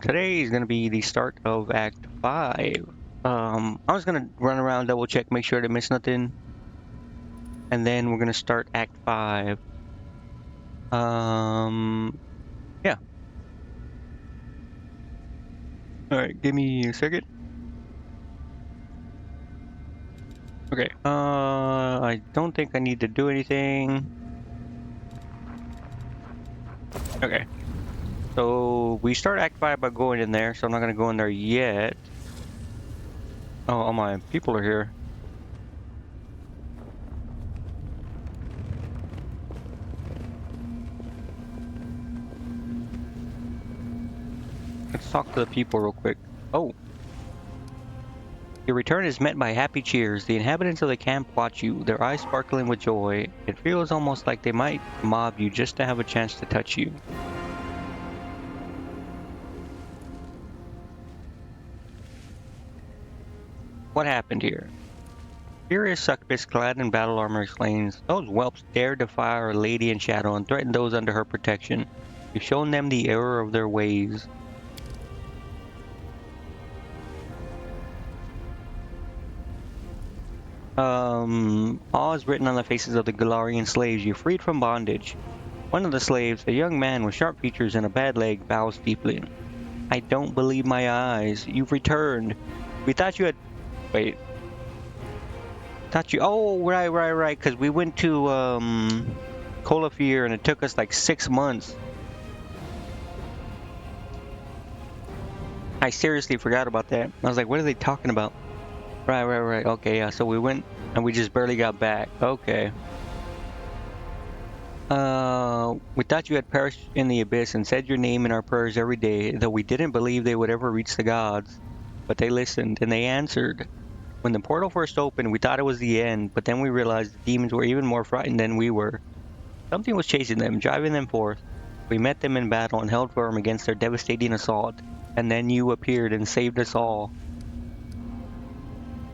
Today is gonna be the start of Act 5. I was gonna run around, double check, make sure I didn't miss nothing, and then we're gonna start Act 5. Yeah. Alright, give me a second. Okay, I don't think I need to do anything. Okay. So, we start Act 5 by going in there, so I'm not gonna go in there yet. Oh, all my people are here. Let's talk to the people real quick. Oh. Your return is met by happy cheers. The inhabitants of the camp watch you, their eyes sparkling with joy. It feels almost like they might mob you just to have a chance to touch you. What happened here? Furious succubus clad in battle armor exclaims, "Those whelps dare defy our lady in shadow and threaten those under her protection. You've shown them the error of their ways." Awe is written on the faces of the Golarion slaves you freed from bondage. One of the slaves, a young man with sharp features and a bad leg, bows deeply. "I don't believe my eyes. You've returned. We thought you had... Wait. Thought you... Oh, right. Because we went to, Colafir and it took us like 6 months. I seriously forgot about that. I was like, what are they talking about? Right. Okay, yeah. So we went and we just barely got back. Okay. We thought you had perished in the abyss and said your name in our prayers every day, though we didn't believe they would ever reach the gods. But they listened and they answered. When the portal first opened, we thought it was the end, but then we realized the demons were even more frightened than we were. Something was chasing them, driving them forth. We met them in battle and held firm against their devastating assault. And then you appeared and saved us all.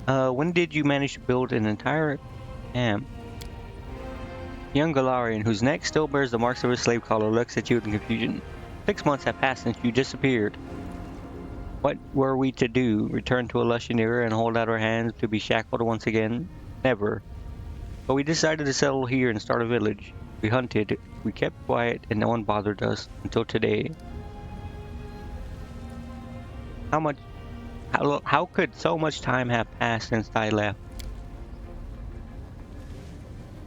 When did you manage to build an entire camp? Young Golarion, whose neck still bears the marks of his slave collar, looks at you in confusion. 6 months have passed since you disappeared. What were we to do? Return to a Lushan era and hold out our hands to be shackled once again? Never. But we decided to settle here and start a village. We hunted, we kept quiet, and no one bothered us until today. How could so much time have passed since I left?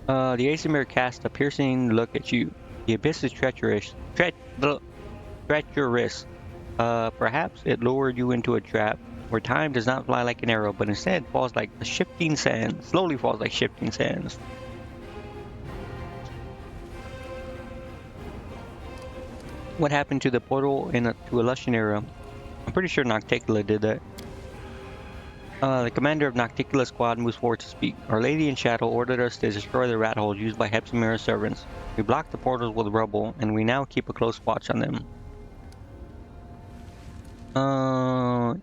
The Asimir cast a piercing look at you. The abyss is treacherous. Treacherous. Perhaps it lured you into a trap where time does not fly like an arrow, but instead falls like a shifting sand. Slowly falls like shifting sands. What happened to the portal to a Lushan era? I'm pretty sure Nocticula did that. The commander of Nocticula's squad moves forward to speak. Our Lady in Shadow ordered us to destroy the rat holes used by Hepsimira's servants. We blocked the portals with rubble, and we now keep a close watch on them.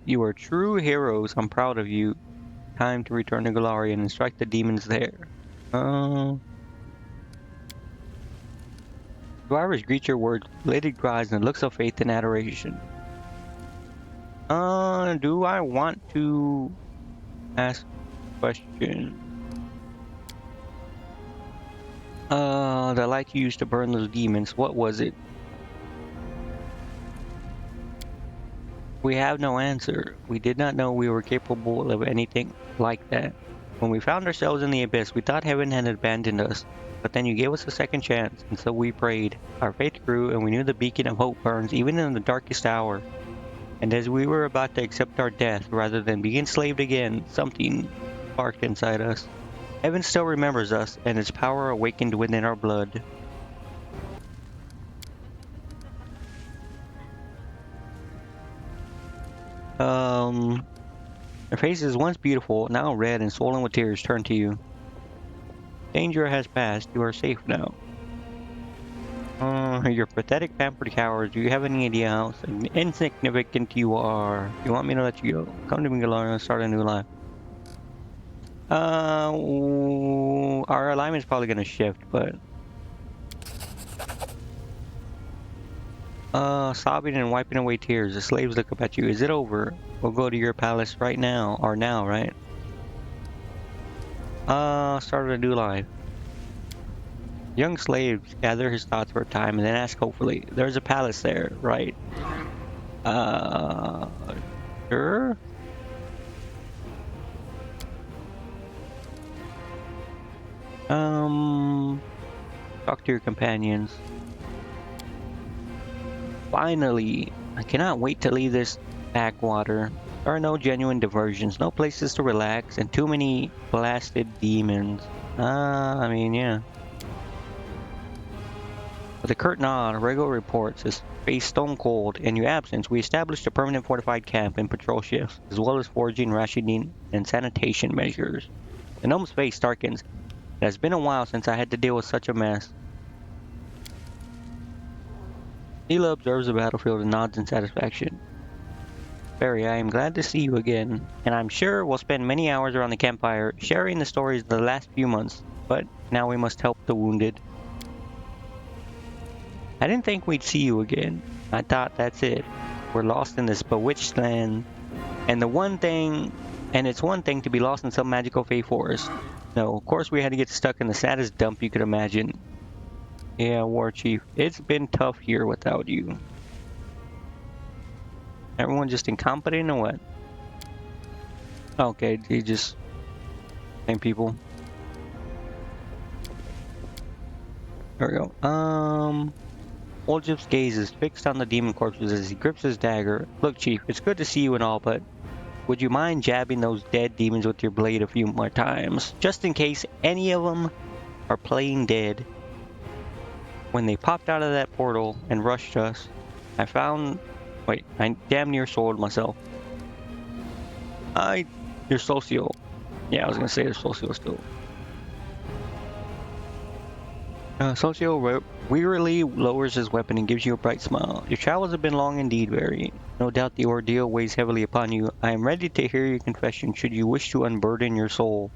You are true heroes. I'm proud of you. Time to return to Golarion and strike the demons there. Drivers greet your words, belated cries, and looks of faith and adoration. Do I want to ask a question? The light you used to burn those demons, what was it? We have no answer. We did not know we were capable of anything like that. When we found ourselves in the abyss, we thought heaven had abandoned us. But then you gave us a second chance, and so we prayed. Our faith grew, and we knew the beacon of hope burns even in the darkest hour. And as we were about to accept our death, rather than be enslaved again, something sparked inside us. Heaven still remembers us, and its power awakened within our blood. Your faces, once beautiful, now red and swollen with tears, turn to you. Danger has passed. You are safe now. You're pathetic, pampered cowards. Do you have any idea how insignificant you are? You want me to let you go? Come to me, Golarion, and start a new life. Our alignment's probably gonna shift, but... Sobbing and wiping away tears. The slaves look up at you. Is it over? We'll go to your palace right now. Or now, right? Start a new life. Young slaves gather his thoughts for a time and then ask hopefully, there's a palace there, right? Uh, sure? Talk to your companions. Finally, I cannot wait to leave this backwater. There are no genuine diversions, no places to relax, and too many blasted demons. I mean, yeah. With a curt nod, Rego reports his face stone cold. In your absence, we established a permanent fortified camp and patrol shifts, as well as foraging, rationing, and sanitation measures. The gnome's face darkens. It has been a while since I had to deal with such a mess. Hila observes the battlefield and nods in satisfaction. Barry, I am glad to see you again, and I'm sure we'll spend many hours around the campfire sharing the stories of the last few months, but now we must help the wounded. I didn't think we'd see you again. I thought that's it. We're lost in this bewitched land, and it's one thing to be lost in some magical fey forest. No, of course we had to get stuck in the saddest dump you could imagine. Yeah, War Chief, it's been tough here without you. Everyone just incompetent or what? Okay, he just... same people. There we go. Oljif's gaze is fixed on the demon corpses as he grips his dagger. Look, Chief, it's good to see you and all, but would you mind jabbing those dead demons with your blade a few more times? Just in case any of them are playing dead. When they popped out of that portal and rushed us, I damn near soiled myself. You're Socio. Yeah, I was gonna say you're Socio still. Socio wearily lowers his weapon and gives you a bright smile. Your travels have been long indeed, Barry. No doubt the ordeal weighs heavily upon you. I am ready to hear your confession should you wish to unburden your soul.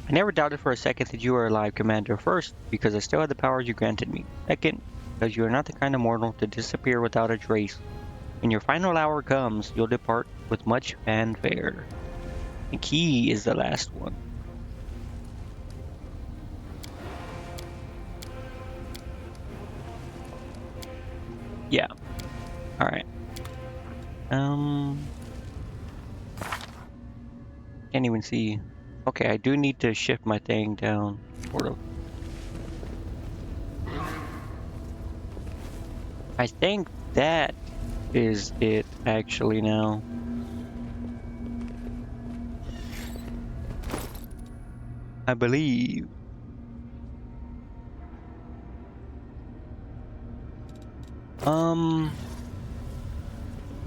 I never doubted for a second that you were alive, Commander. First, because I still had the powers you granted me. Second, because you are not the kind of mortal to disappear without a trace. When your final hour comes, you'll depart with much fanfare. The key is the last one. Yeah. Alright. Can't even see. Okay, I do need to shift my thing down, sort of. I think that is it, actually, now. I believe.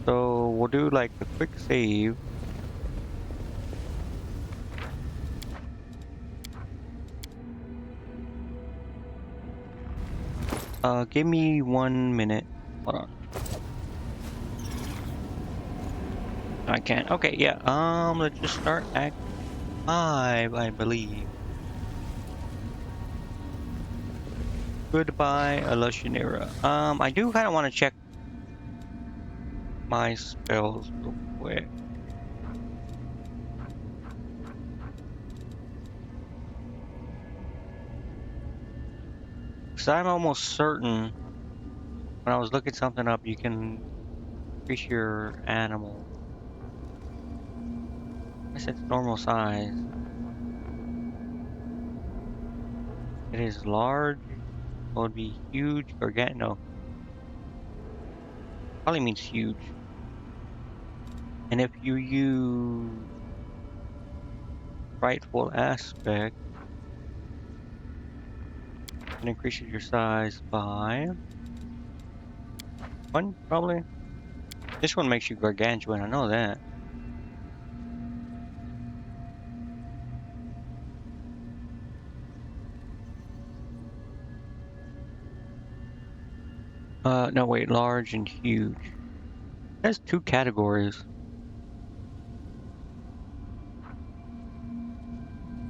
So we'll do like a quick save. Give me 1 minute. Hold on. I can't. Okay, yeah. Let's just start Act 5, I believe. Goodbye, Illusionera. I do kind of want to check my spells real quick. Because I'm almost certain when I was looking something up, you can increase your animal. I guess it's normal size. It is large. It would be huge or get no. Probably means huge. And if you use rightful aspect, it increases your size by 1, probably. This one makes you gargantuan, I know that. No wait, large and huge. It has 2 categories.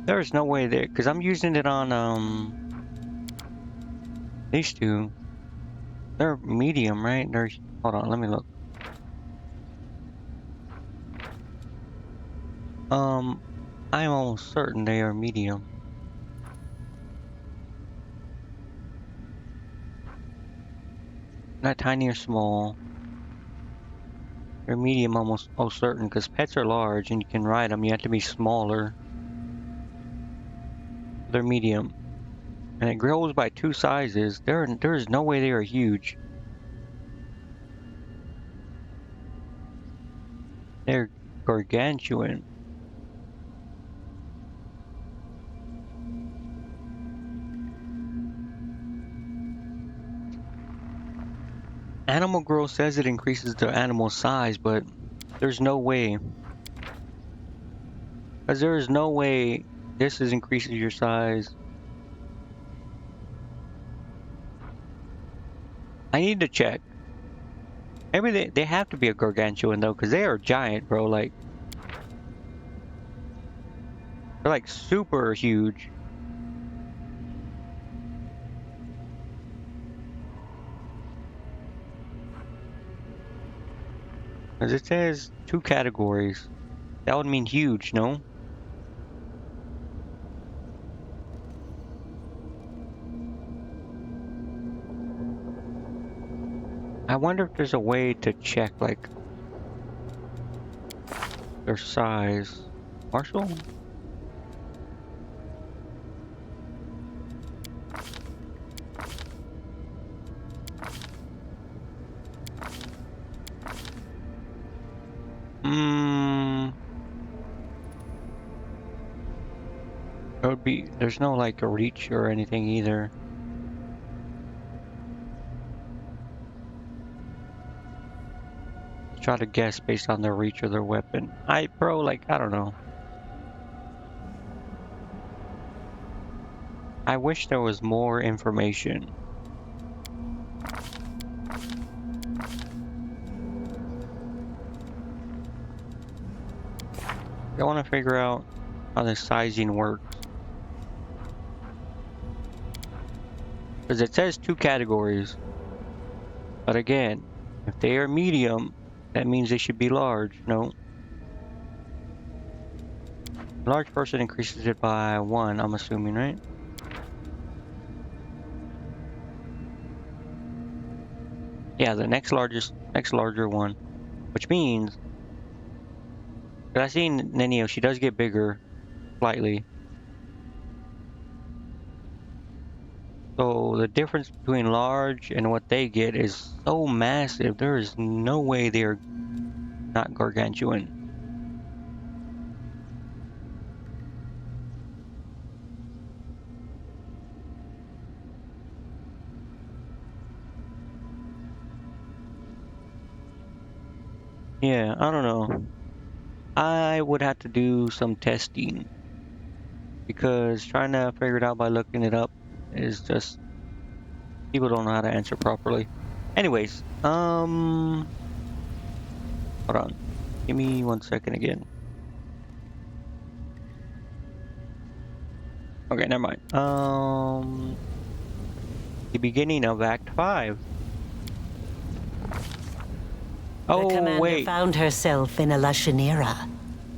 There's no way there, because I'm using it on, these 2. They're medium, right? They're... Hold on, let me look. I'm almost certain they are medium. Not tiny or small. They're medium, almost certain, because pets are large and you can ride them. You have to be smaller. They're medium. And it grows by 2 sizes. There is no way they are huge. They're gargantuan. Animal growth says it increases the animal size, but there's no way. Because there is no way this increases your size. I need to check. Maybe they have to be a gargantuan though, because they are giant, bro. Like, they're like super huge. Because it says 2 categories. That would mean huge, no? I wonder if there's a way to check, like, their size. Marshall? It would be... There's no, like, a reach or anything either. Try to guess based on their reach or their weapon. Bro, like, I don't know. I wish there was more information. I want to figure out how the sizing works. Because it says 2 categories. But again, if they are medium, that means they should be large, no? Large person increases it by 1, I'm assuming, right? Yeah, the next larger one. Which means... But I seen Nenio, she does get bigger, slightly. So the difference between large and what they get is so massive, there is no way they're not gargantuan. Yeah, I don't know. I would have to do some testing. Because trying to figure it out by looking it up is just... People don't know how to answer properly. Anyways, hold on. Give me 1 second again. Okay, never mind. The beginning of Act 5. The commander wait. found herself in a Lashanira,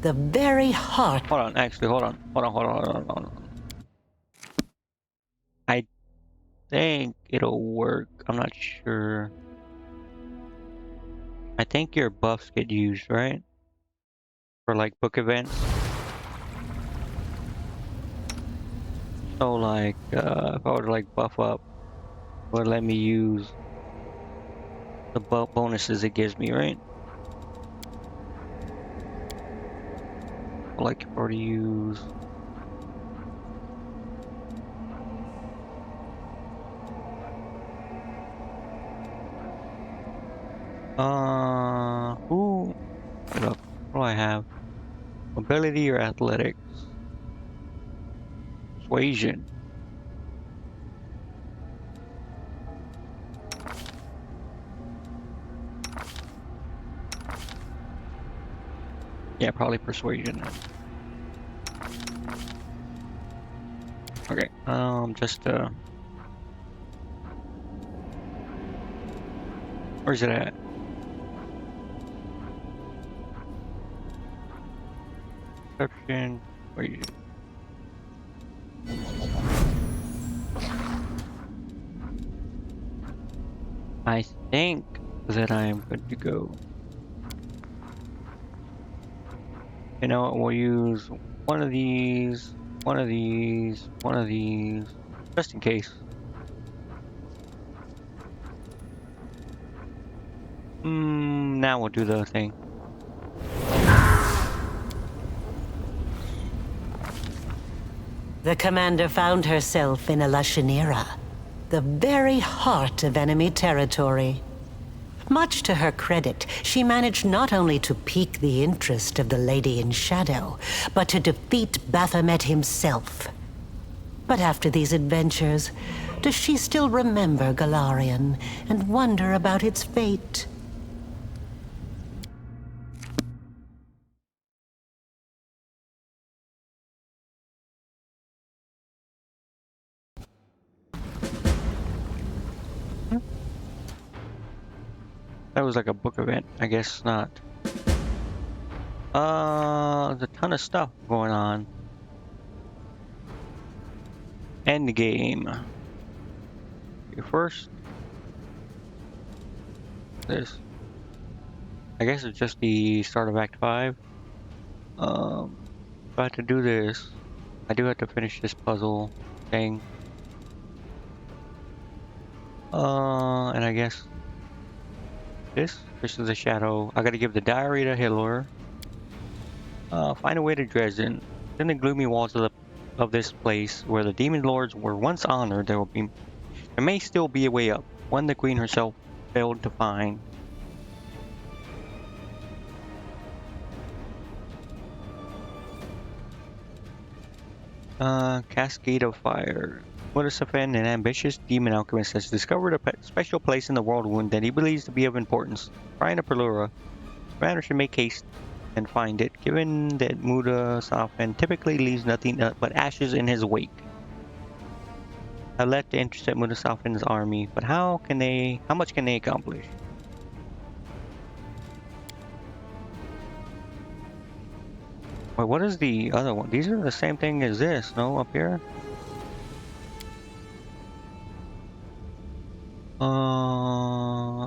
the very heart. Hold on, actually, hold on. I think it'll work. I'm not sure. I think your buffs get used, right? For like book events. So like, if I were to like buff up, it would let me use the bonuses it gives me, right? Like if I were to use... Look, what do I have? Ability or athletics? Persuasion. Yeah, probably persuasion then. Okay, just Where's it at? Perception. Where you? I think that I am good to go. You know what? We'll use one of these, one of these, one of these, just in case. Now we'll do the thing. The commander found herself in a Lashanira, the very heart of enemy territory. Much to her credit, she managed not only to pique the interest of the Lady in Shadow, but to defeat Baphomet himself. But after these adventures, does she still remember Golarion and wonder about its fate? That was like a book event. I guess not. There's a ton of stuff going on. End game. First, this. I guess it's just the start of Act 5. If I have to do this, I do have to finish this puzzle thing. And I guess this is a shadow. I gotta give the diary to Hitler. Find a way to Dresden. In the gloomy walls of this place, where the demon lords were once honored, there may still be a way up. One the queen herself failed to find. Cascade of Fire. Mutasafan, an ambitious demon alchemist, has discovered a special place in the world wound that he believes to be of importance. Shrine of Pelura. Commander should make haste and find it, given that Mutasafan typically leaves nothing but ashes in his wake. I left to intercept Mutasafan's army, but how much can they accomplish? Wait, what is the other one? These are the same thing as this, no? Up here?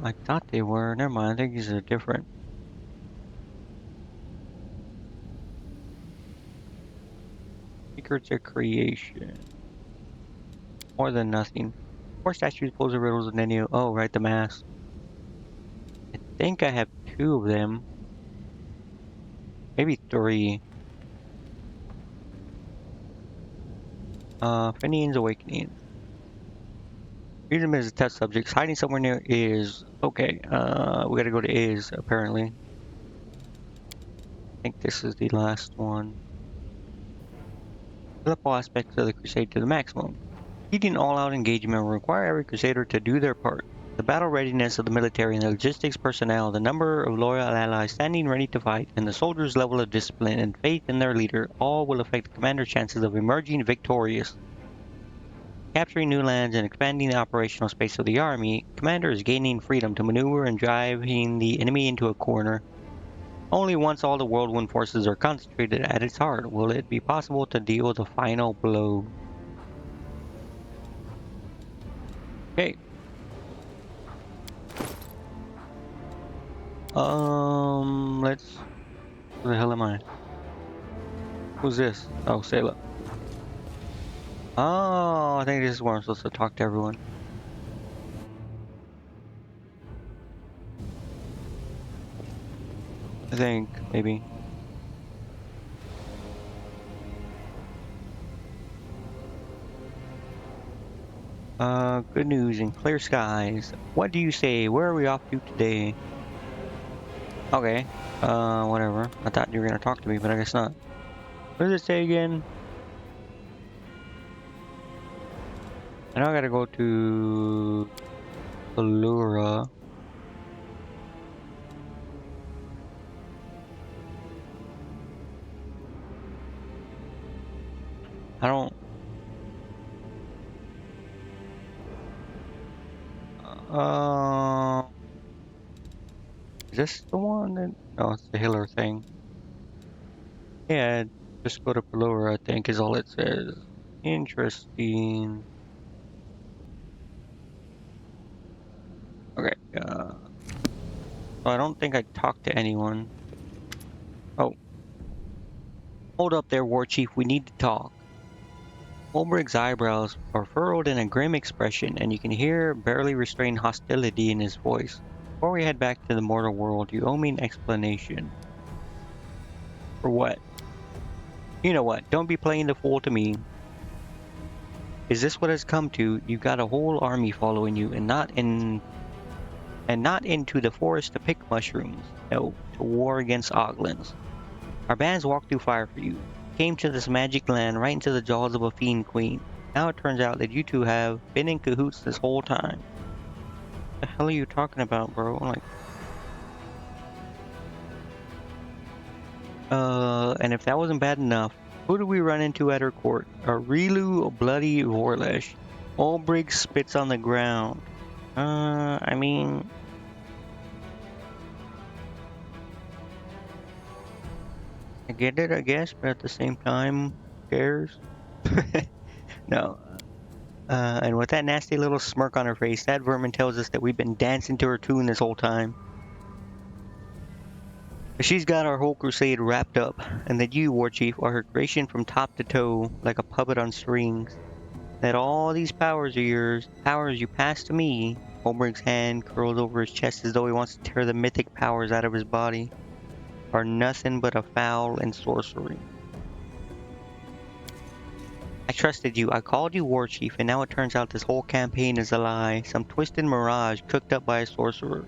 I thought they were. Never mind, I think these are different. Secrets of Creation. More than nothing. 4 statues, pose of riddles, and then you... Oh, right, the mask. I think I have 2 of them. Maybe 3. Finian's Awakening. Use them as test subjects. Hiding somewhere near is... Okay, we gotta go to is, apparently. I think this is the last one. Fill up all aspects of the crusade to the maximum. Leading all-out engagement will require every crusader to do their part. The battle readiness of the military and the logistics personnel, the number of loyal allies standing ready to fight, and the soldiers' level of discipline and faith in their leader all will affect the commander's chances of emerging victorious. Capturing new lands and expanding the operational space of the army, commander is gaining freedom to maneuver and driving the enemy into a corner. Only once all the whirlwind forces are concentrated at its heart will it be possible to deal the final blow. Okay. Let's... Where the hell am I? Who's this? Oh, Sayla. Oh, I think this is where I'm supposed to talk to everyone. I think, maybe. Good news and clear skies. What do you say? Where are we off to today? Okay, whatever. I thought you were gonna talk to me, but I guess not. What does it say again? I know I gotta go to Pelura. I don't... Is this the one? No, it's the healer thing. Yeah, just go to Pelora, I think, is all it says. Interesting. Okay, so I don't think I talked to anyone. Oh, hold up there, War Chief, we need to talk. Holberg's eyebrows are furrowed in a grim expression, and you can hear barely restrained hostility in his voice. Before we head back to the mortal world, you owe me an explanation. For what? You know what, don't be playing the fool to me. Is this what it's come to? You got a whole army following you, and not into the forest to pick mushrooms. No, to war against Oglins. Our bands walked through fire for you. Came to this magic land right into the jaws of a fiend queen. Now it turns out that you two have been in cahoots this whole time. What the hell are you talking about, bro? And if that wasn't bad enough, who did we run into at her court? A Relu Bloody Vorlesh. Olbrich spits on the ground. I mean... I get it, I guess, but at the same time, who cares? No. And with that nasty little smirk on her face, that vermin tells us that we've been dancing to her tune this whole time. She's got our whole crusade wrapped up, and that you, War Chief, are her creation from top to toe, like a puppet on strings. That all these powers are yours, powers you passed to me. Holberg's hand curls over his chest as though he wants to tear the mythic powers out of his body, are nothing but a foul and sorcery. I trusted you, I called you War Chief, and now it turns out this whole campaign is a lie, some twisted mirage cooked up by a sorcerer.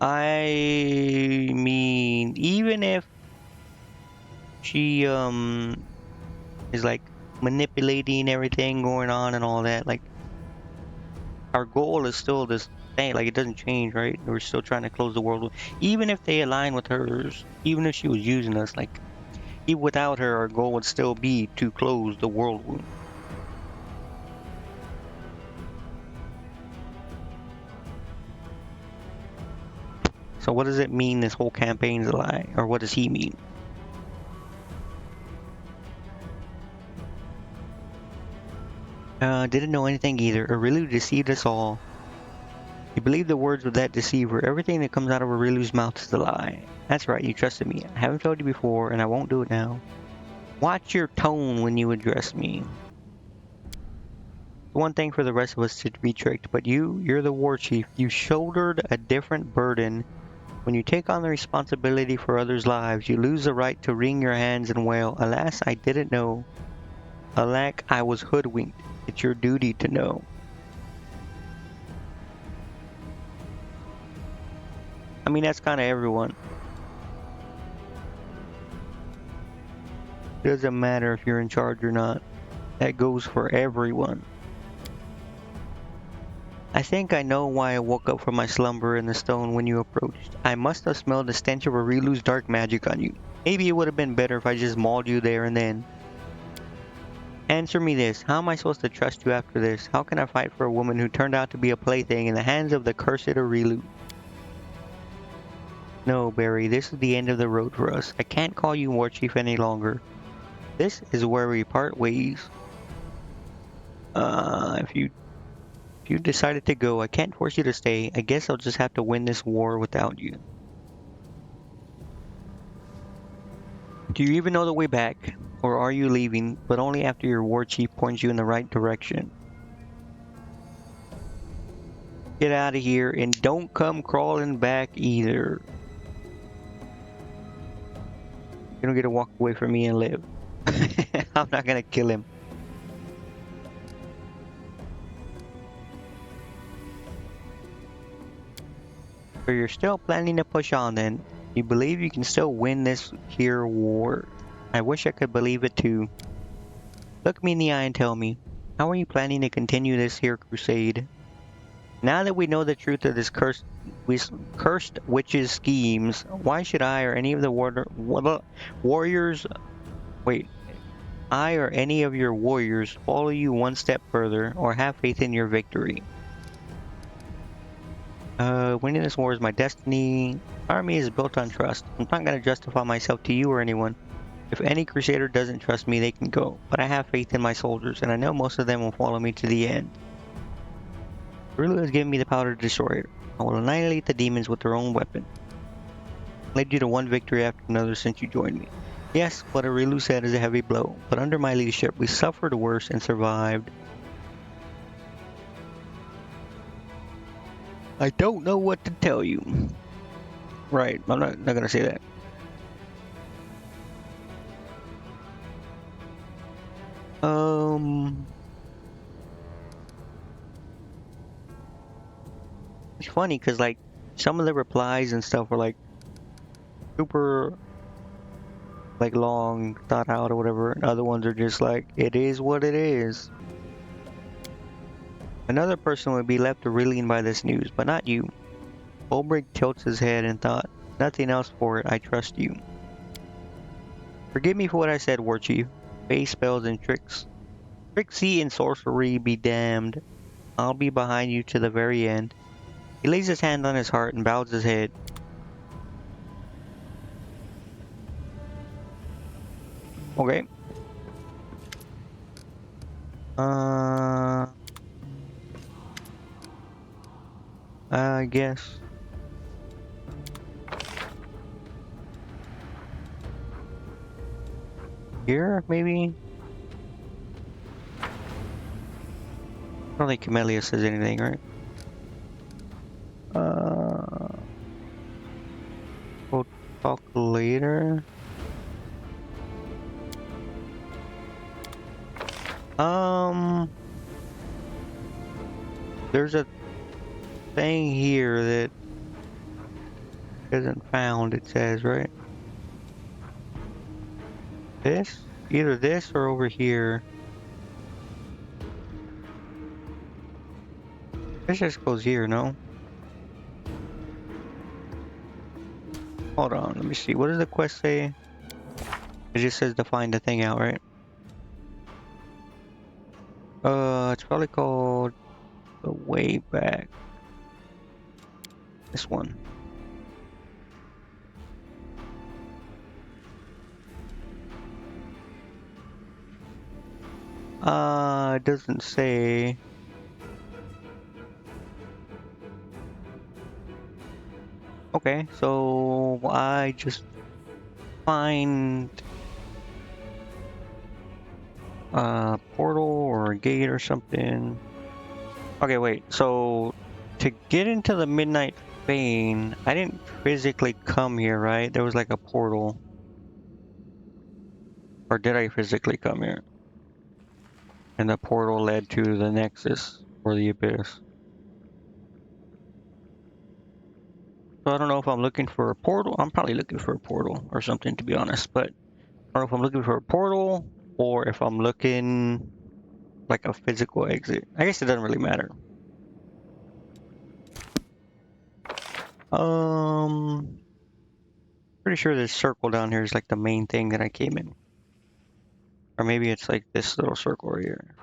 I mean, even if she is like manipulating everything going on and all that, like our goal is still the same, like it doesn't change, right? We're still trying to close the world. Even if they align with hers, even if she was using us, like even without her, our goal would still be to close the world wound. So what does it mean this whole campaign's a lie? Or what does he mean? Didn't know anything either. Aureliu deceived us all. You believe the words of that deceiver. Everything that comes out of Aureliu's mouth is a lie. That's right, you trusted me. I haven't told you before, and I won't do it now. Watch your tone when you address me. One thing for the rest of us to be tricked, but you're the war chief. You shouldered a different burden. When you take on the responsibility for others' lives, you lose the right to wring your hands and wail, alas, I didn't know. Alack, I was hoodwinked. It's your duty to know. I mean, that's kind of everyone. It doesn't matter if you're in charge or not. That goes for everyone. I think I know why I woke up from my slumber in the stone when you approached. I must have smelled the stench of Aureliu's dark magic on you. Maybe it would have been better if I just mauled you there and then. Answer me this. How am I supposed to trust you after this? How can I fight for a woman who turned out to be a plaything in the hands of the cursed Aureliu? No, Barry, this is the end of the road for us. I can't call you War Chief any longer. This is where we part ways. If you decided to go, I can't force you to stay. I guess I'll just have to win this war without you. Do you even know the way back? Or are you leaving, but only after your war chief points you in the right direction? Get out of here and don't come crawling back either. You don't get to walk away from me and live. I'm not gonna kill him. So you're still planning to push on then? You believe you can still win this here war? I wish I could believe it too. Look me in the eye and tell me, how are you planning to continue this here crusade? Now that we know the truth of this cursed witch's schemes, why should I or any of the warriors... Wait. I or any of your warriors follow you one step further or have faith in your victory? Winning this war is my destiny. Army is built on trust. I'm not gonna justify myself to you or anyone. If any crusader doesn't trust me, they can go. But I have faith in my soldiers, and I know most of them will follow me to the end. Rulu has given me the power to destroy her. I will annihilate the demons with their own weapon. Led you to one victory after another since you joined me. Yes, what Arilu said is a heavy blow, but under my leadership we suffered worse and survived. I don't know what to tell you. Right, I'm not gonna say that. It's funny because like some of the replies and stuff were like super like long, thought out or whatever, and other ones are just like, it is what it is. Another person would be left reeling by this news, but not you. Ulbrich tilts his head and thought, nothing else for it, I trust you. Forgive me for what I said, War Chief. Face spells and tricks. Tricksy and sorcery be damned. I'll be behind you to the very end. He lays his hand on his heart and bows his head. Okay. I guess. Here, maybe? I don't think Camellia says anything, right? We'll talk later. There's a thing here that isn't found, it says, right? This? Either this or over here. This just goes here, no? Hold on, let me see. What does the quest say? It just says to find the thing out, right? It's probably called the way back. This one. It doesn't say. Okay, so I just find a portal or a gate or something. Okay, wait. So to get into the Midnight Vein, I didn't physically come here, right? There was like a portal. Or did I physically come here? And the portal led to the Nexus or the Abyss. So I don't know if I'm looking for a portal. I'm probably looking for a portal or something, to be honest. But I don't know if I'm looking for a portal or if I'm looking like a physical exit. I guess it doesn't really matter. Pretty sure this circle down here is like the main thing that I came in. Or maybe it's like this little circle right here.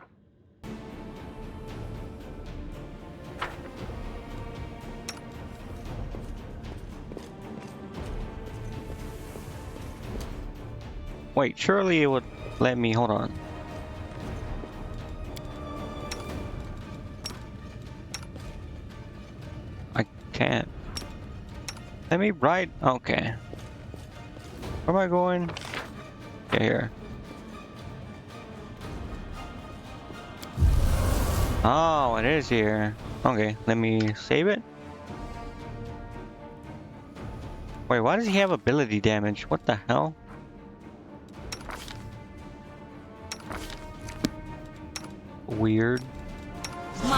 Wait, surely it would let me, hold on. I can't. Let me ride, okay. Where am I going? Okay, here. Oh, it is here. Okay, let me save it. Wait, why does he have ability damage? What the hell? Weird. Am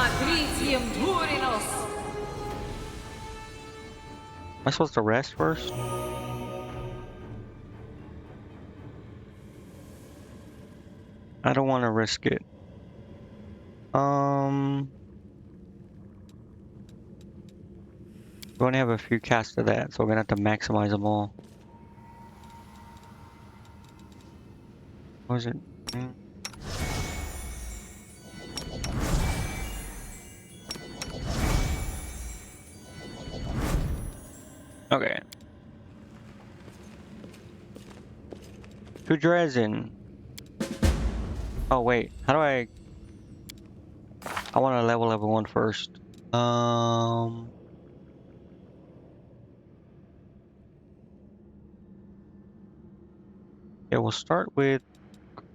I supposed to rest first? I don't want to risk it. We only have a few casts of that, so we're gonna have to maximize them all. What was it? Okay. To Dresden. Oh wait, how do I want to level everyone first. Yeah, we'll start with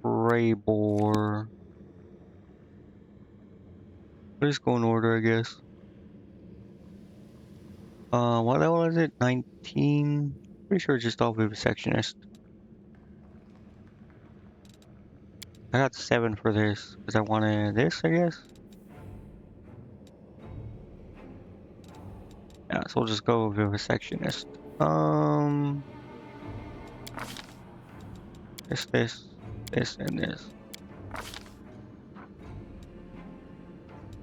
Raybor. We'll just go in order, I guess. What level is it? 19? Pretty sure it's just all vivisectionist. I got 7 for this, because I wanted this, I guess? Yeah, so we'll just go vivisectionist. This, and this.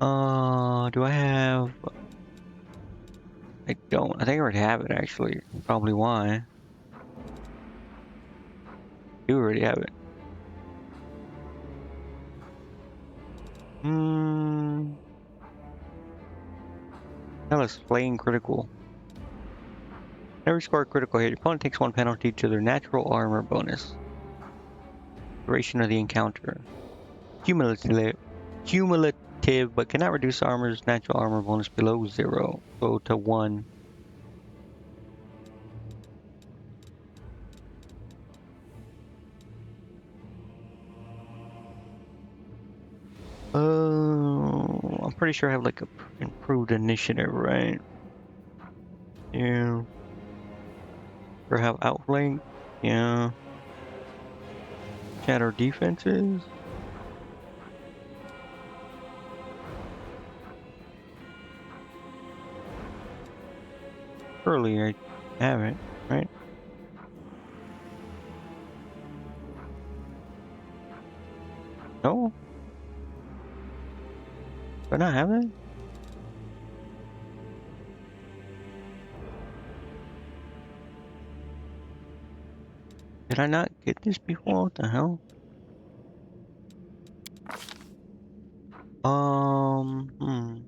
Do I have... I don't. I think I already have it, actually. Probably why. I do already have it. That was flame critical. Every score a critical hit, your opponent takes 1 penalty to their natural armor bonus. Duration of the encounter. Cumulative, but cannot reduce armor's natural armor bonus below 0. Go to 1. I'm pretty sure I have like a improved initiative, right? Yeah. Or have outflank? Yeah. Shatter defenses? Surely I have it, right? No? Do I not have it? Did I not get this before? What the hell? Hmm.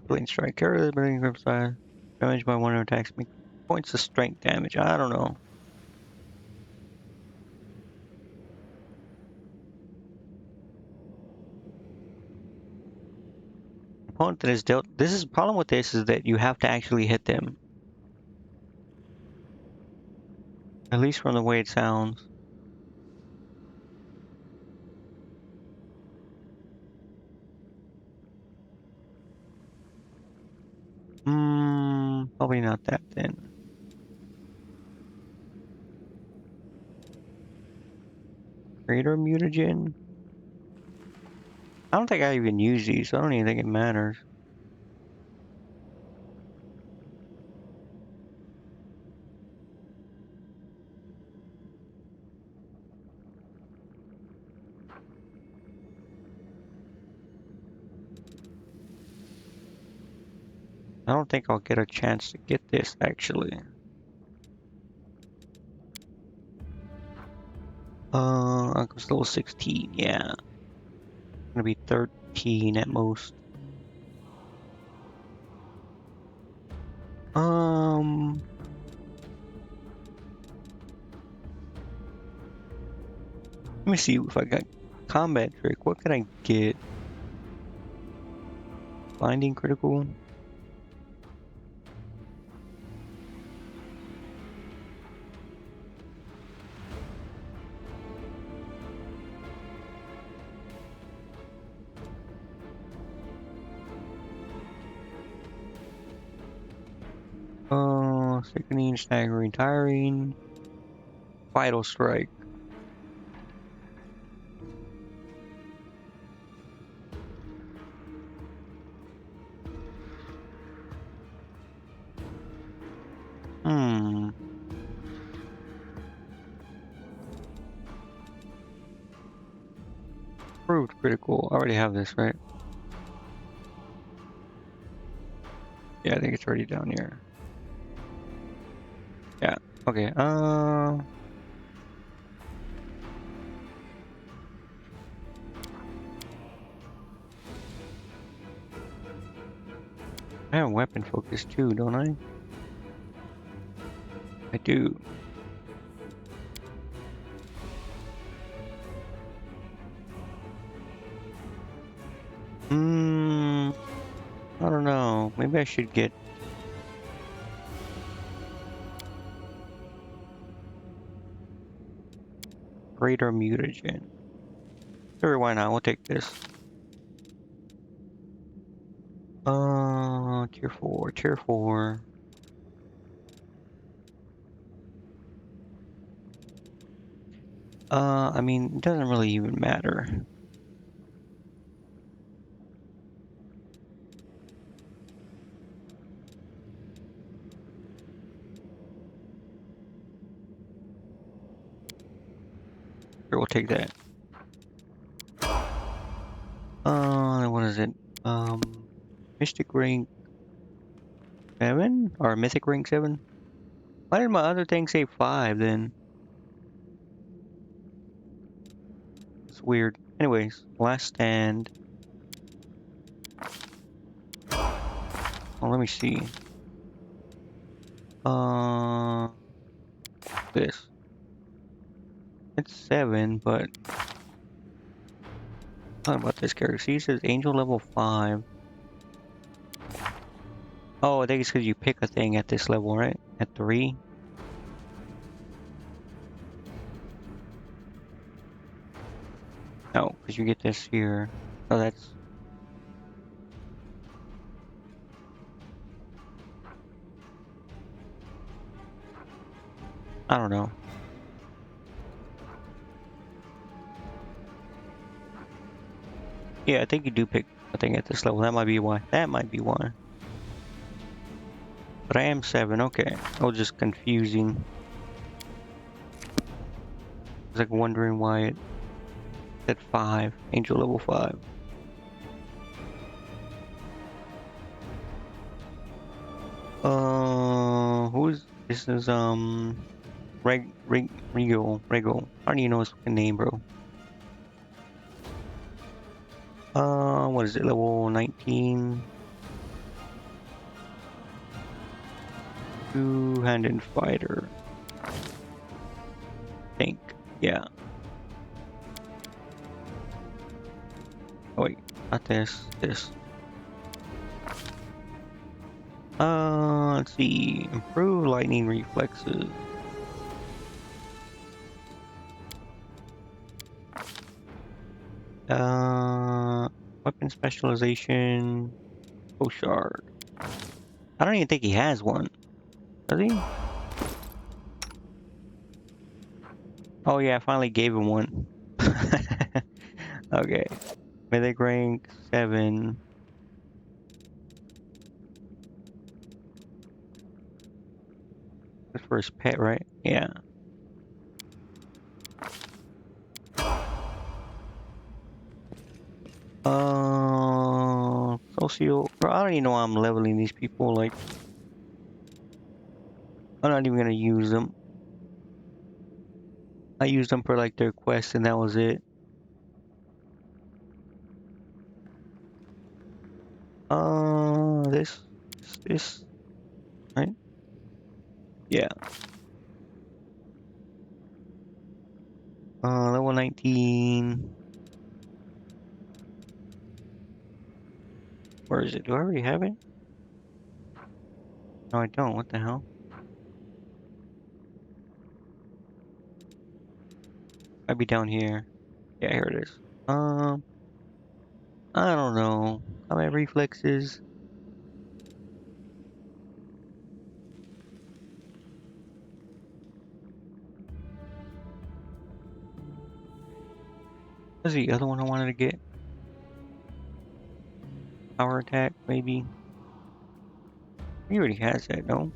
Blade strike. Carry the blade grip side. Damage by 1 attacks. Make points of strength damage. I don't know. Opponent that is dealt. This is the problem with this is that you have to actually hit them. At least from the way it sounds. Probably not that then. Greater mutagen. I don't think I even use these, so I don't even think it matters. I don't think I'll get a chance to get this actually. I'm level 16, yeah. Gonna be 13 at most. Let me see if I got combat trick. What can I get? Binding critical. Sickening, staggering, tiring. Vital strike. Improved critical. I already have this, right? Yeah, I think it's already down here. Yeah. Okay. I have weapon focus too, don't I? I do. I don't know. Maybe I should get greater mutagen. Sure, why not? We'll take this. Tier 4, tier 4. I mean, it doesn't really even matter. Sure, we'll take that. What is it? Mystic rank 7? Or mythic rank 7? Why did my other thing say 5 then? It's weird. Anyways, last stand. Oh, let me see. This. It's 7, but talking about this character. See, it says Angel level 5. Oh, I think it's because you pick a thing at this level, right? At 3? No, because you get this here. Oh, that's... I don't know. Yeah, I think you do pick a thing at this level. That might be why. That might be why. But I am 7, okay. I was just confusing. I was like wondering why it said 5. Angel level 5. Who's... This is, Regal. I don't even know his fucking name, bro. What is it? Level 19. Two-handed fighter. Think. Yeah. Oh wait, not this. This. Let's see. Improve lightning reflexes. Weapon specialization. Oh, shard. I don't even think he has one. Does he? Oh yeah, I finally gave him one. Okay. Mythic rank 7. That's for his pet, right? Yeah. Socio. Bro, I don't even know why I'm leveling these people. Like, I'm not even gonna use them. I used them for like their quests, and that was it. This, right? Yeah. Level 19. Where is it? Do I already have it? No, I don't. What the hell? Might be down here. Yeah, here it is. I don't know. Combat reflexes. What's the other one I wanted to get? Power attack, maybe. He already has that, no?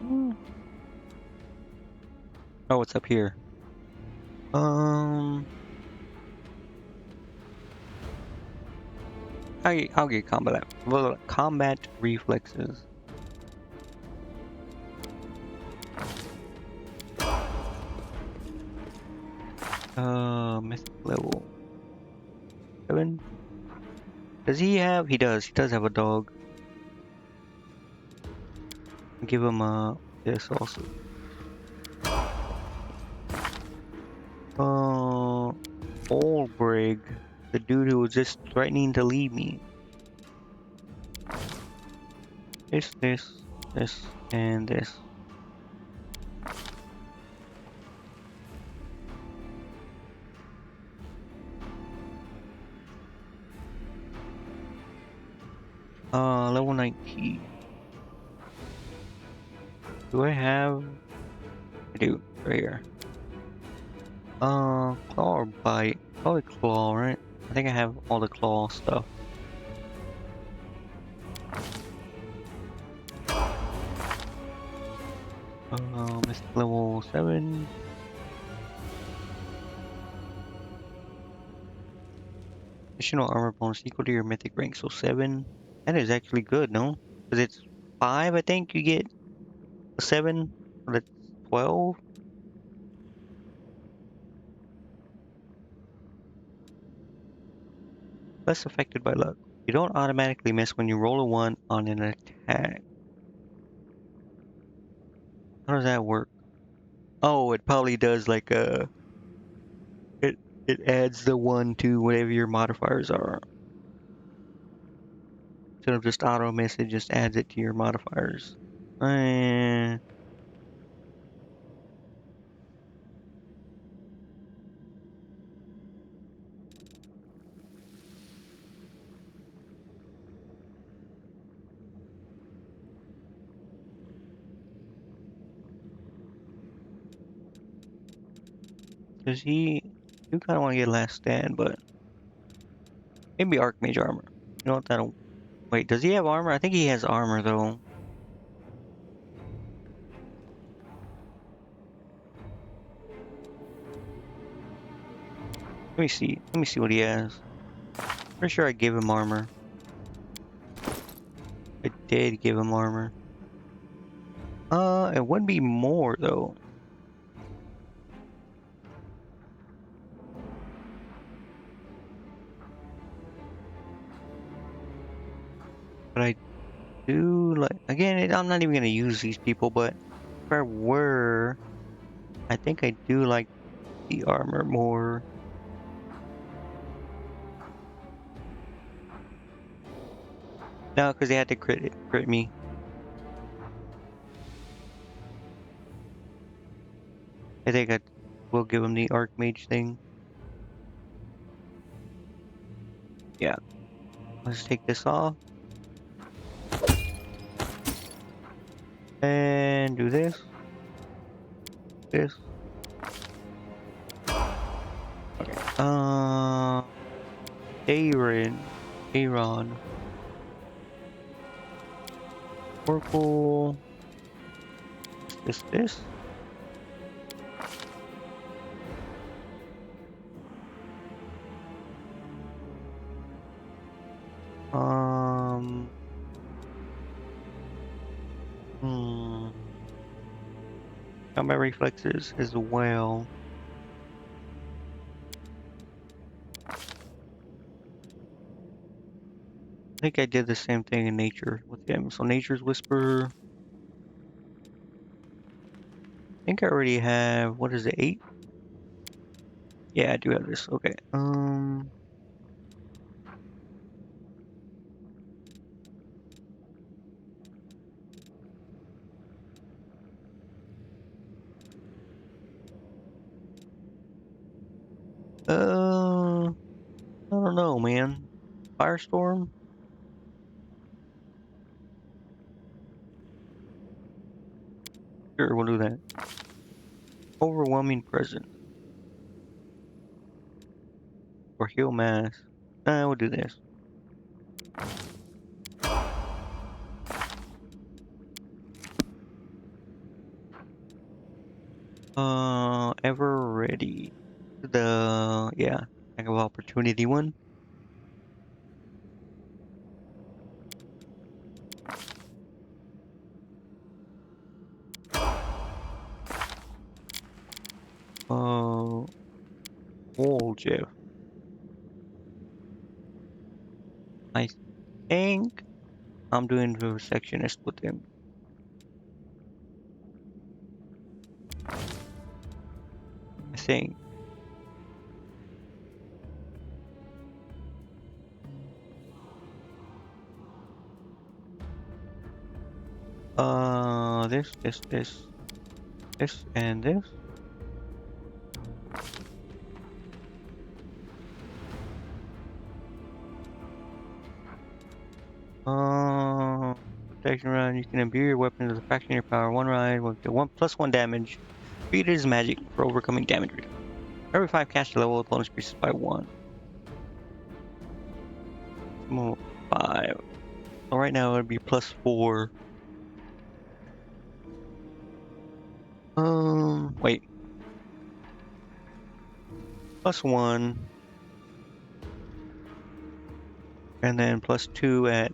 Hmm. Oh, it's up here. I'll get combat reflexes. mythic level 7. Does he have? He does. He does have a dog. Give him this also. Old Brig, the dude who was just threatening to leave me. This, and this. Level 19. Do I have? I do, right here. Claw or bite? Probably claw, right? I think I have all the claw stuff. It's level 7. Additional armor bonus equal to your mythic rank, so 7. That is actually good, no? Because it's 5, I think you get a 7. So that's 12. Less affected by luck. You don't automatically miss when you roll a 1 on an attack. How does that work? Oh, it probably does like it adds the 1 to whatever your modifiers are. Instead of just auto miss, it just adds it to your modifiers. Does he? You kind of want to get last stand, but maybe Archmage armor. You know what? That'll. Wait, does he have armor? I think he has armor though. Let me see. Let me see what he has. Pretty sure I gave him armor. I did give him armor. It wouldn't be more though. But I do like. Again, I'm not even gonna use these people, but if I were, I think I do like the armor more. No, because they had to crit me. I think I will give him the Archmage thing. Yeah. Let's take this off. And do this. This. Okay. Aaron. Oracle. This. Um. Hmm. Combat reflexes as well. I think I did the same thing in nature with him. So nature's whisper. I think I already have. What is it? 8? Yeah, I do have this. Okay. I don't know, man. Firestorm? Sure, we'll do that. Overwhelming presence. Or heal mass. We'll do this. Ever ready. Yeah, I have opportunity one. Wall J. I think I'm doing the sectionist with him. I think. This, and this. Protection round. You can imbue your weapon with a fraction of your power. One ride with the +1 damage. Speed is magic for overcoming damage reduction. Every 5 caster level, the bonus increases by 1. Move 5. So right now it would be +4. Wait. +1. And then +2 at.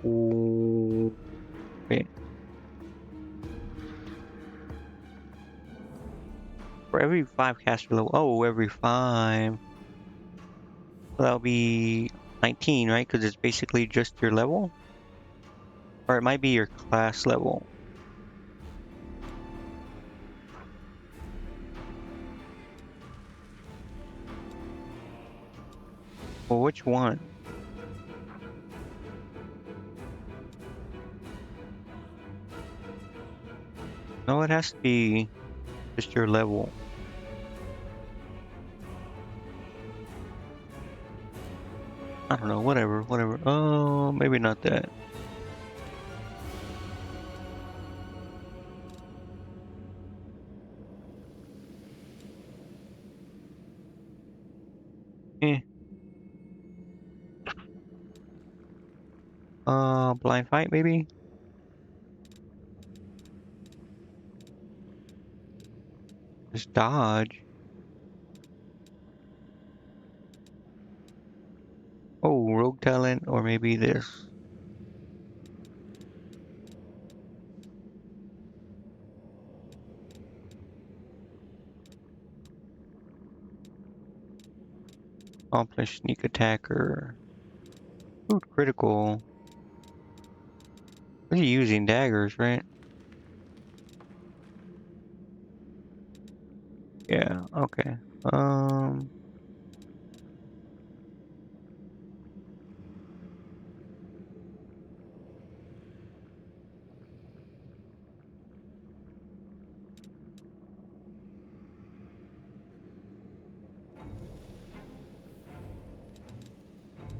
Wait. For every 5 caster level. Oh, every 5. So that'll be 19, right? Because it's basically just your level? Or it might be your class level. Well, which one? No, it has to be just your level. I don't know, whatever. Oh, maybe not that. Eh. Blind fight, maybe? Just dodge. Oh, rogue talent, or maybe this. Accomplish sneak attacker. Ooh, critical. What are you using? Daggers, right? Yeah, okay. Let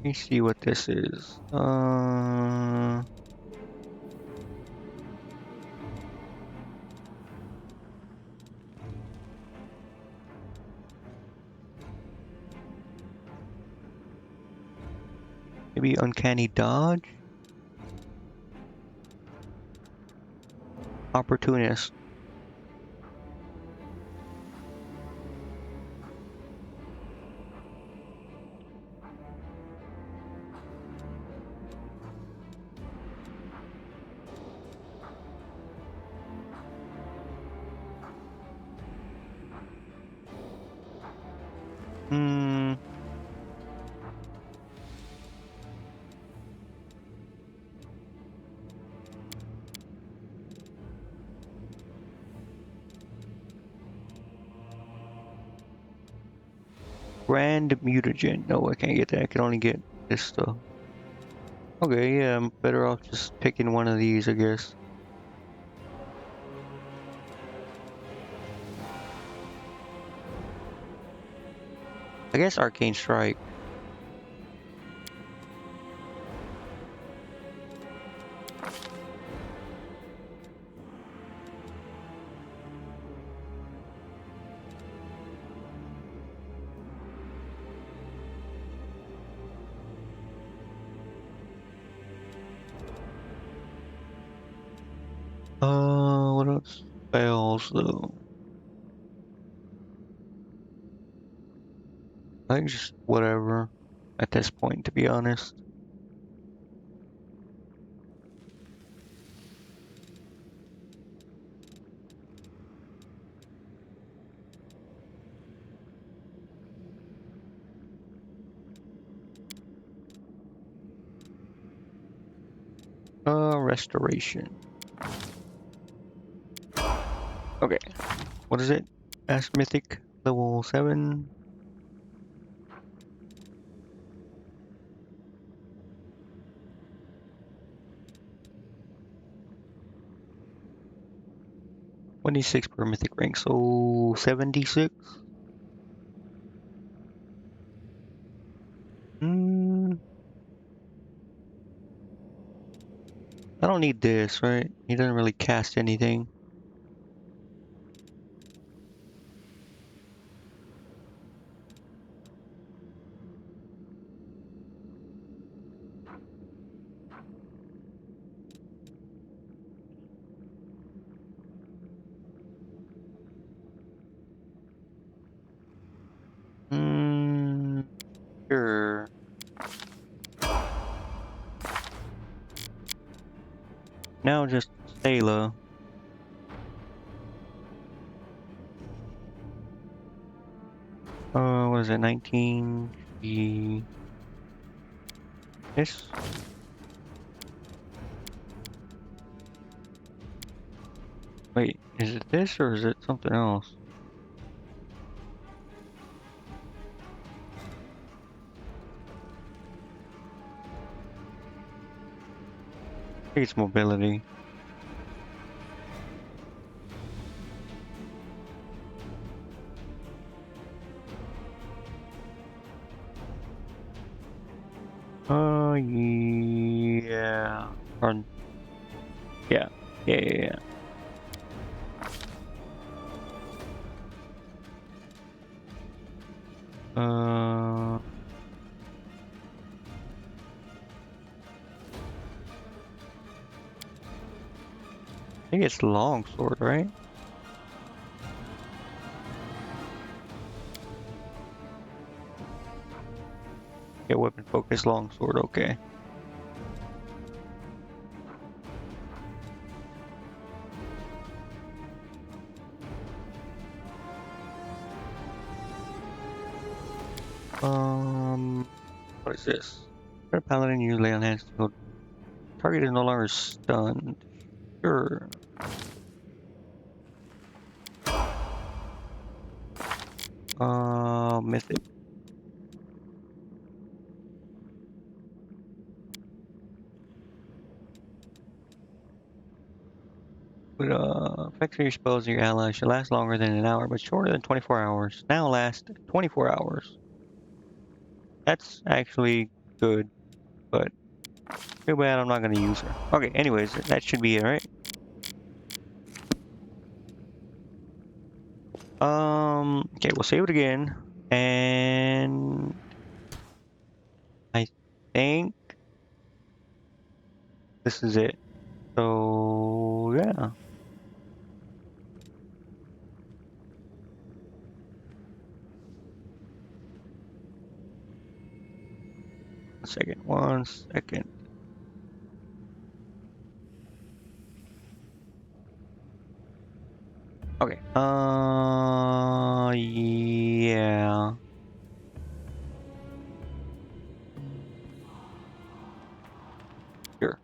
me see what this is. Maybe uncanny dodge? Opportunist. Hmm. Grand mutagen. No, I can't get that. I can only get this stuff. Okay, yeah, I'm better off just picking one of these, I guess. I guess Arcane Strike. What else? Spells, though. I think just whatever at this point, to be honest. Restoration. Okay. What is it? Ask Mythic, level 7. $26 per mythic rank, so 76. I don't need this, right? He doesn't really cast anything. Hmm. Sure. Now just Sayla. What is it? 19. This. Wait, is it this or is it something else? I think it's mobility. Yeah. Or, yeah. Yeah. I think it's longsword, right? Yeah, weapon focus longsword, okay. What is this? Red paladin usually on hands to target is no longer stunned. Sure. Mythic. With effects of your spells and your allies should last longer than an hour, but shorter than 24 hours. Now last 24 hours. That's actually good, but too bad I'm not gonna use her. Okay, anyways, that should be it, right? Okay, we'll save it again, and I think this is it. So yeah. One second. Okay. Yeah. Sure.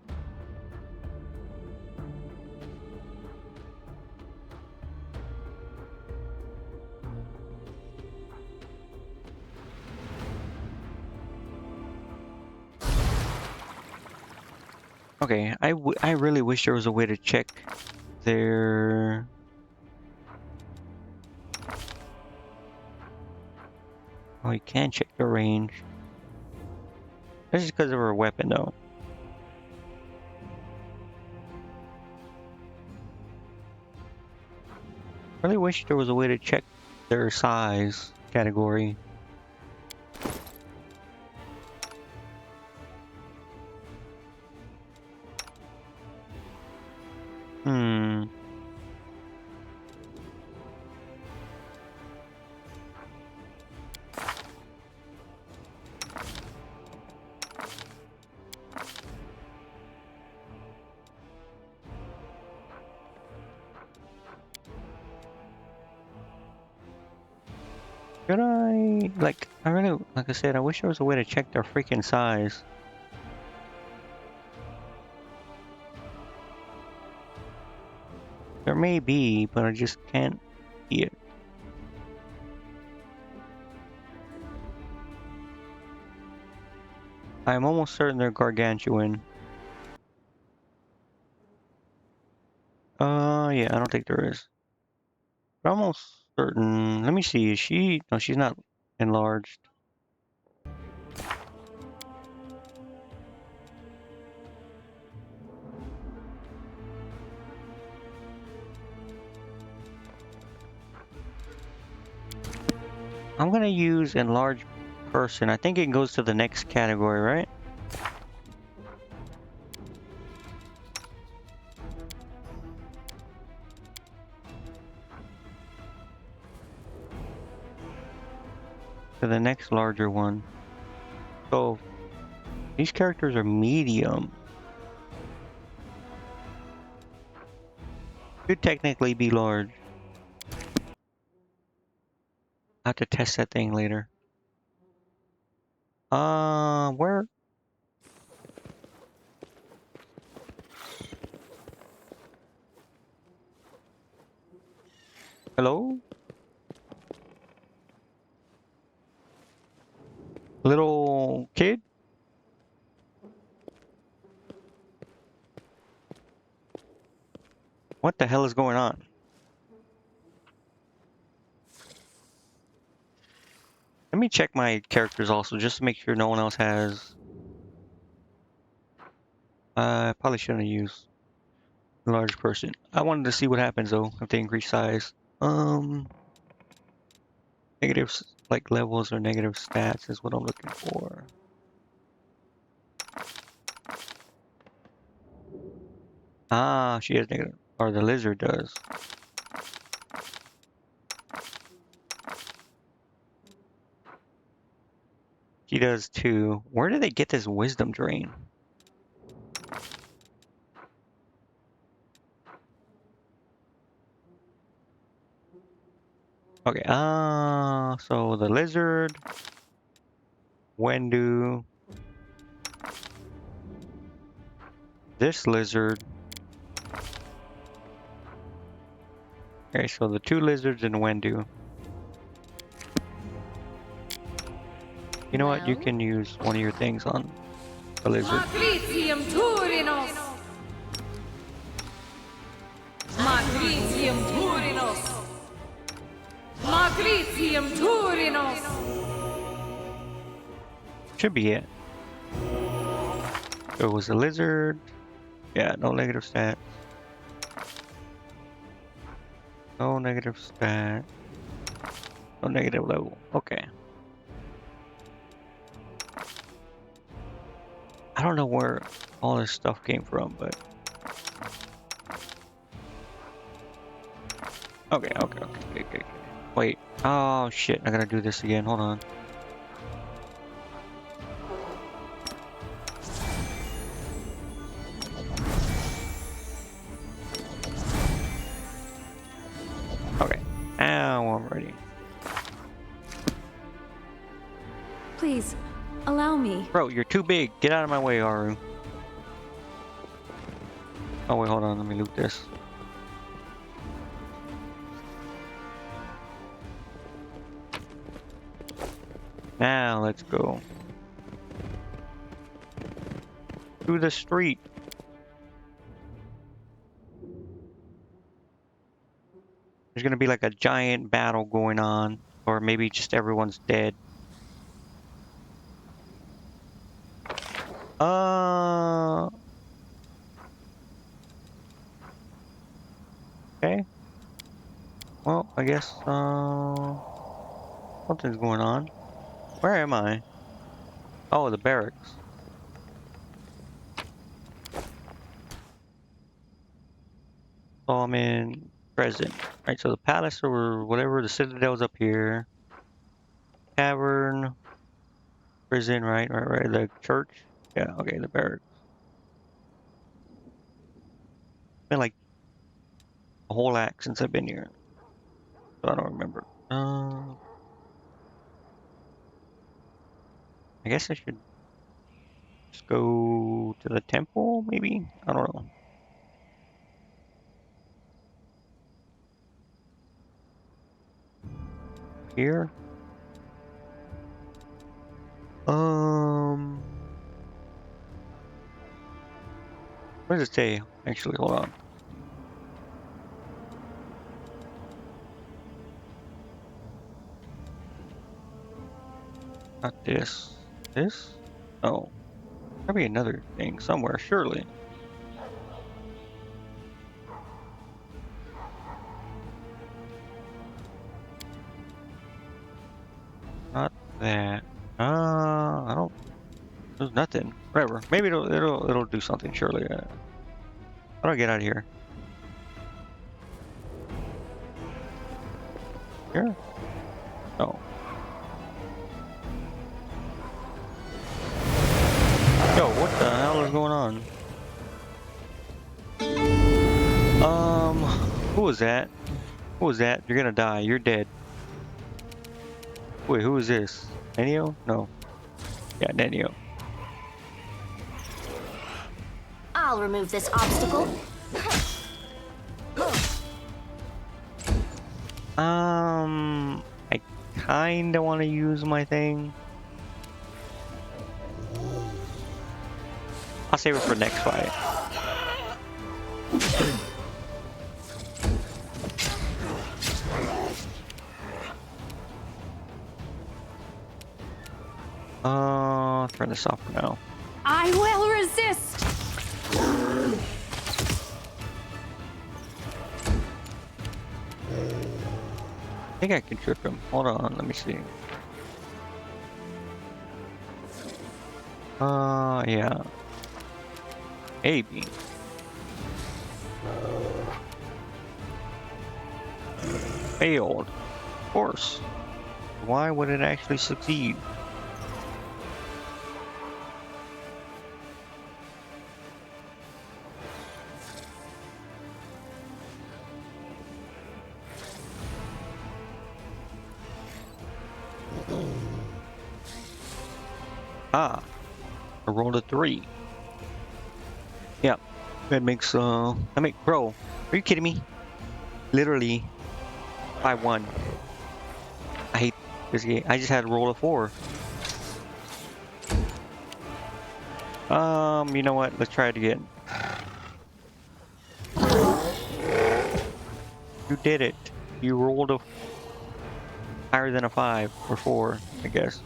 Okay, I really wish there was a way to check their... Oh, you can check their range. This is because of her weapon, though. Really wish there was a way to check their size category. Hmm. Should I... Like, I really... Like I said, I wish there was a way to check their freaking size. There may be, but I just can't see it. I'm almost certain they're gargantuan. Yeah, I don't think there is. But I'm almost certain. Let me see. Is she? No, she's not enlarged. I'm gonna use enlarged person. I think it goes to the next category, right? To the next larger one. So these characters are medium. Could technically be large. I have to test that thing later. Where? Hello? Little kid? What the hell is going on? Let me check my characters also, just to make sure no one else has... I probably shouldn't have used a large person. I wanted to see what happens though, if they increase size. Negative, like, levels or negative stats is what I'm looking for. Ah, she has negative, or the lizard does. She does too. Where did they get this wisdom drain? Okay, so the lizard, Wendu, this lizard. Okay, so the two lizards and Wendu. You know what? You can use one of your things on the lizard. Matricium Turinos! Matricium Turinos! Matricium Turinos! Should be it. So it was a lizard. Yeah, no negative stat. No negative stat. No negative level. Okay. I don't know where all this stuff came from, but... Okay. Wait. Oh, shit. I gotta do this again. Hold on. Okay. Now I'm ready. Please, allow me. Bro, you're too big. Get out of my way, Aru. Oh, wait, hold on. Let me loot this. Now, let's go. To the street. There's gonna be like a giant battle going on. Or maybe just everyone's dead. Okay. Well, I guess, something's going on. Where am I? Oh, the barracks. So I'm in present. Right, so the palace or whatever, the citadel's up here. Tavern. Prison, right? The church? Yeah, okay, the barracks. Been like a whole act since I've been here. So I don't remember. I guess I should just go to the temple, maybe? I don't know. here. What does it say? Actually, hold on. Not this. This? Oh. Probably another thing somewhere, surely. Not that. I don't. There's nothing. Whatever. Maybe it'll do something. Surely. How do I get out of here? Here? No. Yo, what the hell is going on? Who was that? Who was that? You're gonna die. You're dead. Wait, who is this? Nenio? No. Yeah, Nenio. I'll remove this obstacle. I kinda want to use my thing. I'll save it for next fight. Turn this off for now. I will resist. I think I can trip him. Hold on, let me see. Yeah. Maybe. Failed. Of course. Why would it actually succeed? Ah, I rolled a 3. Yeah, that makes bro, are you kidding me? Literally, I won. I hate this game. I just had to roll a 4. You know what? Let's try it again. You did it. You rolled a higher than a 5 or 4, I guess.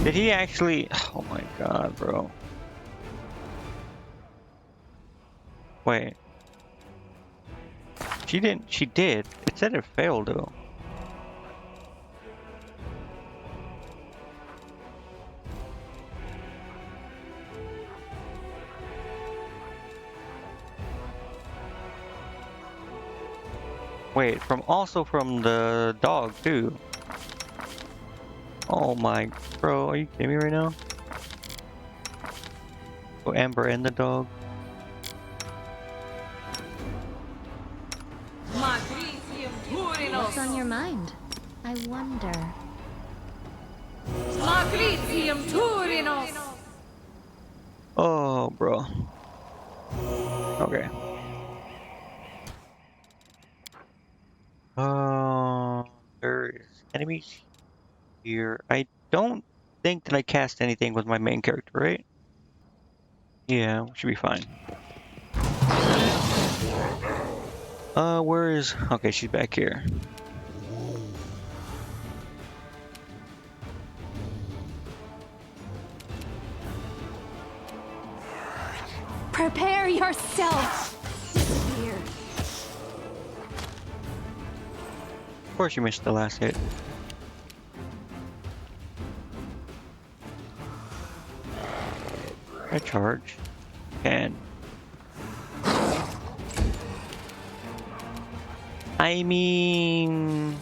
Did he actually? Oh my god, bro. Wait. She didn't. She did. It said it failed though. Wait, also from the dog too. Oh my, bro, are you kidding me right now? Oh, Amber and the dog. What's on your mind? I wonder. Oh, bro. Okay. There's enemies here. I don't think that I cast anything with my main character, right? Yeah, should be fine. Where is... Okay, she's back here. Prepare yourself. Here. Of course you missed the last hit. I charge. And... I mean...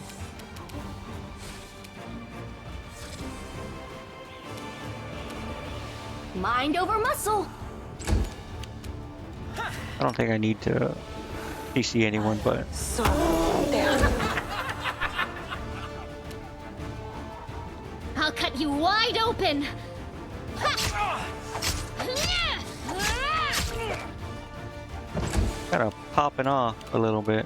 Mind over muscle. I don't think I need to CC anyone, but... So there. I'll cut you wide open. Ha! Kind of popping off a little bit.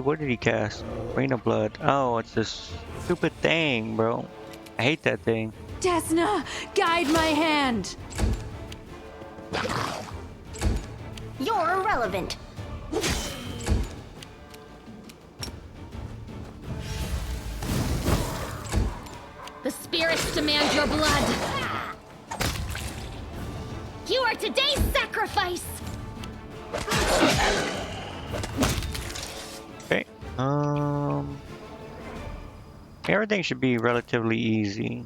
What did he cast? Rain of Blood. Oh, it's this stupid thing, bro. I hate that thing. Desna, guide my hand. You're irrelevant. The spirits demand your blood. You are today's sacrifice. Okay. Everything should be relatively easy.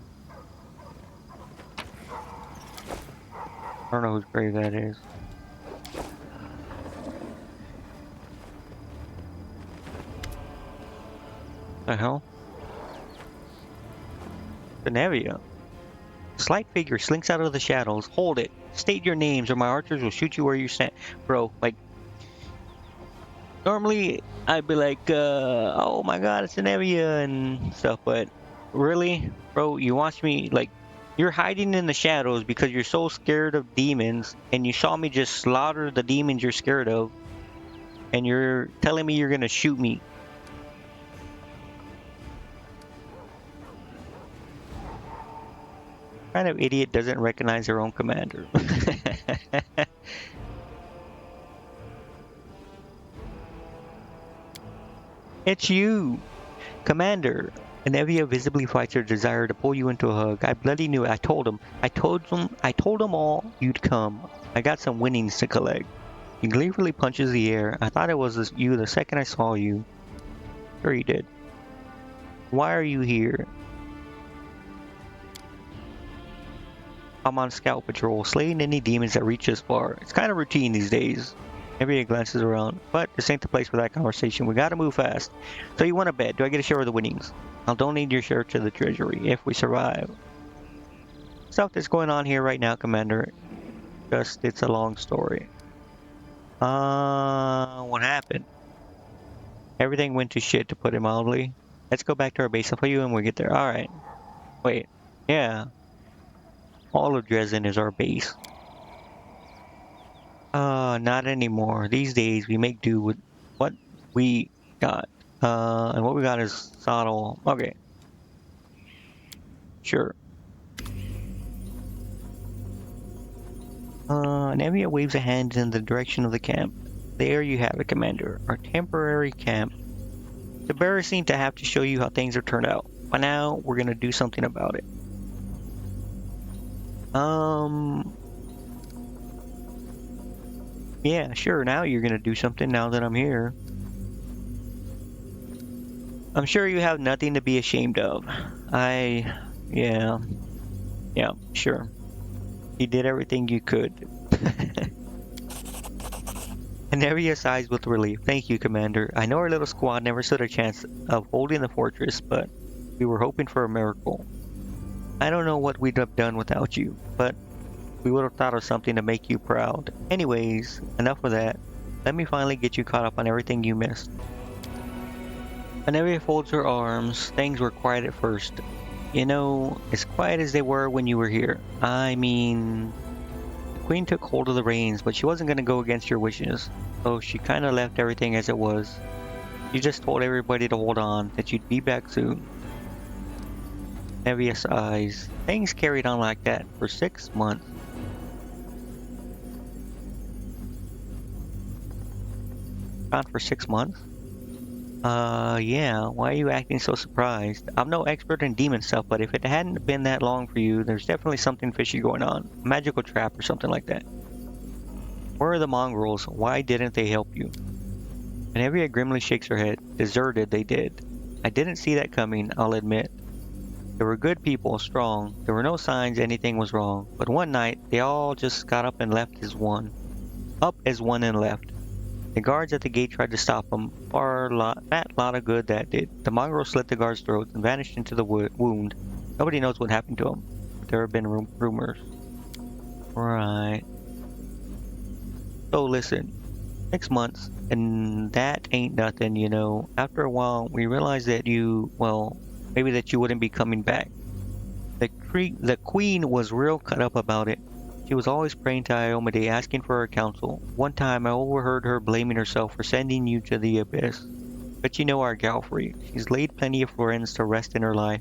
I don't know whose grave that is. The hell? Benevia. Slight figure slinks out of the shadows. Hold it. State your names or my archers will shoot you where you stand. Bro, like... Normally, I'd be like, oh my god, it's Benevia and stuff, but... Really? Bro, you watch me, like... You're hiding in the shadows because you're so scared of demons, and you saw me just slaughter the demons you're scared of, and you're telling me you're gonna shoot me. What kind of idiot doesn't recognize their own commander? It's you, Commander. Benevia visibly fights her desire to pull you into a hug. I bloody knew it. I told him all you'd come. I got some winnings to collect. He gleefully punches the air. I thought it was you the second I saw you. Sure you did. Why are you here? I'm on scout patrol, slaying any demons that reach this far. It's kind of routine these days. Benevia glances around, but this ain't the place for that conversation. We gotta move fast. So you want to bet? Do I get a share of the winnings? I'll donate your share to the treasury if we survive. Stuff that's going on here right now, Commander. Just, it's a long story. What happened? Everything went to shit, to put it mildly. Let's go back to our base. I'll put you when we get there. Alright. Wait. Yeah. All of Dresden is our base. Not anymore. These days, we make do with what we got. And what we got is Sodal. Okay. Sure. Nevia waves a hand in the direction of the camp. There you have it, Commander. Our temporary camp. It's embarrassing to have to show you how things have turned out. But now, we're gonna do something about it. Yeah, sure, now you're gonna do something now that I'm here. I'm sure you have nothing to be ashamed of. Yeah, sure. You did everything you could. Nevia sighs with relief. Thank you, Commander. I know our little squad never stood a chance of holding the fortress, but we were hoping for a miracle. I don't know what we'd have done without you, but we would have thought of something to make you proud. Anyways, enough of that. Let me finally get you caught up on everything you missed. Benevia folds her arms. Things were quiet at first. You know, as quiet as they were when you were here. I mean, the Queen took hold of the reins, but she wasn't going to go against your wishes. So she kind of left everything as it was. You just told everybody to hold on, that you'd be back soon. Nevia sighs. Things carried on like that for 6 months. Gone for 6 months? Yeah, why are you acting so surprised? I'm no expert in demon stuff, but if it hadn't been that long for you, there's definitely something fishy going on. A magical trap or something like that. Where are the mongrels? Why didn't they help you? Benevia grimly shakes her head. Deserted, they did. I didn't see that coming, I'll admit. They were good people, strong. There were no signs anything was wrong. But one night, they all just got up and left as one. Up as one and left. The guards at the gate tried to stop them. Fat lot of good that did. The mongrel slit the guards' throats and vanished into the wound. Nobody knows what happened to him. But there have been rumors. Right. So listen, 6 months, and that ain't nothing, you know. After a while, we realized that well, maybe that you wouldn't be coming back. The queen was real cut up about it. She was always praying to Iomade, asking for her counsel. One time, I overheard her blaming herself for sending you to the abyss. But you know our Galfrey. She's laid plenty of friends to rest in her life.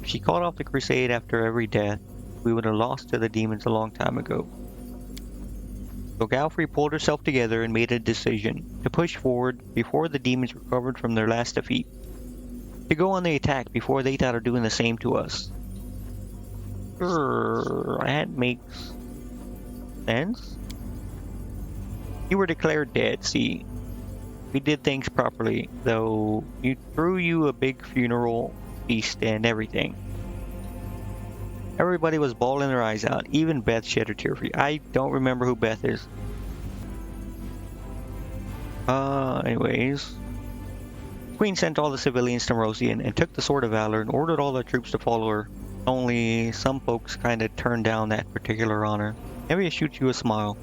If she called off the crusade after every death, we would have lost to the demons a long time ago. So Galfrey pulled herself together and made a decision to push forward before the demons recovered from their last defeat. To go on the attack before they thought of doing the same to us. That makes sense. You were declared dead, see. We did things properly, though you threw you a big funeral feast and everything. Everybody was bawling their eyes out. Even Beth shed a tear for you. I don't remember who Beth is. Anyways. Queen sent all the civilians to Merosian and took the Sword of Valor and ordered all the troops to follow her. Only some folks kinda turned down that particular honor. Maybe it shoots you a smile.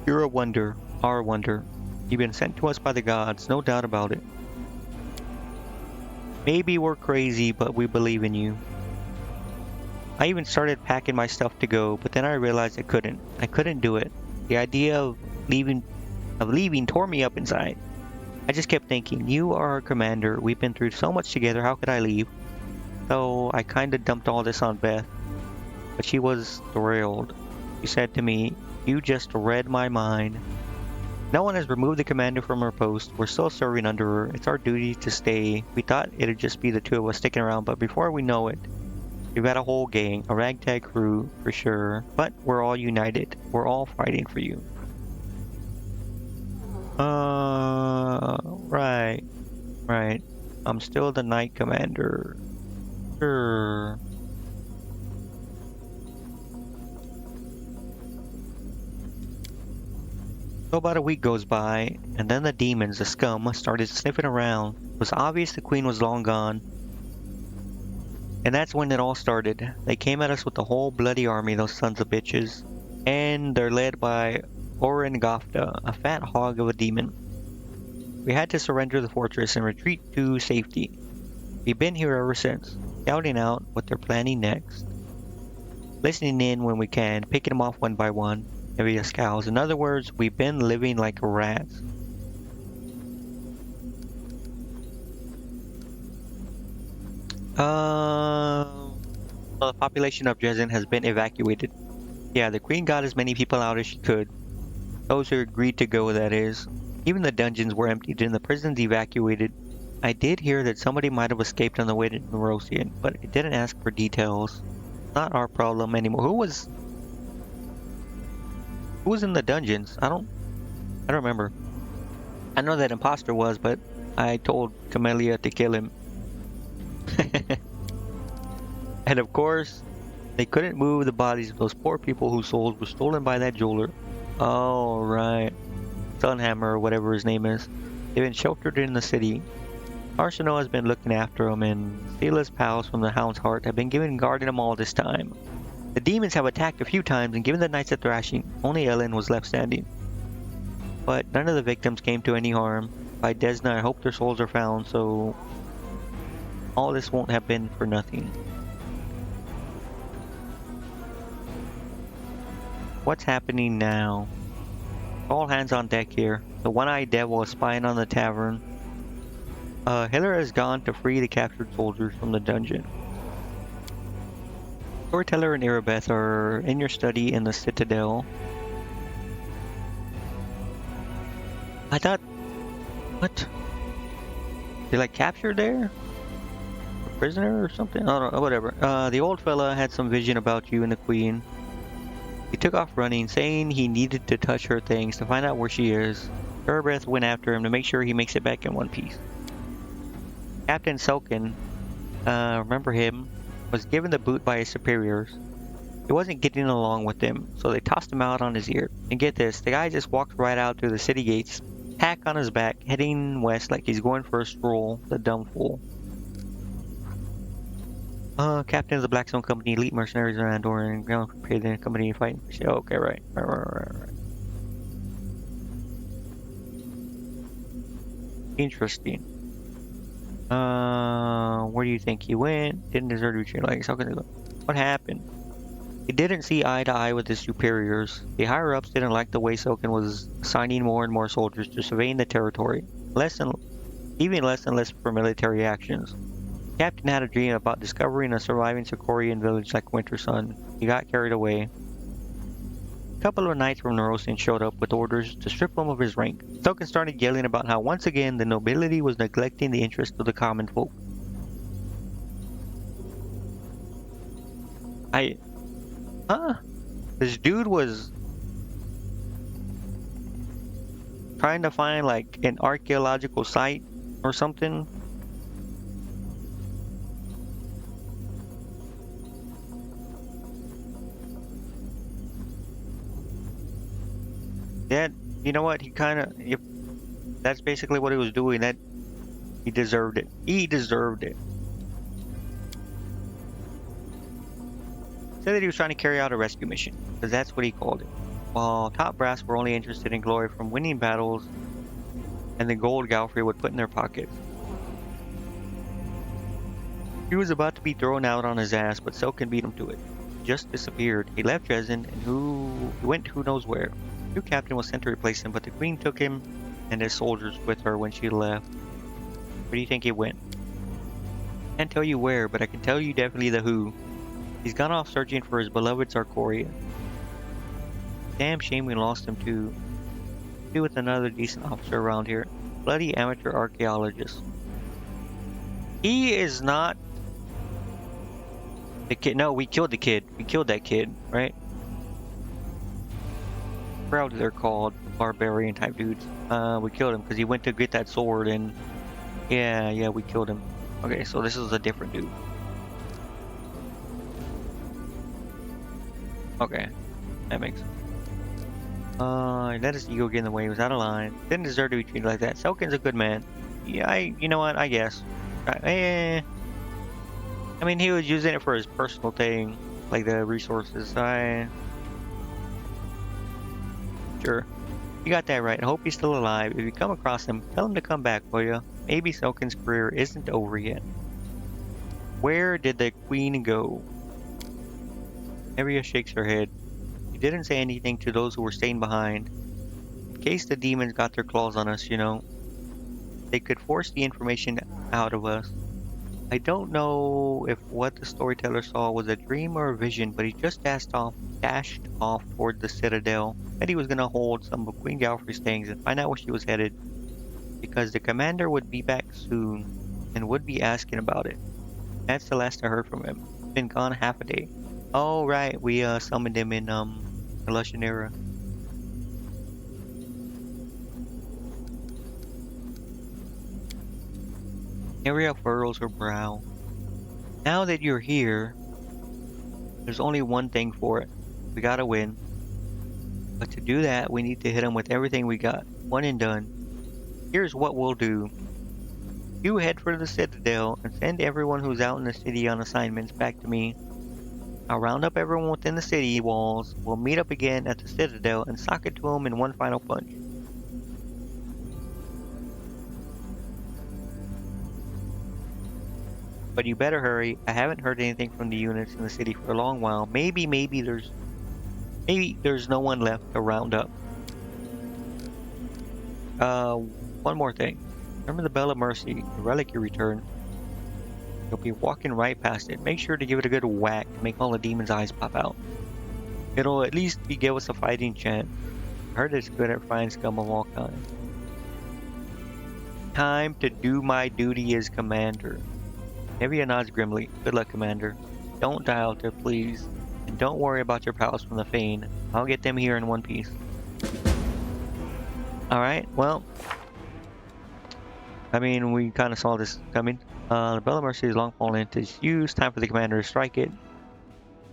You're a wonder, our wonder. You've been sent to us by the gods, no doubt about it. Maybe we're crazy, but we believe in you. I even started packing my stuff to go, but then I realized I couldn't. I couldn't do it. The idea of leaving tore me up inside. I just kept thinking, you are our commander. We've been through so much together. How could I leave? So I kind of dumped all this on Beth. But she was thrilled. She said to me, you just read my mind. No one has removed the commander from her post. We're still serving under her. It's our duty to stay. We thought it'd just be the two of us sticking around, but before we know it, we've got a whole gang, a ragtag crew for sure. But we're all united. We're all fighting for you. Right. I'm still the Knight Commander. Sure. So about a week goes by, and then the demons, the scum, started sniffing around. It was obvious the queen was long gone. And that's when it all started. They came at us with the whole bloody army, those sons of bitches. And they're led by Orangofta, a fat hog of a demon. We had to surrender the fortress and retreat to safety. We've been here ever since, scouting out what they're planning next. Listening in when we can, picking them off one by one, via scouts. In other words, we've been living like rats. The population of Dresden has been evacuated. Yeah, the queen got as many people out as she could. Those who agreed to go, that is. Even the dungeons were emptied and the prisons evacuated. I did hear that somebody might have escaped on the way to Merosian, but it didn't ask for details. Not our problem anymore. Who was in the dungeons? I don't remember. I know that imposter was, but I told Camellia to kill him. And of course, they couldn't move the bodies of those poor people whose souls were stolen by that jeweler. Oh, right. Sunhammer, or whatever his name is. They've been sheltered in the city. Arsenault has been looking after them, and Sela's pals from the Hound's Heart have been guarding them all this time. The demons have attacked a few times and given the knights a thrashing. Only Ellen was left standing. But none of the victims came to any harm. By Desna, I hope their souls are found, so all this won't have been for nothing. What's happening now? All hands on deck here. The one-eyed devil is spying on the tavern. Hiller has gone to free the captured soldiers from the dungeon. Storyteller and Irabeth are in your study in the Citadel. I thought... What? They like captured there? A prisoner or something? I don't know, whatever. The old fella had some vision about you and the queen. He took off running, saying he needed to touch her things to find out where she is. Irabeth went after him to make sure he makes it back in one piece. Captain Selkin, remember him, was given the boot by his superiors. He wasn't getting along with them, so they tossed him out on his ear. And get this, the guy just walked right out through the city gates, pack on his back, heading west like he's going for a stroll, the dumb fool. Captain of the Blackstone Company, elite mercenaries around Andor and ground prepared the company fighting. Okay, right. Interesting. Where do you think he went? Didn't deserve to retreat. Like, how can they go? What happened? He didn't see eye to eye with his superiors. The higher-ups didn't like the way Soken was assigning more and more soldiers to surveying the territory, even less and less for military actions. The captain had a dream about discovering a surviving Sicorian village like Winter Sun. He got carried away. A couple of knights from Nerosian showed up with orders to strip him of his rank. Soken started yelling about how once again the nobility was neglecting the interests of the common folk. This dude was trying to find like an archaeological site or something. That, you know what, if that's basically what he was doing, that he deserved it. He deserved it. Said that he was trying to carry out a rescue mission, because that's what he called it. While top brass were only interested in glory from winning battles and the gold Galfrey would put in their pockets. He was about to be thrown out on his ass, but Soken beat him to it. He just disappeared. He left Dresden and went who knows where. A new captain was sent to replace him, but the queen took him and his soldiers with her when she left. Where do you think he went? Can't tell you where, but I can tell you definitely the who. He's gone off searching for his beloved Sarkoria. Damn shame we lost him too. Be with another decent officer around here. Bloody amateur archaeologist. He is not the kid. No, we killed the kid. We killed that kid, right? What they're called, barbarian type dudes. We killed him because he went to get that sword and yeah, we killed him. Okay, so this is a different dude. Okay, that makes sense. Let his ego get in the way. He was out of line. Didn't deserve to be treated like that. Soken's a good man. Yeah, you know what? I guess. I mean, he was using it for his personal thing, like the resources. Sure. You got that right. I hope he's still alive. If you come across him, tell him to come back, will ya? Maybe Soken's career isn't over yet. Where did the queen go? Neria shakes her head. She didn't say anything to those who were staying behind. In case the demons got their claws on us, you know. They could force the information out of us. I don't know if what the storyteller saw was a dream or a vision, but he just dashed off toward the citadel. Said he was gonna hold some of Queen Galfrey's things and find out where she was headed, because the commander would be back soon and would be asking about it. That's the last I heard from him. He's been gone half a day. Oh right, we summoned him in the Lushanera. Neria furrows her brow. Now that you're here, there's only one thing for it. We gotta win. But to do that, we need to hit him with everything we got. One and done. Here's what we'll do. You head for the Citadel and send everyone who's out in the city on assignments back to me. I'll round up everyone within the city walls. We'll meet up again at the Citadel and sock it to them in one final punch. But you better hurry. I haven't heard anything from the units in the city for a long while. Maybe there's no one left to round up. One more thing. Remember the Bell of Mercy, the relic you returned? You'll be walking right past it. Make sure to give it a good whack to make all the demons' eyes pop out. It'll at least give us a fighting chance. I heard it's good at frying scum of all kinds. Time to do my duty as commander. Neria nods grimly. Good luck, Commander. Don't die out there, please. And don't worry about your pals from the Fane. I'll get them here in one piece. Alright, well. I mean, we kind of saw this coming. The Bell of Mercy is long fallen into use. Time for the Commander to strike it.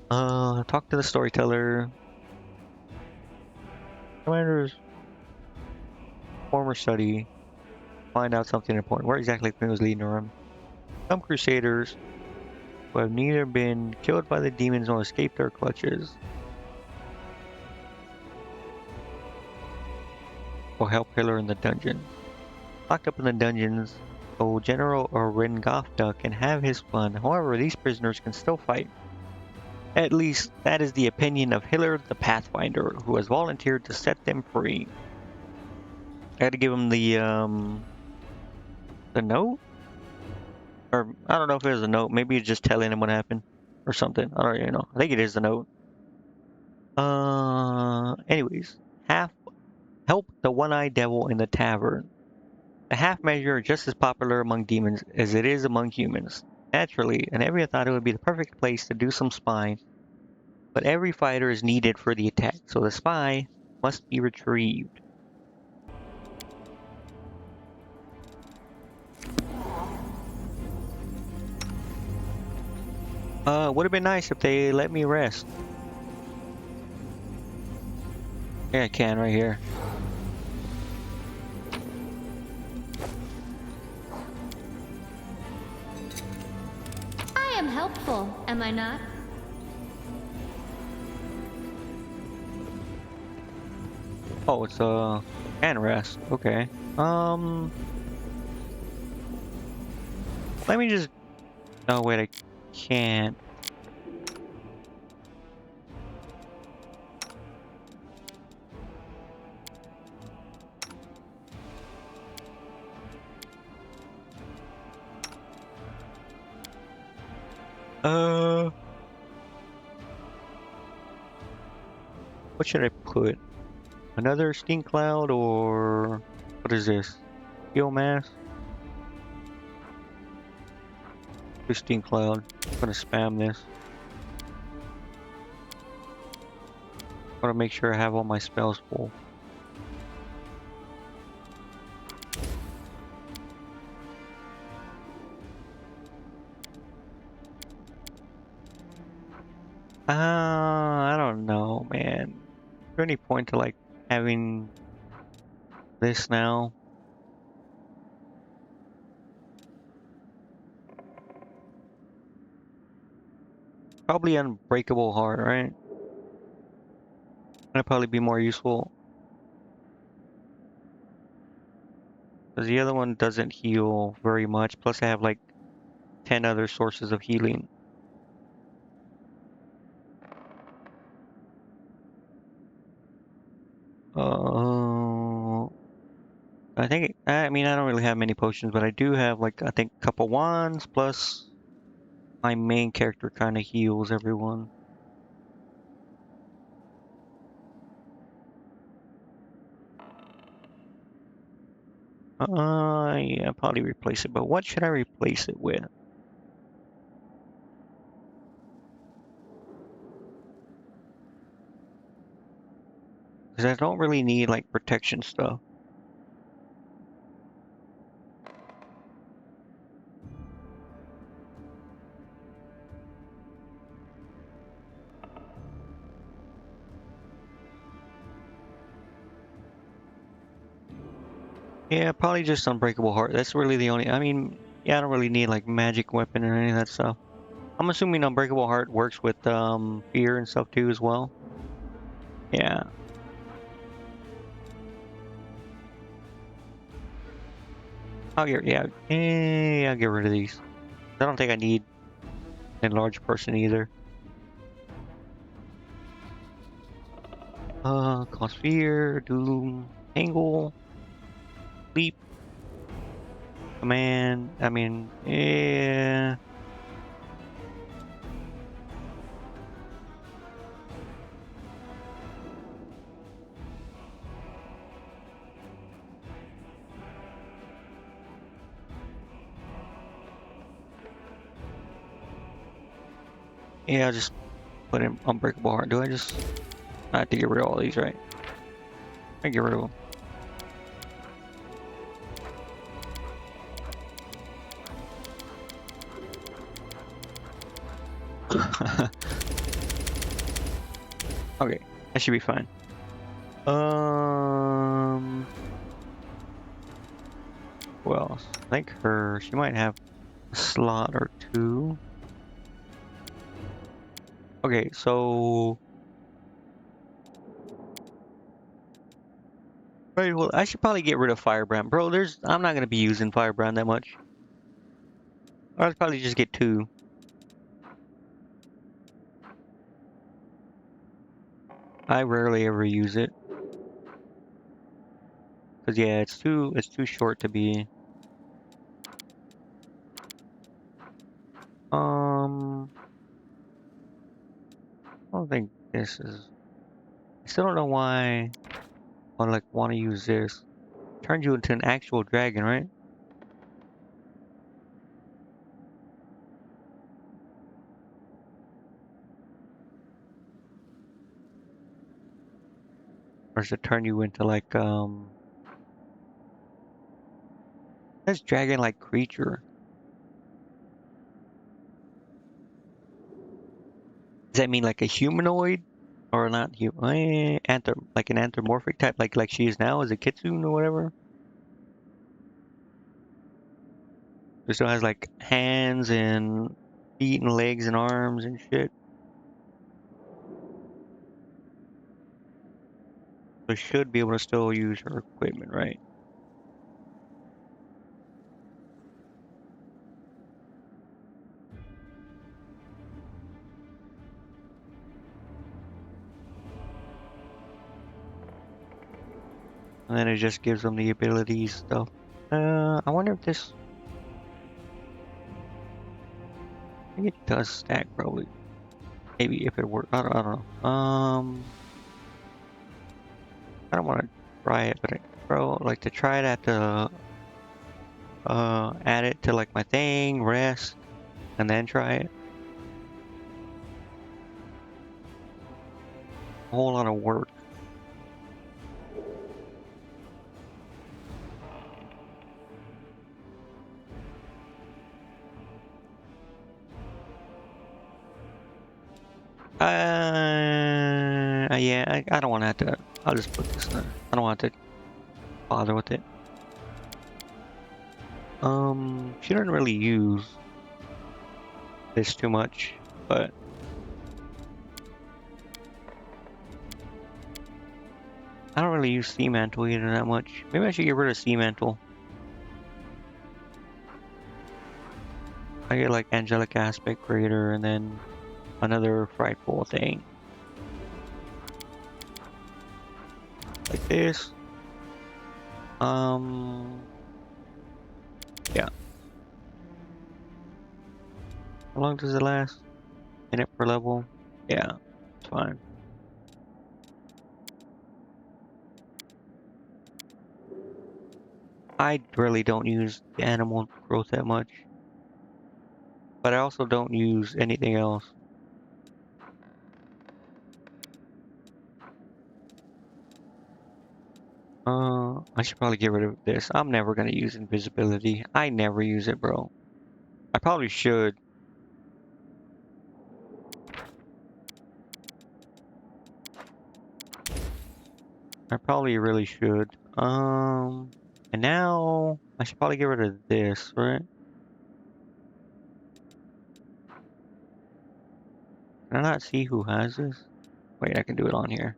Talk to the storyteller. Commander's former study. Find out something important. Where exactly Queen was leading her on. Some crusaders who have neither been killed by the demons nor escaped their clutches. Will help Hiller in the dungeon. Locked up in the dungeons, so General Orengafta can have his fun. However, these prisoners can still fight. At least, that is the opinion of Hiller the Pathfinder, who has volunteered to set them free. I had to give him the note? Or, I don't know if it was a note. Maybe it's just telling him what happened. Or something. I don't even know. I think it is the note. Anyways. Help the one-eyed devil in the tavern. The half measure is just as popular among demons as it is among humans. Naturally, Anevia thought it would be the perfect place to do some spying. But every fighter is needed for the attack, so the spy must be retrieved. Would have been nice if they let me rest. Yeah, I can right here. I am helpful, am I not? Oh, it's can rest. Okay. Let me just. Oh wait, I can't. What should I put? Another steam cloud or what is this? Steel mass? Do steam cloud. I'm gonna spam this. I want to make sure I have all my spells full. I don't know, man. Is there any point to like having this now? Probably Unbreakable Heart, right? That'd probably be more useful. Because the other one doesn't heal very much. Plus I have like 10 other sources of healing. I think, I mean, I don't really have many potions, but I do have like, I think a couple wands plus my main character kind of heals everyone. Yeah, probably replace it, but what should I replace it with? Because I don't really need like protection stuff. Yeah, probably just Unbreakable Heart. That's really the only, I mean, yeah, I don't really need like magic weapon or any of that stuff. I'm assuming Unbreakable Heart works with fear and stuff too as well. Yeah. I'll get I'll get rid of these. I don't think I need a large person either. Cause fear, doom, angle, leap, command. I mean, yeah. Yeah, I'll just put in Unbreakable Heart. I have to get rid of all these, right? I get rid of them. Okay, that should be fine. Who else? I think she might have a slot or two. Okay, so right, well, I should probably get rid of Firebrand, bro. I'm not gonna be using Firebrand that much. I'll probably just get 2. I rarely ever use it. Cause yeah, it's too short to be. I don't think this is. I still don't know why I like want to use this. Turns you into an actual dragon, right? Or does it turn you into like this dragon-like creature? Does that mean like a humanoid? Or not human? Like an anthropomorphic type, like she is now, as a kitsune or whatever. It still has like hands and feet and legs and arms and shit. So should be able to still use her equipment, right? And then it just gives them the abilities stuff. I wonder if this. I think it does stack probably. Maybe if it works. I don't know. I don't want to try it, but bro, like to try it at the add it to like my thing, rest, and then try it. A whole lot of work. Yeah, I don't want to have to. I'll just put this there. I don't want to bother with it. She doesn't really use this too much, but I don't really use Sea Mantle either that much. Maybe I should get rid of Sea Mantle. I get like Angelic Aspect Greater and then another frightful thing. Like this. Yeah. How long does it last? Minute per level? Yeah, it's fine. I really don't use the animal growth that much. But I also don't use anything else. I should probably get rid of this. I'm never gonna use invisibility. I never use it, bro. I probably should. I probably really should. And now I should probably get rid of this, right? Can I not see who has this? Wait, I can do it on here.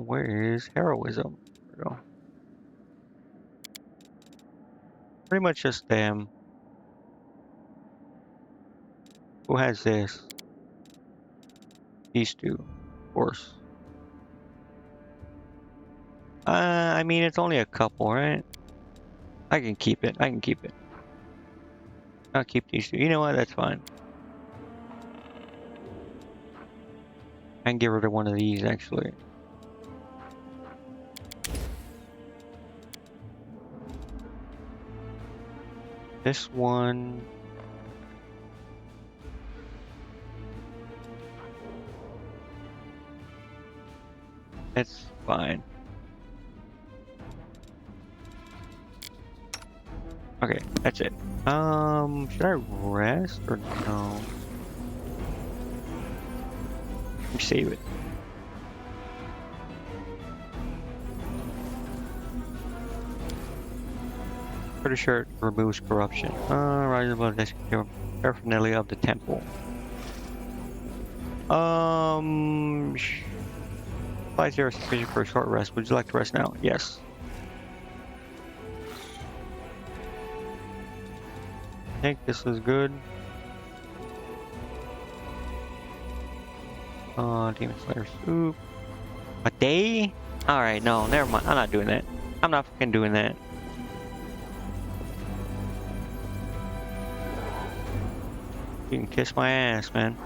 Where is heroism? There we go. Pretty much just them. Who has this? These two, of course. I mean, it's only a couple, right? I can keep it. I can keep it. I'll keep these two. You know what? That's fine. I can get rid of one of these, actually. This one. It's fine. Okay, that's it. Should I rest or no? Let me save it. Pretty sure it removes corruption. Rise above the paraphernalia of the temple. Supplies here are sufficient for a short rest. Would you like to rest now? Yes. I think this is good. Demon Slayer soup. A day? Alright, no, never mind. I'm not doing that. I'm not fucking doing that. You can kiss my ass, man.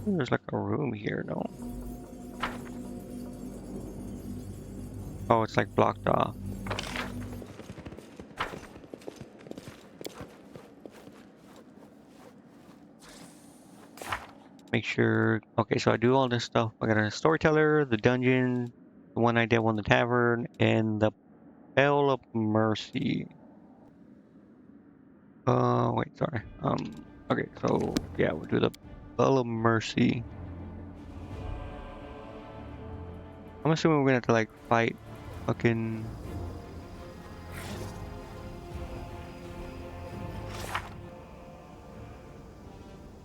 There's like a room here, no? Oh, it's like blocked off. Make sure. Okay, so I do all this stuff. I got a storyteller, the dungeon, the one I did on the tavern, and the Bell of Mercy. Wait, sorry. Okay, so yeah, we'll do the Bell of Mercy. I'm assuming we're gonna have to like fight fucking.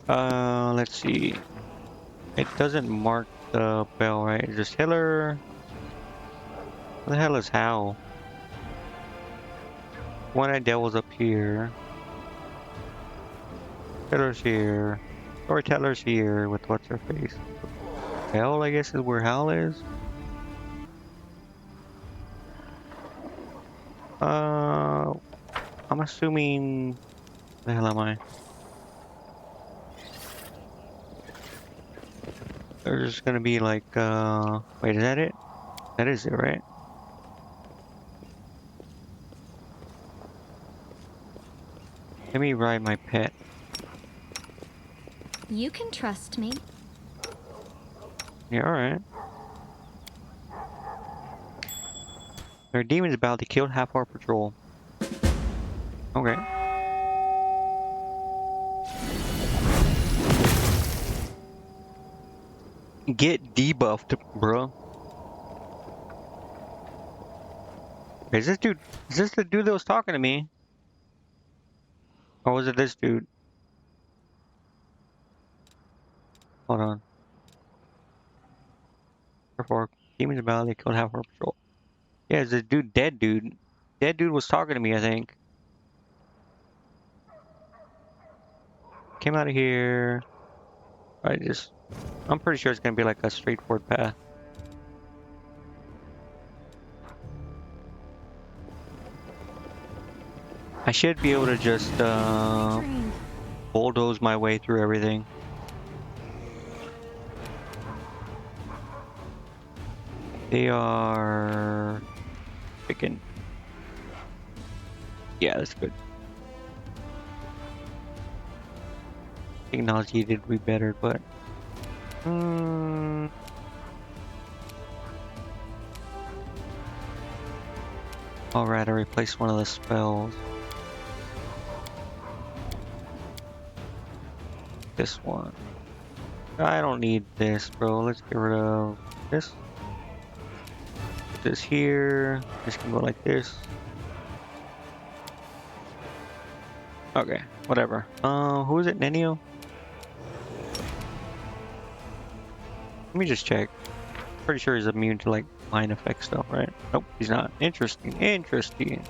Let's see. It doesn't mark the bell, right? It's just Hiller. What the hell is Hal? One I devil's up here. Hiller's here. Storyteller's here with what's her face. Hell, I guess is where Hal is. I'm assuming. The hell am I? There's gonna be like, wait, is that it? That is it, right? Let me ride my pet. You can trust me. Yeah, alright. There are demons about to kill half our patrol. Okay. Get debuffed, bro. Is this dude? Is this the dude that was talking to me? Or was it this dude? Hold on. Therefore, demons about to kill half our patrol. Yeah, it's a dude, dead dude. Dead dude was talking to me, I think. Came out of here. I'm pretty sure it's gonna be like a straightforward path. I should be able to just bulldoze my way through everything. They are picking. Yeah, that's good. Technology did be better, but alright, I replaced one of the spells. This one. I don't need this, bro. Let's get rid of this. Put this here. This can go like this. Okay, whatever. Who is it? Nenio? Let me just check. Pretty sure he's immune to like mind effect stuff, right? Nope, he's not. Interesting. Interesting.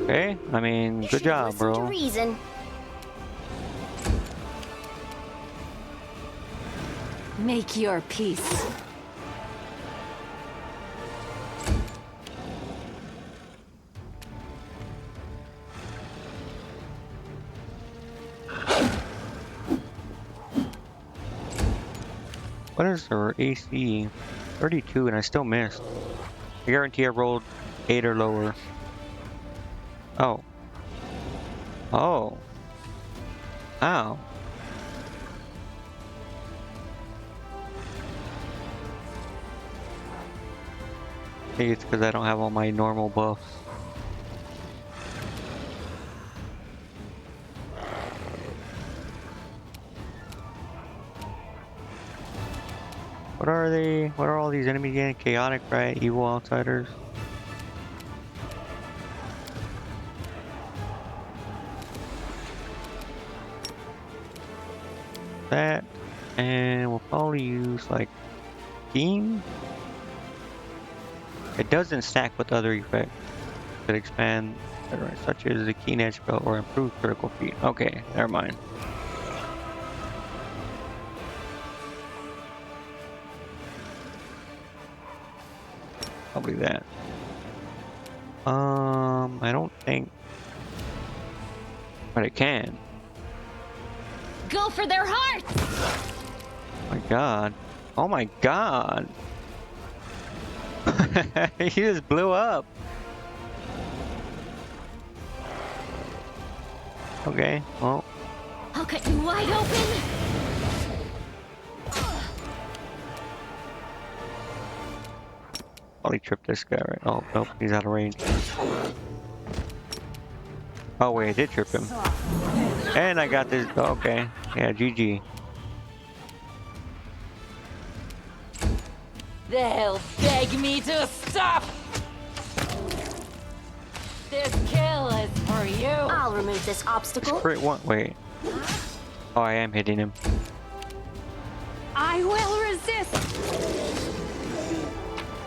Okay, I mean, good job, bro. Reason. Make your peace. What is her AC? 32 and I still missed. I guarantee I rolled 8 or lower. Oh. Oh. Ow. Maybe it's because I don't have all my normal buffs. What are they? What are all these enemies again? Chaotic, right? Evil outsiders. That, and we'll probably use like Keen. It doesn't stack with other effects that expand, such as the Keen Edge spell or improved critical feat. Okay, never mind. Probably that. I don't think, but it can. Go for their hearts! Oh my god. Oh my god. He just blew up. Okay, well. I'll cut you wide open! Probably trip this guy, right? Oh, nope, he's out of range. Oh wait, I did trip him. And I got this, okay. Yeah, GG. They'll beg me to stop! This kill is for you! I'll remove this obstacle. Crit one, wait. Oh, I am hitting him. I will resist!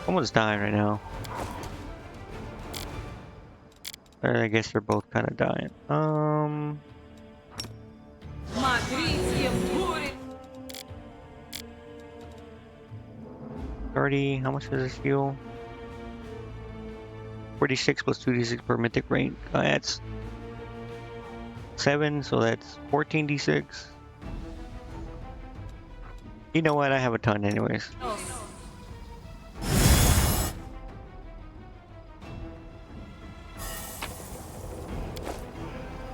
Someone's dying right now. I guess they're both kind of dying. 30, how much does this heal? 46 plus 2d6 per mythic range. That's 7, so that's 14d6. You know what? I have a ton anyways.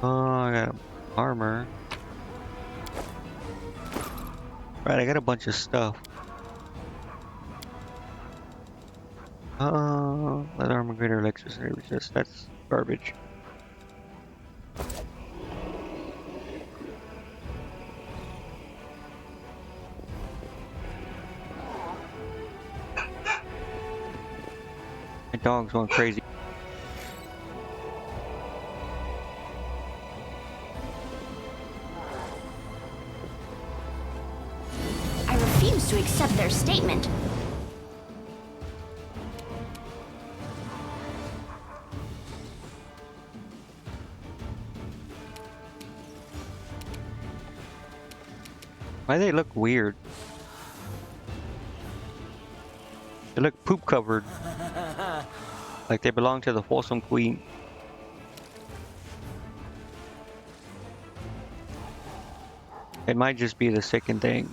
I got armor. Right, I got a bunch of stuff. Leather armor, greater electricity resist. That's garbage. My dog's going crazy. I refuse to accept their statement. Why do they look weird? They look poop covered. Like they belong to the wholesome queen. It might just be the second thing.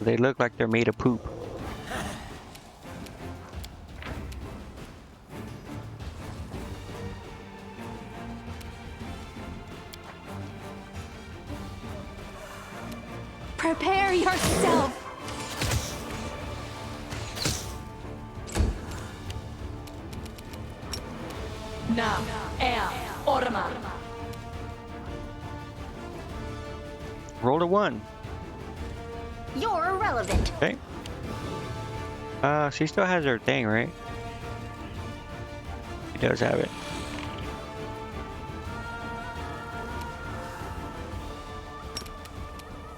They look like they're made of poop. Prepare yourself! Now, Orma. Roll a 1. You're irrelevant. Okay. She still has her thing, right? She does have it.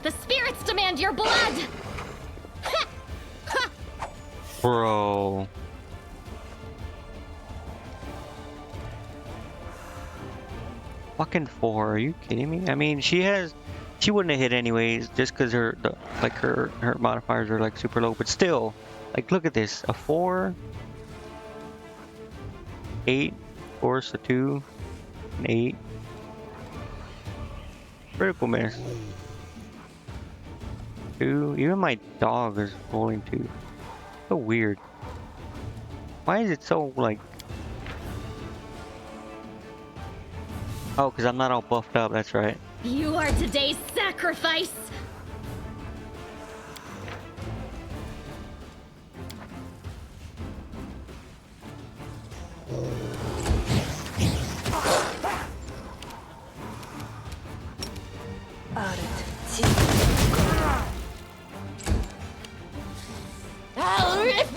The spirits demand your blood! Bro. Fucking 4, are you kidding me? I mean, she wouldn't have hit anyways, just because her modifiers are like super low, but still, like look at this, a 4, 8, of course, a 2, an 8, critical miss, 2, even my dog is rolling 2, so weird. Why is it so like, oh, because I'm not all buffed up, that's right. You are today's sacrifice!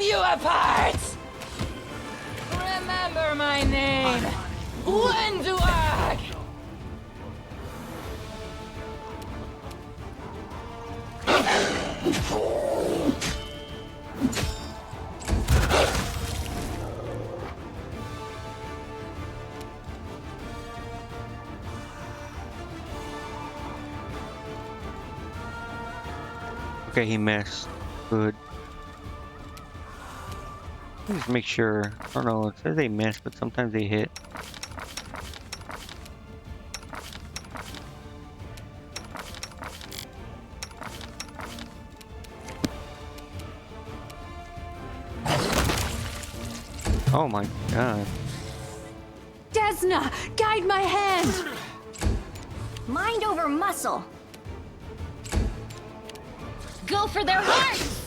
you apart! Remember my name! Wenduag! Okay, he missed. Good. Just make sure. I don't know. It says they miss, but sometimes they hit. Oh my god. Desna, guide my hand! Mind over muscle. Go for their hearts!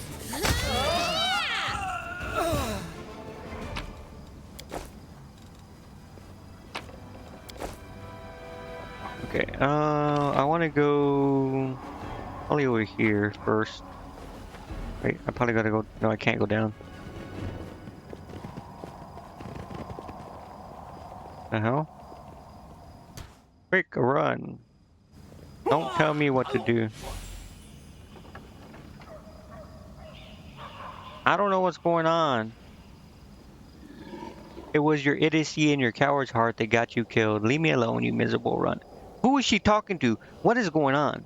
Okay, I want to go probably over here first. Wait, I probably gotta go. No, I can't go down. The hell? Quick, run! Don't tell me what to do. I don't know what's going on. It was your idiocy and your coward's heart that got you killed. Leave me alone, you miserable runt. Who is she talking to? What is going on?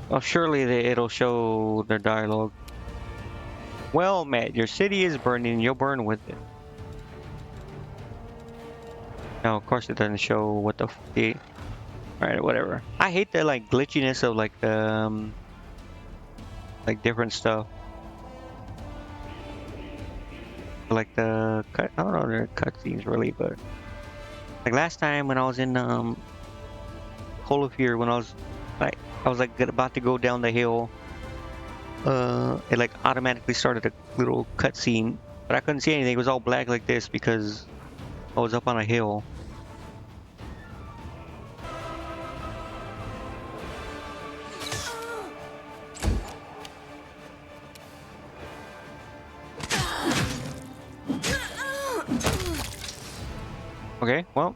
Well, surely it'll show their dialogue. Well, Matt, your city is burning and you'll burn with it. No, of course it doesn't show what the Alright, whatever. I hate the like glitchiness of like different stuff. Like the cut, I don't know their cutscenes really, but like last time when I was in Call of Fear, when I was like about to go down the hill, it like automatically started a little cutscene, but I couldn't see anything. It was all black like this because I was up on a hill. Okay, well.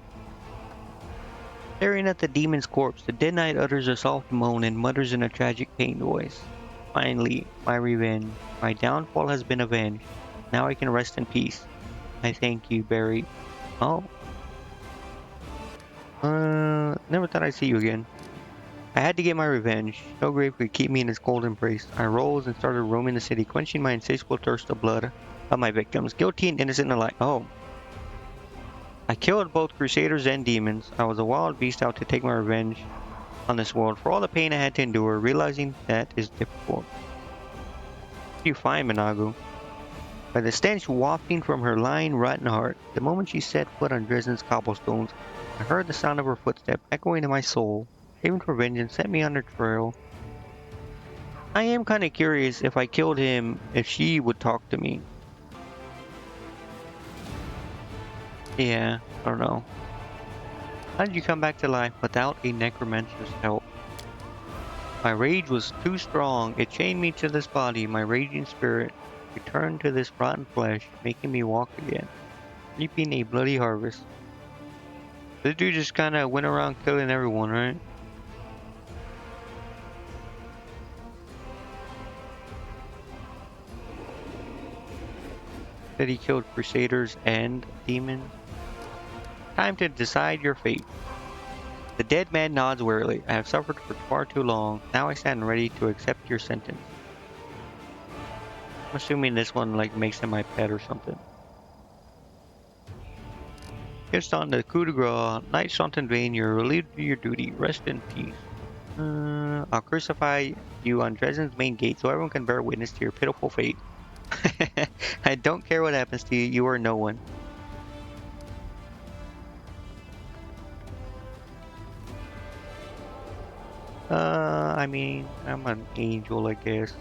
Staring at the demon's corpse, the dead knight utters a soft moan and mutters in a tragic pained voice. Finally, my revenge. My downfall has been avenged. Now I can rest in peace. I thank you, Barry. Oh. Never thought I'd see you again. I had to get my revenge. Shellgrave could keep me in his cold embrace. I rose and started roaming the city, quenching my insatiable thirst of blood of my victims, guilty and innocent alike. Oh. I killed both crusaders and demons. I was a wild beast out to take my revenge on this world for all the pain I had to endure, realizing that is difficult. You find Minago. By the stench wafting from her lying, rotten heart, the moment she set foot on Dresden's cobblestones, I heard the sound of her footstep echoing in my soul. Craving for vengeance set me on her trail. I am kind of curious if I killed him, if she would talk to me. Yeah, I don't know. How did you come back to life without a necromancer's help? My rage was too strong. It chained me to this body. My raging spirit returned to this rotten flesh, making me walk again, reaping a bloody harvest. This dude just kind of went around killing everyone, right? That he killed crusaders and demons. Time to decide your fate. The dead man nods wearily. I have suffered for far too long. Now I stand ready to accept your sentence. I'm assuming this one like makes him my pet or something. Just on the coup de grace, Knight Chantenvain, you're relieved of your duty. Rest in peace. I'll crucify you on Dresden's main gate so everyone can bear witness to your pitiful fate. I don't care what happens to you, you are no one. I mean, I'm an angel, I guess.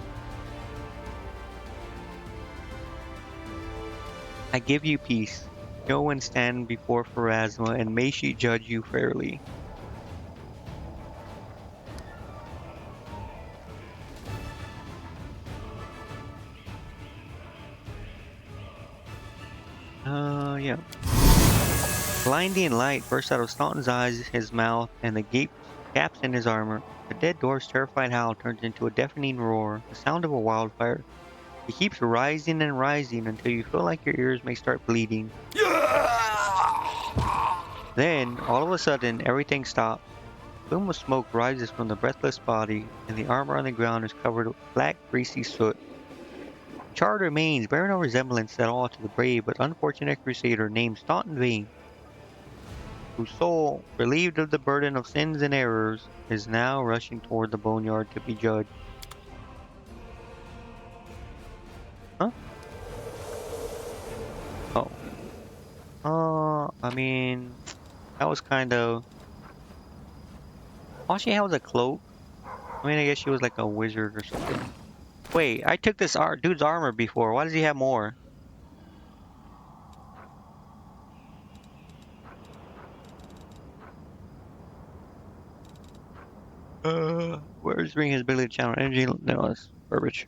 I give you peace. Go and stand before Pharasma, and may she judge you fairly. Yeah. Blinding light burst out of Staunton's eyes, his mouth, and the gaps in his armor. The dead dwarf's terrified howl turns into a deafening roar, the sound of a wildfire. It keeps rising and rising until you feel like your ears may start bleeding. Then, all of a sudden, everything stops. A plume of smoke rises from the breathless body, and the armor on the ground is covered with black, greasy soot. Charred remains bear no resemblance at all to the brave but unfortunate crusader named Staunton Vane, whose soul, relieved of the burden of sins and errors, is now rushing toward the boneyard to be judged. Huh? Oh. I mean, that was kind of... All she had was a cloak. I mean, I guess she was like a wizard or something. Wait, I took this dude's armor before. Why does he have more? Where's bring his ability to channel energy? No, that's garbage.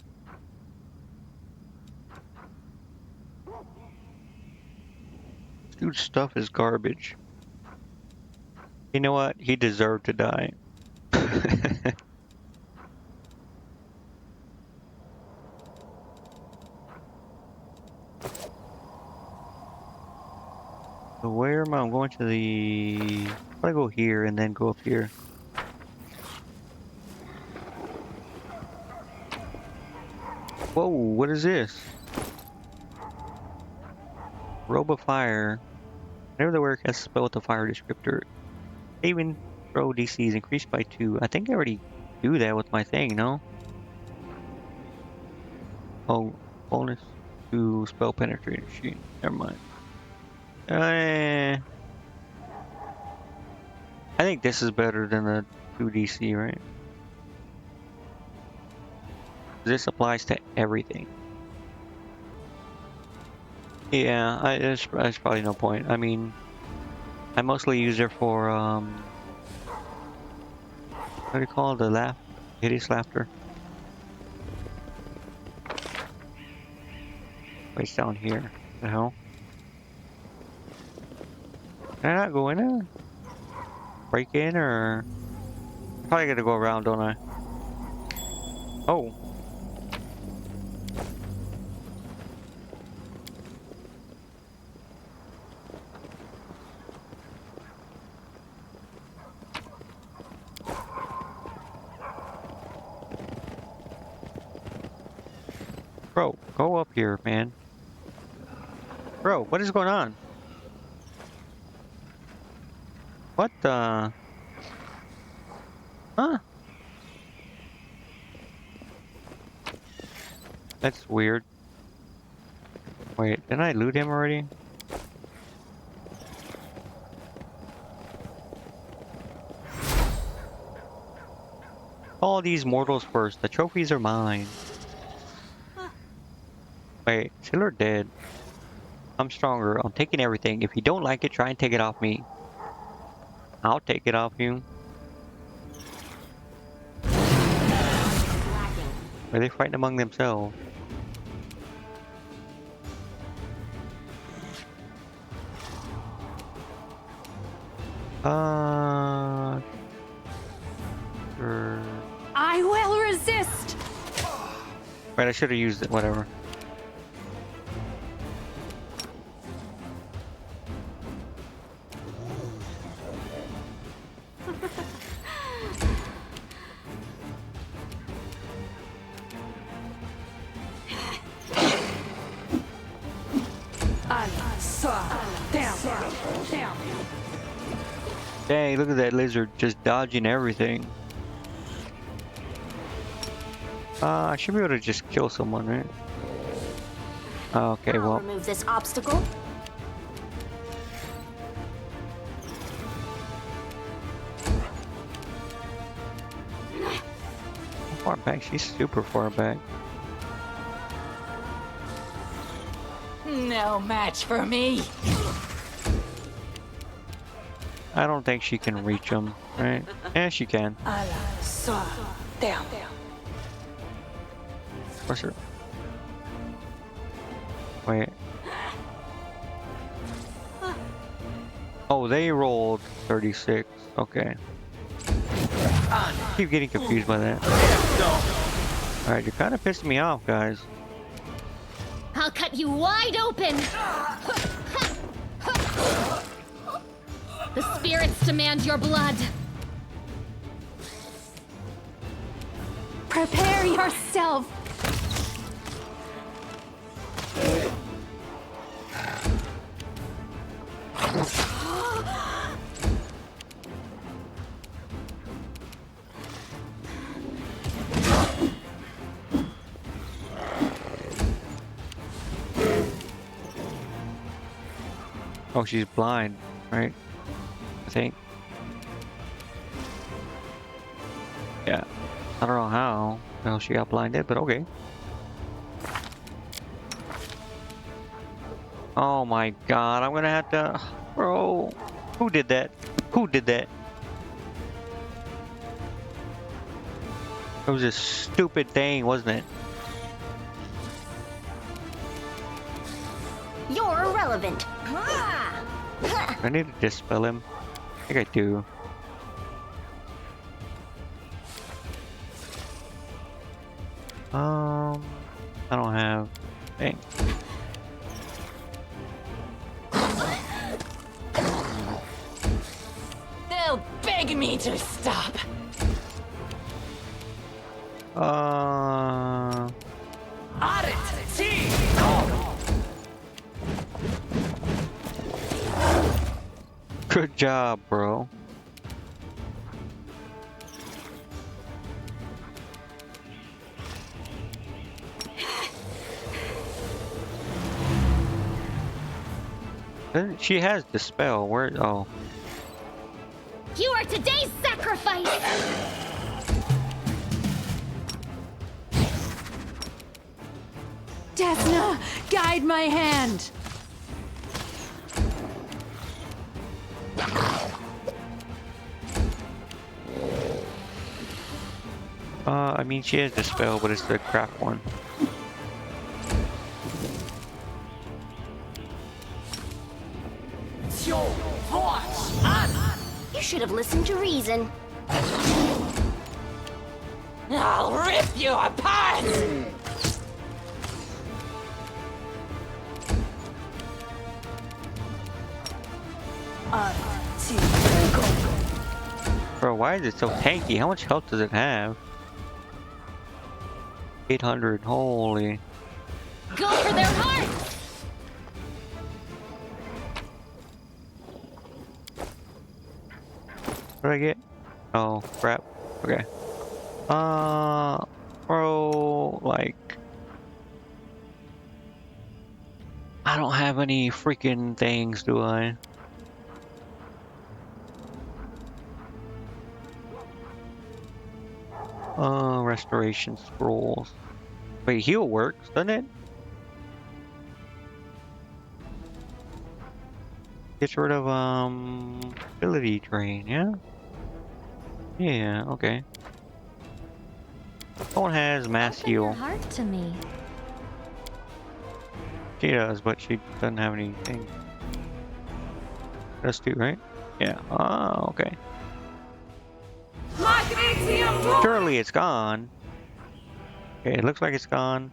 This dude's stuff is garbage. You know what? He deserved to die. So where am I? I'm going to the... I go here and then go up here. Whoa, what is this? Robe of Fire. Whenever the wearer casts a spell with a fire descriptor, saving throw DC is increased by 2. I think I already do that with my thing, no? Oh, bonus to spell penetrating sheet. Never mind. I think this is better than the 2 DC, right? This applies to everything. Yeah, there's probably no point. I mean, I mostly use it for, what do you call it? The laugh? Hideous laughter. It's down here. What the hell? Can I not go in there? Break in, or... Probably gotta go around, don't I? Oh. Bro, go up here, man. Bro, what is going on? What the... Huh? That's weird. Wait, didn't I loot him already? All these mortals first. The trophies are mine. Wait, Sailor dead. I'm stronger. I'm taking everything. If you don't like it, try and take it off me. I'll take it off you. Are they fighting among themselves? Sure. I will resist. Right, I should have used it. Whatever. Dang, look at that lizard just dodging everything. I should be able to just kill someone, right? Okay, well. Remove this obstacle. How far back? She's super far back. No match for me. I don't think she can reach him, right? Yeah, she can. Where's her? Wait. Oh, they rolled 36. Okay. I keep getting confused by that. Alright, you're kind of pissing me off, guys. I'll cut you wide open! The spirits demand your blood! Prepare yourself! Oh, she's blind, right? I think. Yeah. I don't know how she got blinded, but okay. Oh my god, I'm gonna have to... Bro, who did that? Who did that? It was a stupid thing, wasn't it? You're irrelevant! I need to dispel him. I think I do. I don't have... Dang. They'll beg me to stop. Good job, bro. She has the spell. Where? Oh. You are today's sacrifice! Desna, guide my hand. I mean, she has the spell, but it's the crap one. You should have listened to reason. I'll rip you apart! Bro, why is it so tanky? How much health does it have? 800. Holy. Go for their hearts! What did I get? Oh, crap. Okay. Bro, like... I don't have any freaking things, do I? Restoration scrolls. Wait, heal works, doesn't it? Gets rid of, ability drain, yeah? Yeah, okay. Someone has mass Open your heal. heart to me. She does, but she doesn't have anything. That's two, right? Yeah. Oh, okay. Surely it's gone. Okay, it looks like it's gone.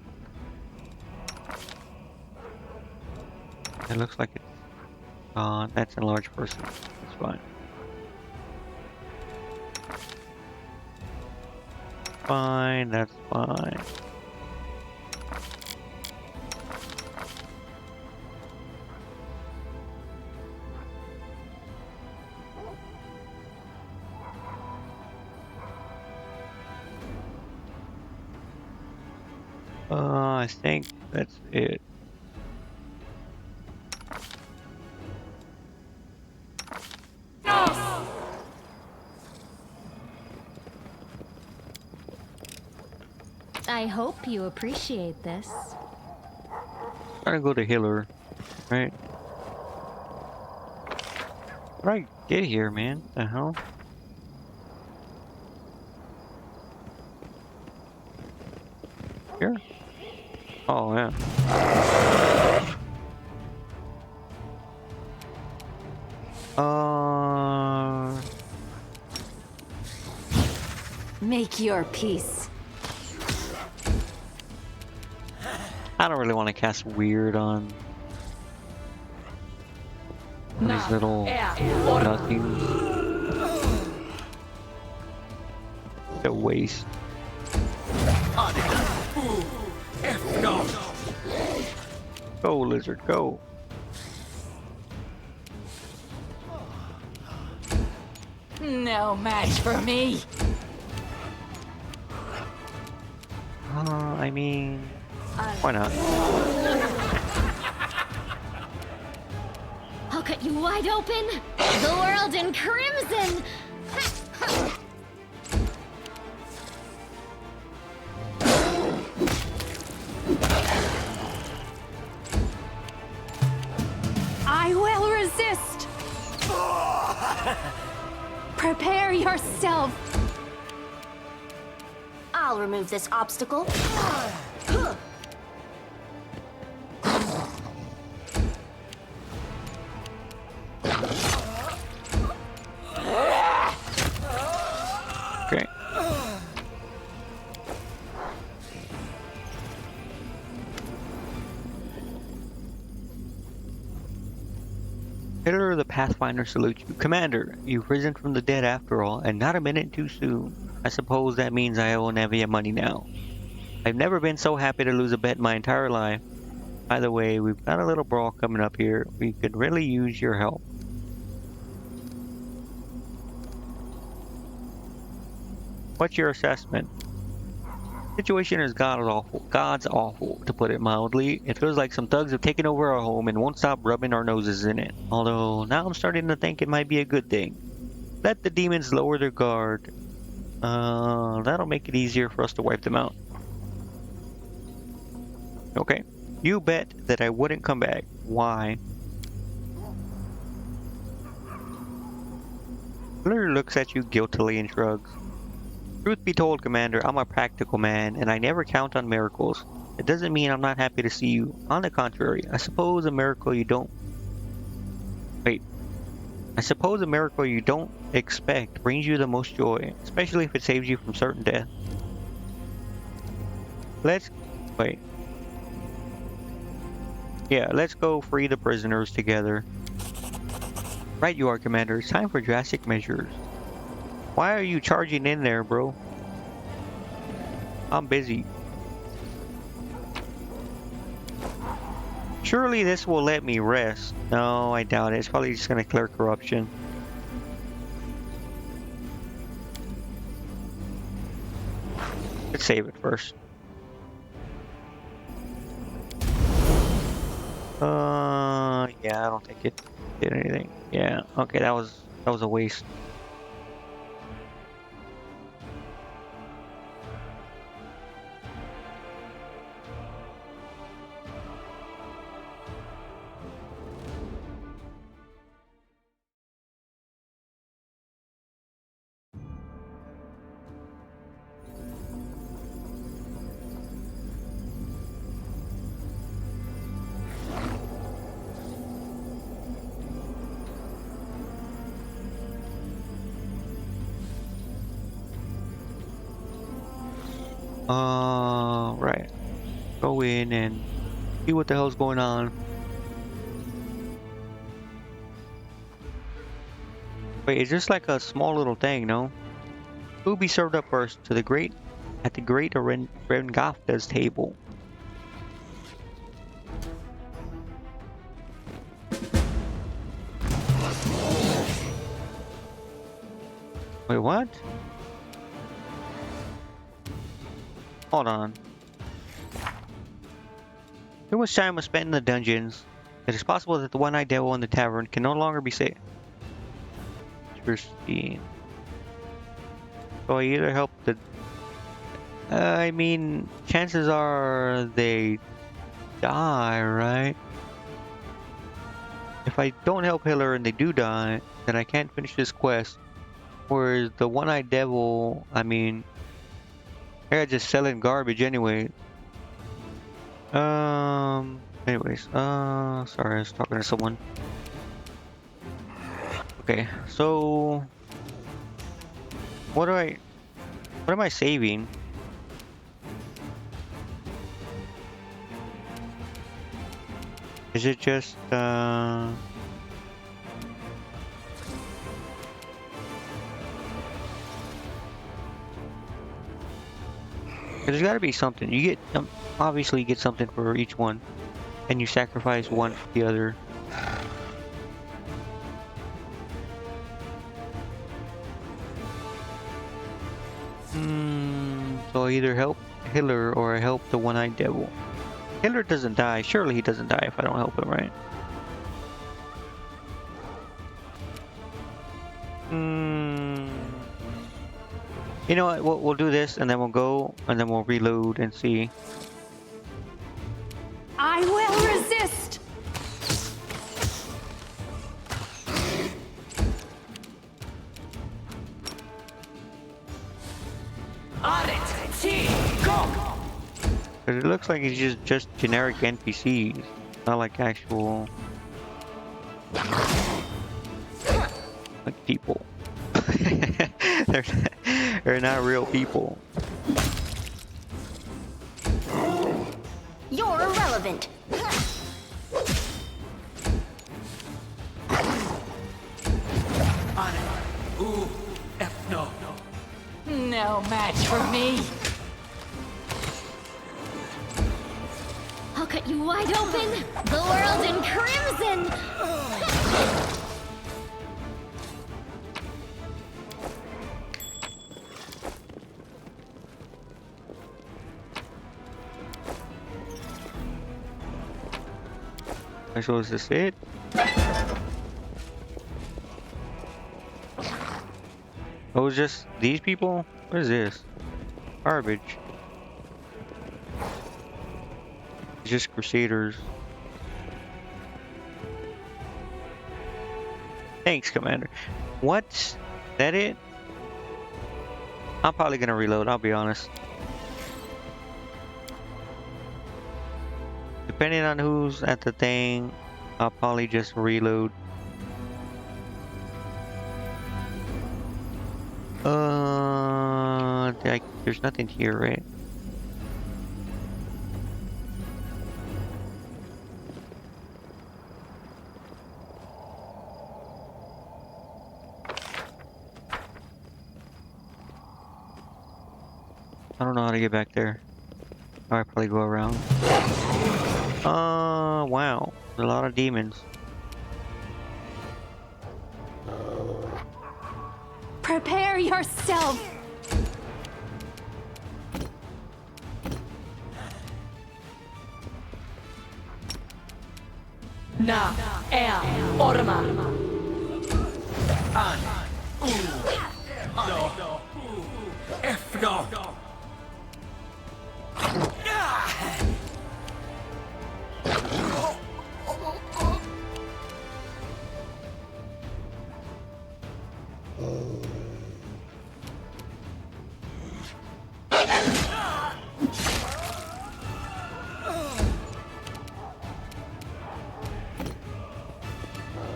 It looks like it's gone. That's a large person. That's fine. Fine, that's fine. I think that's it. I hope you appreciate this. Gotta go to healer, right? How did I get here, man? The hell? Here? Oh, yeah. Make your peace. I don't really want to cast weird on these little nothings. A waste. Go, lizard, go. No match for me. I mean, why not? I'll cut you wide open. The world in crimson. I will resist. Prepare yourself. I'll remove this obstacle. Okay. Hitler the Pathfinder salutes you. Commander, you've risen from the dead after all, and not a minute too soon. I suppose that means I owe Nevia money now. I've never been so happy to lose a bet in my entire life. By the way, we've got a little brawl coming up here. We could really use your help. What's your assessment? Situation is God's awful, to put it mildly. It feels like some thugs have taken over our home and won't stop rubbing our noses in it. Although, now I'm starting to think it might be a good thing. Let the demons lower their guard. That'll make it easier for us to wipe them out. Okay. You bet that I wouldn't come back. Why? Hitler looks at you guiltily and shrugs. Truth be told, Commander, I'm a practical man, and I never count on miracles. It doesn't mean I'm not happy to see you. On the contrary, I suppose a miracle you don't expect brings you the most joy, especially if it saves you from certain death. Let's go free the prisoners together. Right you are, Commander. It's time for drastic measures. Why are you charging in there, bro? I'm busy. Surely this will let me rest. No, I doubt it. It's probably just gonna clear corruption. Let's save it first. Yeah, I don't think it did anything. Yeah, okay, that was a waste. Right. Go in and see what the hell's going on. Wait, is this like a small little thing, no? Who'll be served up first? At the great Rengafta's table. Wait, what? Hold on. Too much time was spent in the dungeons. It is possible that the one-eyed devil in the tavern can no longer be saved. Interesting. So I either help the... I mean, chances are they die, right? if I don't help Hitler and they do die, then I can't finish this quest. Whereas the one-eyed devil, I mean, they're just selling garbage anyway. Anyways, sorry, I was talking to someone. Okay, so what am I saving? Is it just there's got to be something. You get obviously you get something for each one, and you sacrifice one for the other. So I either help Hitler or I help the one-eyed devil. Hitler doesn't die. Surely he doesn't die if I don't help him, right? You know what? We'll do this, and then we'll go, and then we'll reload and see. I will resist! On it! T! Go! But it looks like it's just generic NPCs, not like actual like people. they're not real people. You're irrelevant. On it! Ooh! F no! No match for me! I'll cut you wide open. The world in crimson. So is this it? Oh, it's just these people? What is this? Garbage. It's just crusaders. Thanks, Commander. What? That it? I'm probably gonna reload, I'll be honest. Depending on who's at the thing, I'll probably just reload. There's nothing here, right? I don't know how to get back there. I'll probably go around. Wow. A lot of demons. Prepare yourself! Na! Er! Orma! An! No! F no!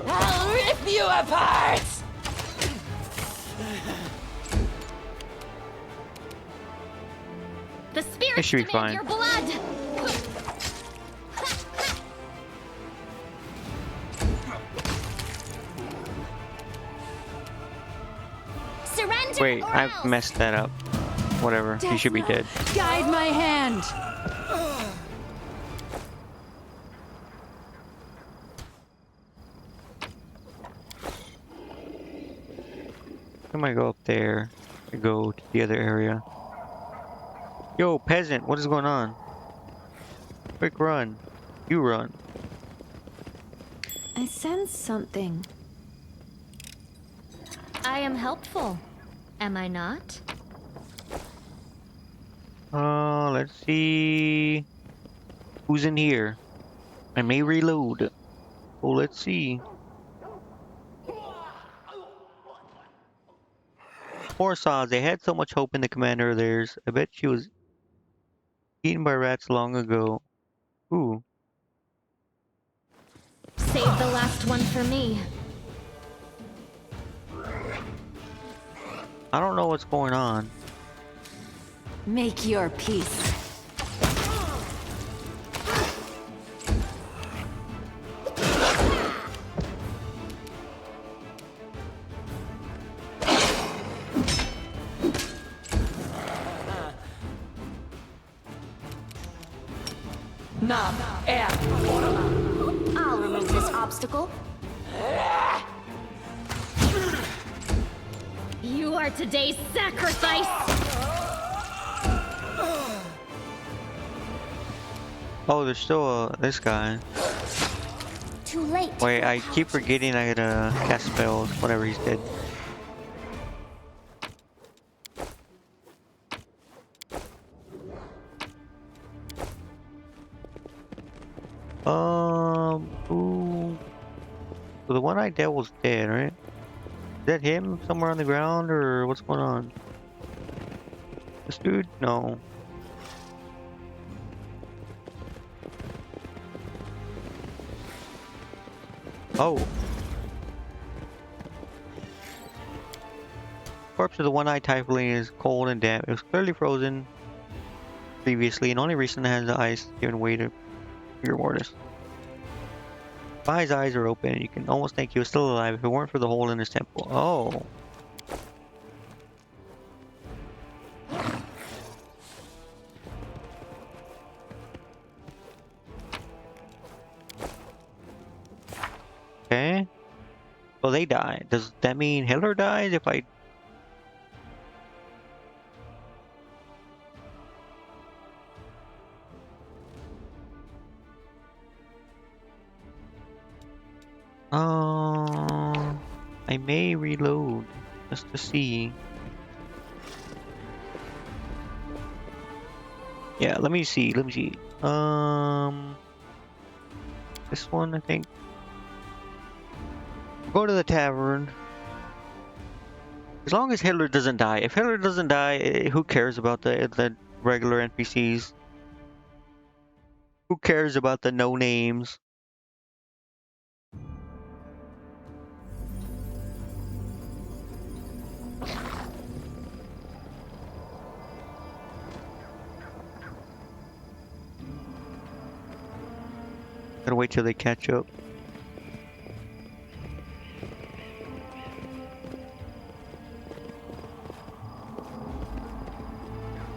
I'll rip you apart! The It spirits should be demand fine. your blood. Surrender Wait, or I've else. messed that up. Whatever, he should be dead. Guide my hand! I might go up there to go to the other area. Yo, peasant, what is going on? Quick run. You run. I sense something. I am helpful. Am I not? Let's see. Who's in here? I may reload. temple. Let's see. Poor Saz, they had so much hope in the commander of theirs. I bet she was eaten by rats long ago. Ooh. Save the last one for me. I don't know what's going on. Make your peace. Nam, air, orma. I'll remove this obstacle. You are today's sacrifice! Oh, there's still this guy. Too late. Wait, I keep forgetting I gotta cast spells whenever he's dead. Ooh. So the one-eyed devil's dead, right? Is that him somewhere on the ground, or what's going on? This dude? No. Oh. Corpse of the one-eyed Typhoon is cold and damp. It was clearly frozen previously, and only recently has the ice given way to rigor mortis. Why his eyes are open, and you can almost think he was still alive if it weren't for the hole in his temple. Oh. Okay. Well, they die. Does that mean Hitler dies if I... I may reload just to see. Yeah, let me see. Let me see. This one, I think. Go to the tavern. As long as Hitler doesn't die. If Hitler doesn't die, who cares about the regular NPCs? Who cares about the no names? Gotta wait till they catch up.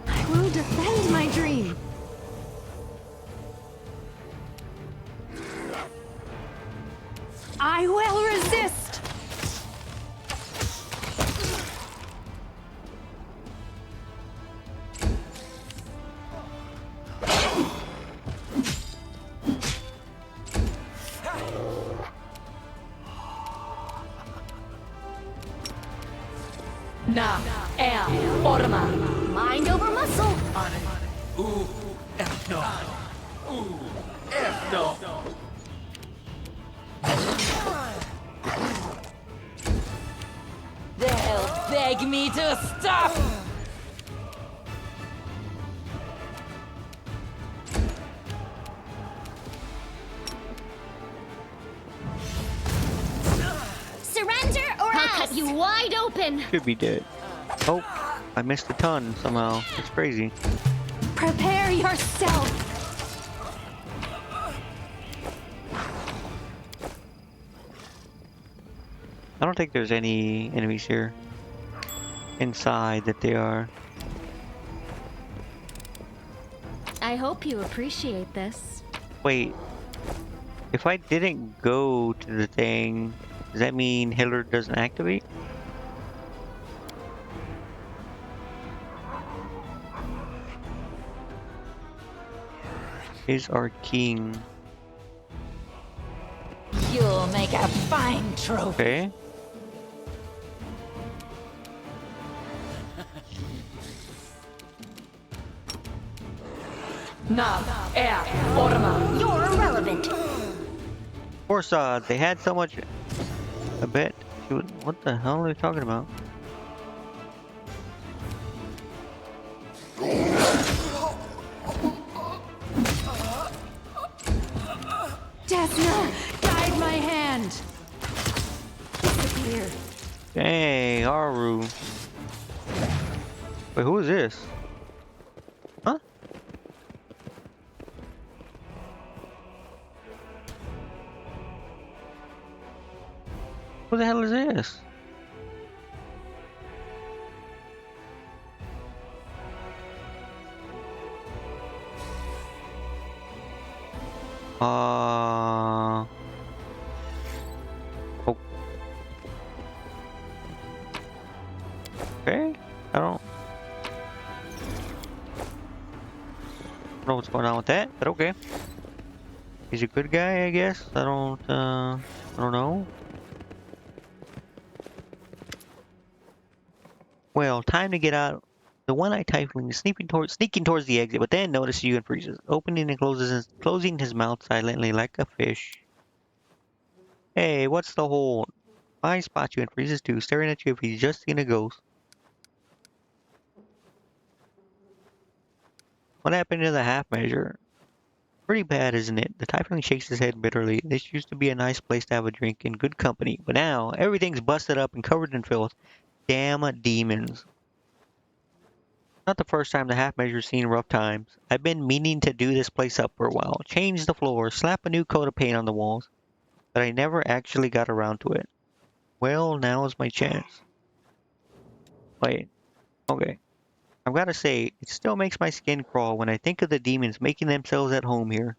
I will defend my dream. I will resist. Nam, air, orma. Mind over muscle. Ooh, F no. Ooh, F no. They'll beg me to stop. Surrender or I'll else. cut you wide open! Should be dead. Oh, I missed a ton somehow. It's crazy. Prepare yourself. I don't think there's any enemies here. Inside that they are. I hope you appreciate this. Wait. If I didn't go to the thing, does that mean Hitler doesn't activate? Is our king. You'll make a fine trophy. Okay. Nam, air, orma. You're irrelevant. Crusade, they had so much. I bet. What the hell are they talking about? Desna, guide my hand. Disappear. Dang, Aru. Wait, who is this? Huh? Who the hell is this? Oh. Okay. I don't know what's going on with that, but okay. He's a good guy, I guess. I don't know. Well, time to get out. The one-eyed Typhoon is sneaking towards the exit, but then notices you and freezes, opening and closing his mouth silently like a fish. Hey, what's the hold? I spot you and freezes too, staring at you if he's just seen a ghost. What happened to the half measure? Pretty bad, isn't it? The Typhoon shakes his head bitterly. This used to be a nice place to have a drink in good company, but now everything's busted up and covered in filth. Damn demons. Not the first time the half measure's seen rough times. I've been meaning to do this place up for a while. Change the floor, slap a new coat of paint on the walls. But I never actually got around to it. Well, now is my chance. Wait, okay. I've gotta say, it still makes my skin crawl when I think of the demons making themselves at home here.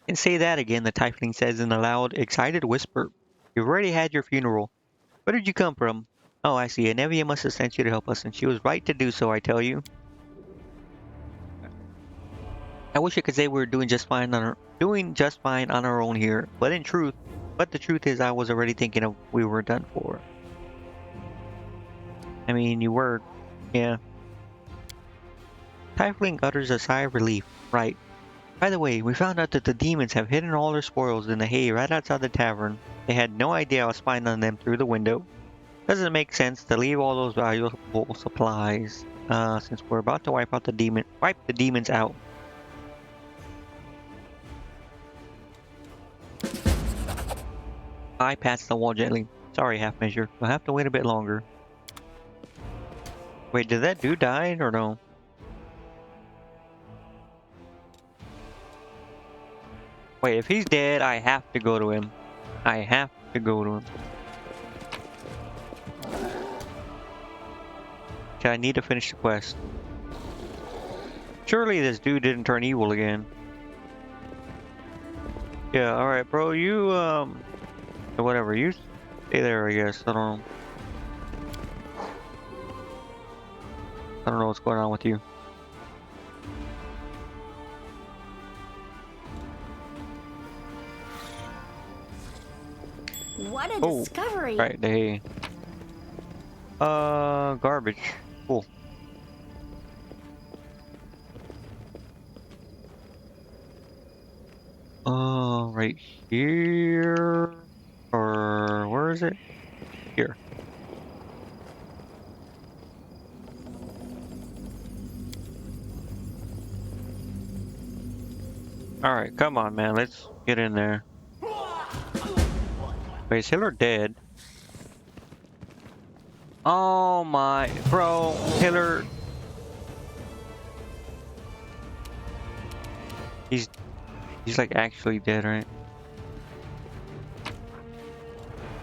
And say that again, the Tiefling says in a loud, excited whisper. You've already had your funeral. Where did you come from? Oh, I see. Anevia must have sent you to help us, and she was right to do so, I tell you. I wish I could say we were doing just fine on our own here, but the truth is I was already thinking of we were done for. I mean, you were, yeah. Tiefling utters a sigh of relief. Right. By the way, we found out that the demons have hidden all their spoils in the hay right outside the tavern. They had no idea I was spying on them through the window. Doesn't make sense to leave all those valuable supplies, since we're about to wipe the demons out. I pats the wall gently. Sorry, half measure. You'll have to wait a bit longer. Wait, did that dude die or no? Wait, if he's dead, I have to go to him. I have to go to him. Okay, I need to finish the quest. Surely this dude didn't turn evil again. Yeah, alright, bro, you, whatever, you stay there, I guess. I don't know what's going on with you. What a discovery. Right, they... garbage. Cool. Right here... Or... where is it? Here. Alright, come on, man. Let's get in there. Wait, is Hiller dead? Oh my... Bro, Hiller... He's like actually dead, right?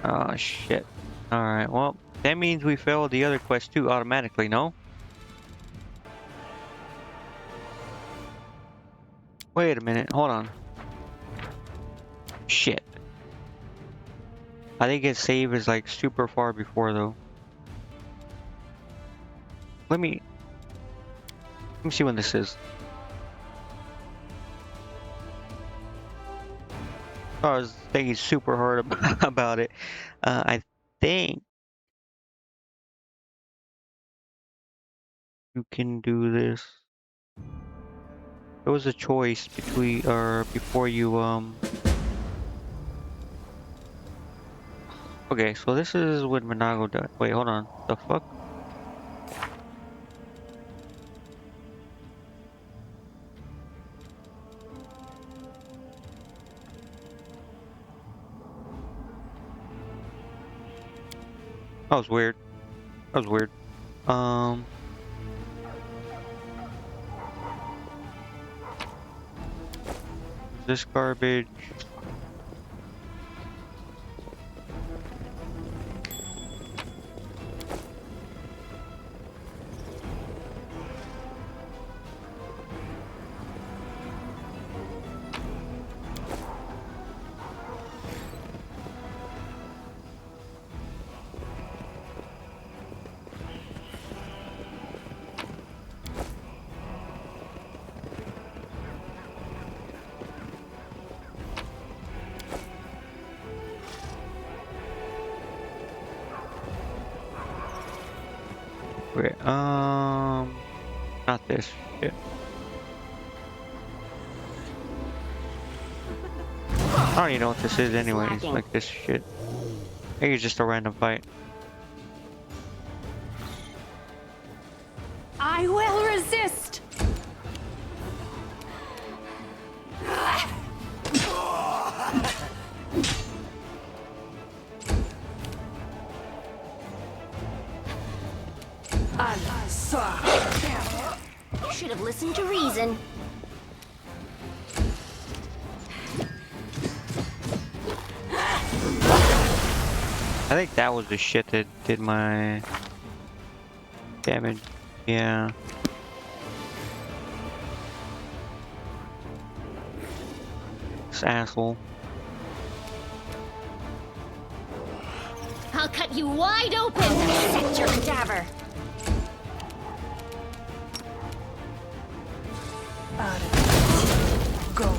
Oh shit. Alright, well, that means we failed the other quest too automatically, no? Wait a minute, hold on. Shit. I think his save is like super far before though. Let me see when this is. I was thinking super hard about it. I think you can do this. There was a choice between or before you Okay, so this is when Monago died. Wait, hold on. The fuck? That was weird. That was weird. This garbage. Wait, not this shit. I don't even know what this is anyways, like this shit. I think it's just a random fight. I will resist. You should have listened to reason. I think that was the shit that did my damage. Yeah. This asshole. I'll cut you wide open. Set your cadaver. Go.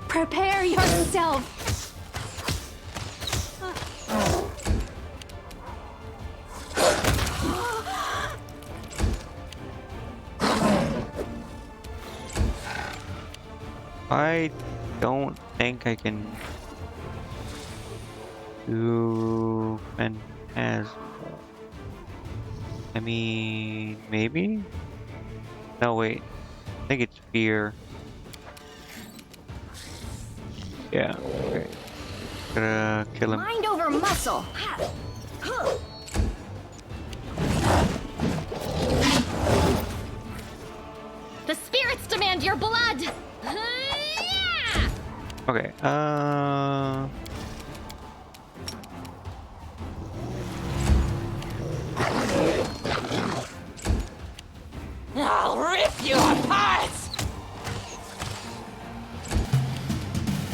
Prepare yourself. I don't think I can do as I mean, maybe? No, wait. I think it's fear. Yeah, okay. Gonna kill him. Mind over muscle. The spirits demand your blood. Okay, I'll rip you apart!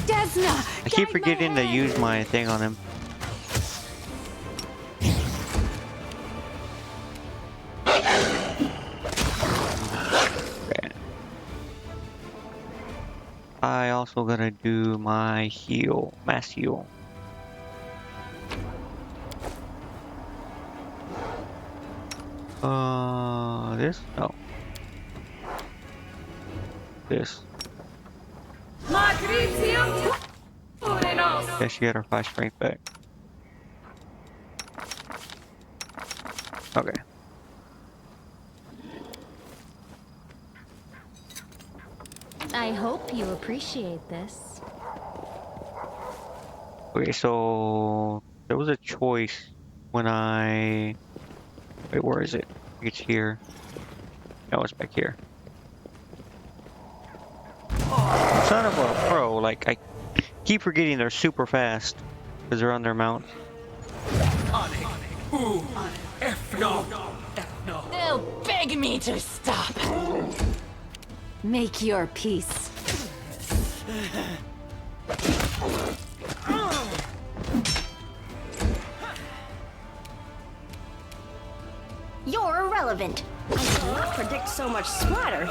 Desna, I keep guide my forgetting to hand. use my thing on him. Okay. I also gotta do my heal, mass heal. This? No. This. Yeah, she got her 5 strength back. Okay. I hope you appreciate this. Okay, so there was a choice when I... Wait, where is it? I think it's here. No, it's back here. Son of a pro, like, I keep forgetting they're super fast because they're on their mount. They'll beg me to stop. Make your peace. You're irrelevant. I did not predict so much splatter.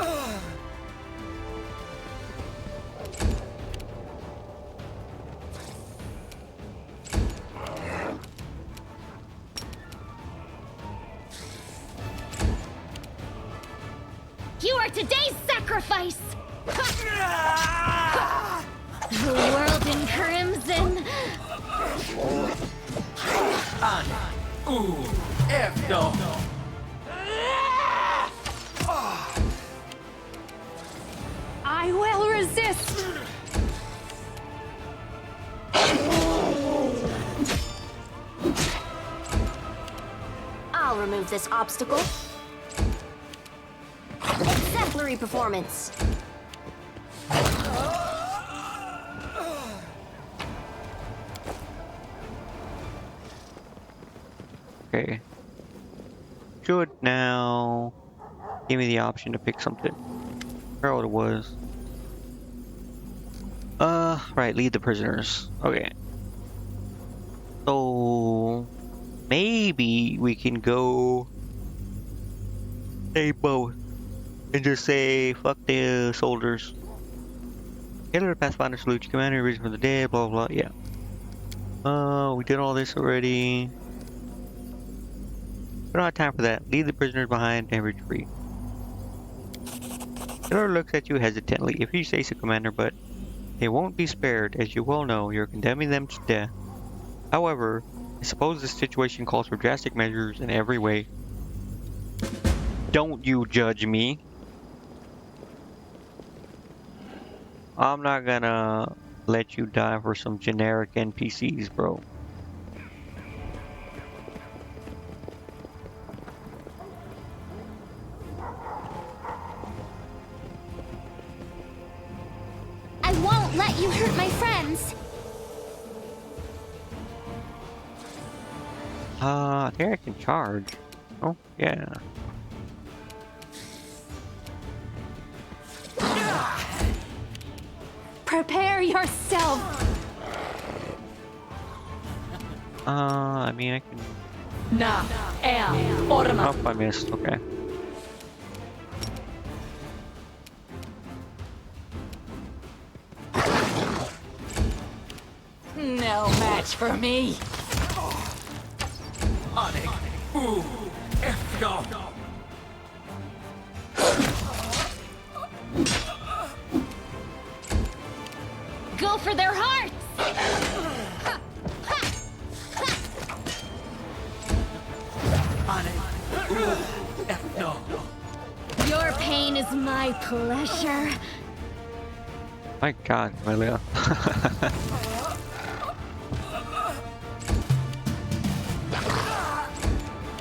You are today's sacrifice! The world in crimson! I will resist! I'll remove this obstacle. Exemplary performance. Okay. Should now give me the option to pick something. I forgot what it was. Right, lead the prisoners. Okay. So maybe we can go say both and just say fuck the soldiers. Hail the Pathfinder salute you, commander, reason for the dead, blah blah blah. Yeah. We did all this already. We don't have time for that. Leave the prisoners behind and retreat. Taylor looks at you hesitantly. If you say so, commander, but they won't be spared. As you well know, you're condemning them to death. However, I suppose this situation calls for drastic measures in every way. Don't you judge me. I'm not gonna let you die for some generic NPCs, bro. I won't let you hurt my friends! I think I can charge. Oh, yeah. Prepare yourself! I mean, I can... Na, el, orma. Oh, I missed. Okay. No match for me. Go for their hearts! Your pain is my pleasure. My god, Melia.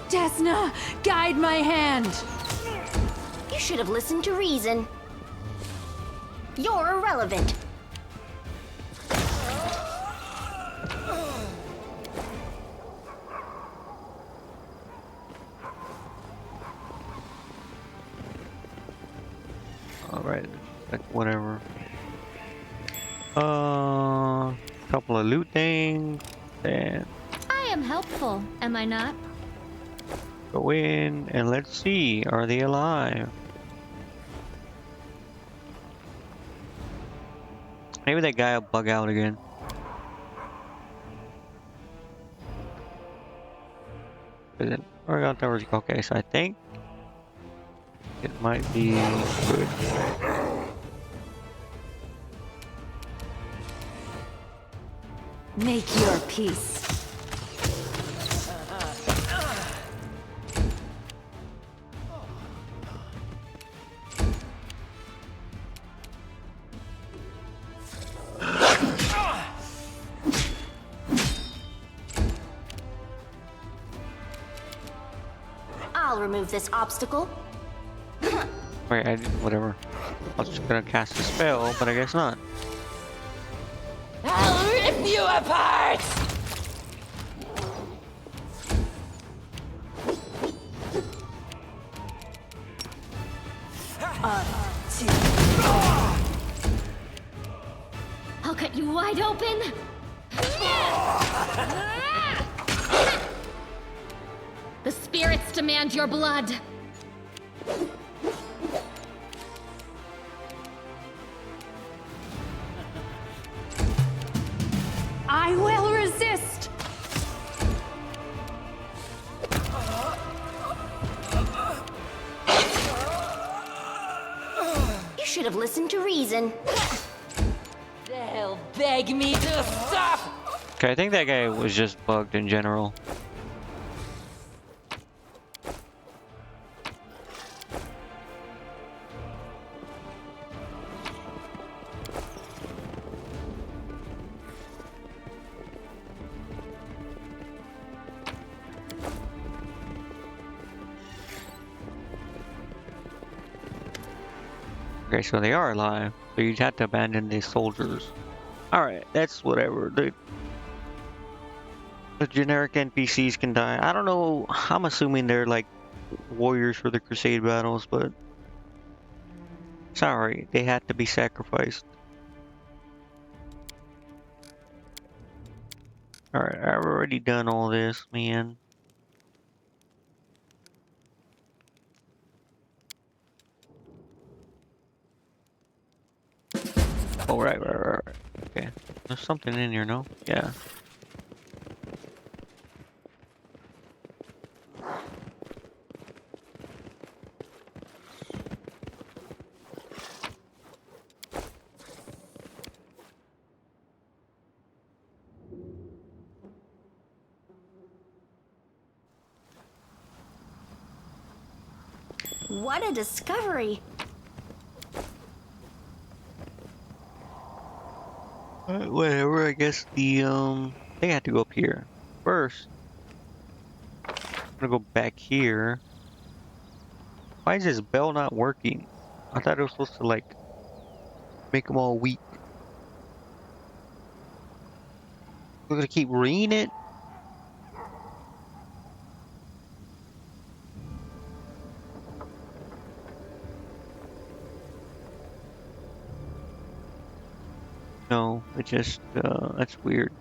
Desna, guide my hand! You should have listened to reason. You're irrelevant. Alright, like whatever. Couple of loot things, and I am helpful, am I not? go in and let's see, are they alive? Maybe that guy will bug out again. Is it? Okay, so I think it might be good. Make your peace. I'll remove this obstacle. Wait, whatever. I was just gonna cast a spell, but I guess not. I'll rip you apart! I'll cut you wide open! The spirits demand your blood! I will resist! should have listened to reason. They'll beg me to stop. Okay, I think that guy was just bugged in general. Okay, so they are alive. So you'd have to abandon these soldiers. Alright, that's whatever. The generic NPCs can die. I don't know. I'm assuming they're like warriors for the crusade battles, but sorry, they had to be sacrificed. Alright, I've already done all this, man. Oh, right. Okay. There's something in here, no? Yeah. What a discovery. Whatever, I guess they had to go up here. First, I'm gonna go back here. Why is this bell not working? I thought it was supposed to, like, make them all weak. We're gonna keep ringing it? No, it just, that's weird.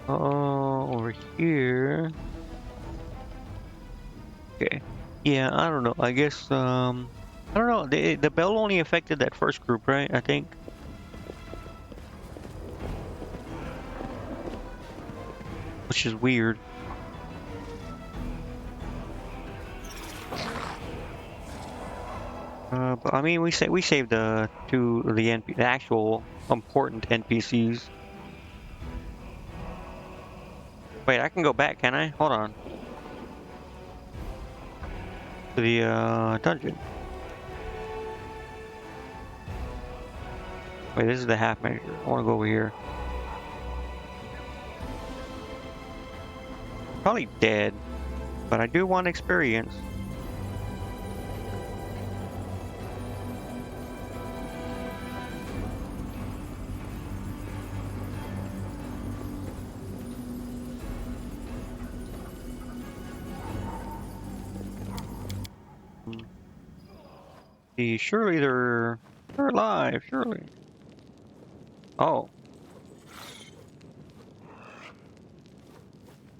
Over here. Okay. Yeah, I don't know. I guess, I don't know. The bell only affected that first group, right? I think. Which is weird. But I mean, we saved the the actual important NPCs. Wait, I can go back, can I? Hold on. To the dungeon. Wait, this is the half measure. I want to go over here. Probably dead, but I do want experience. Surely they're alive, surely. Oh.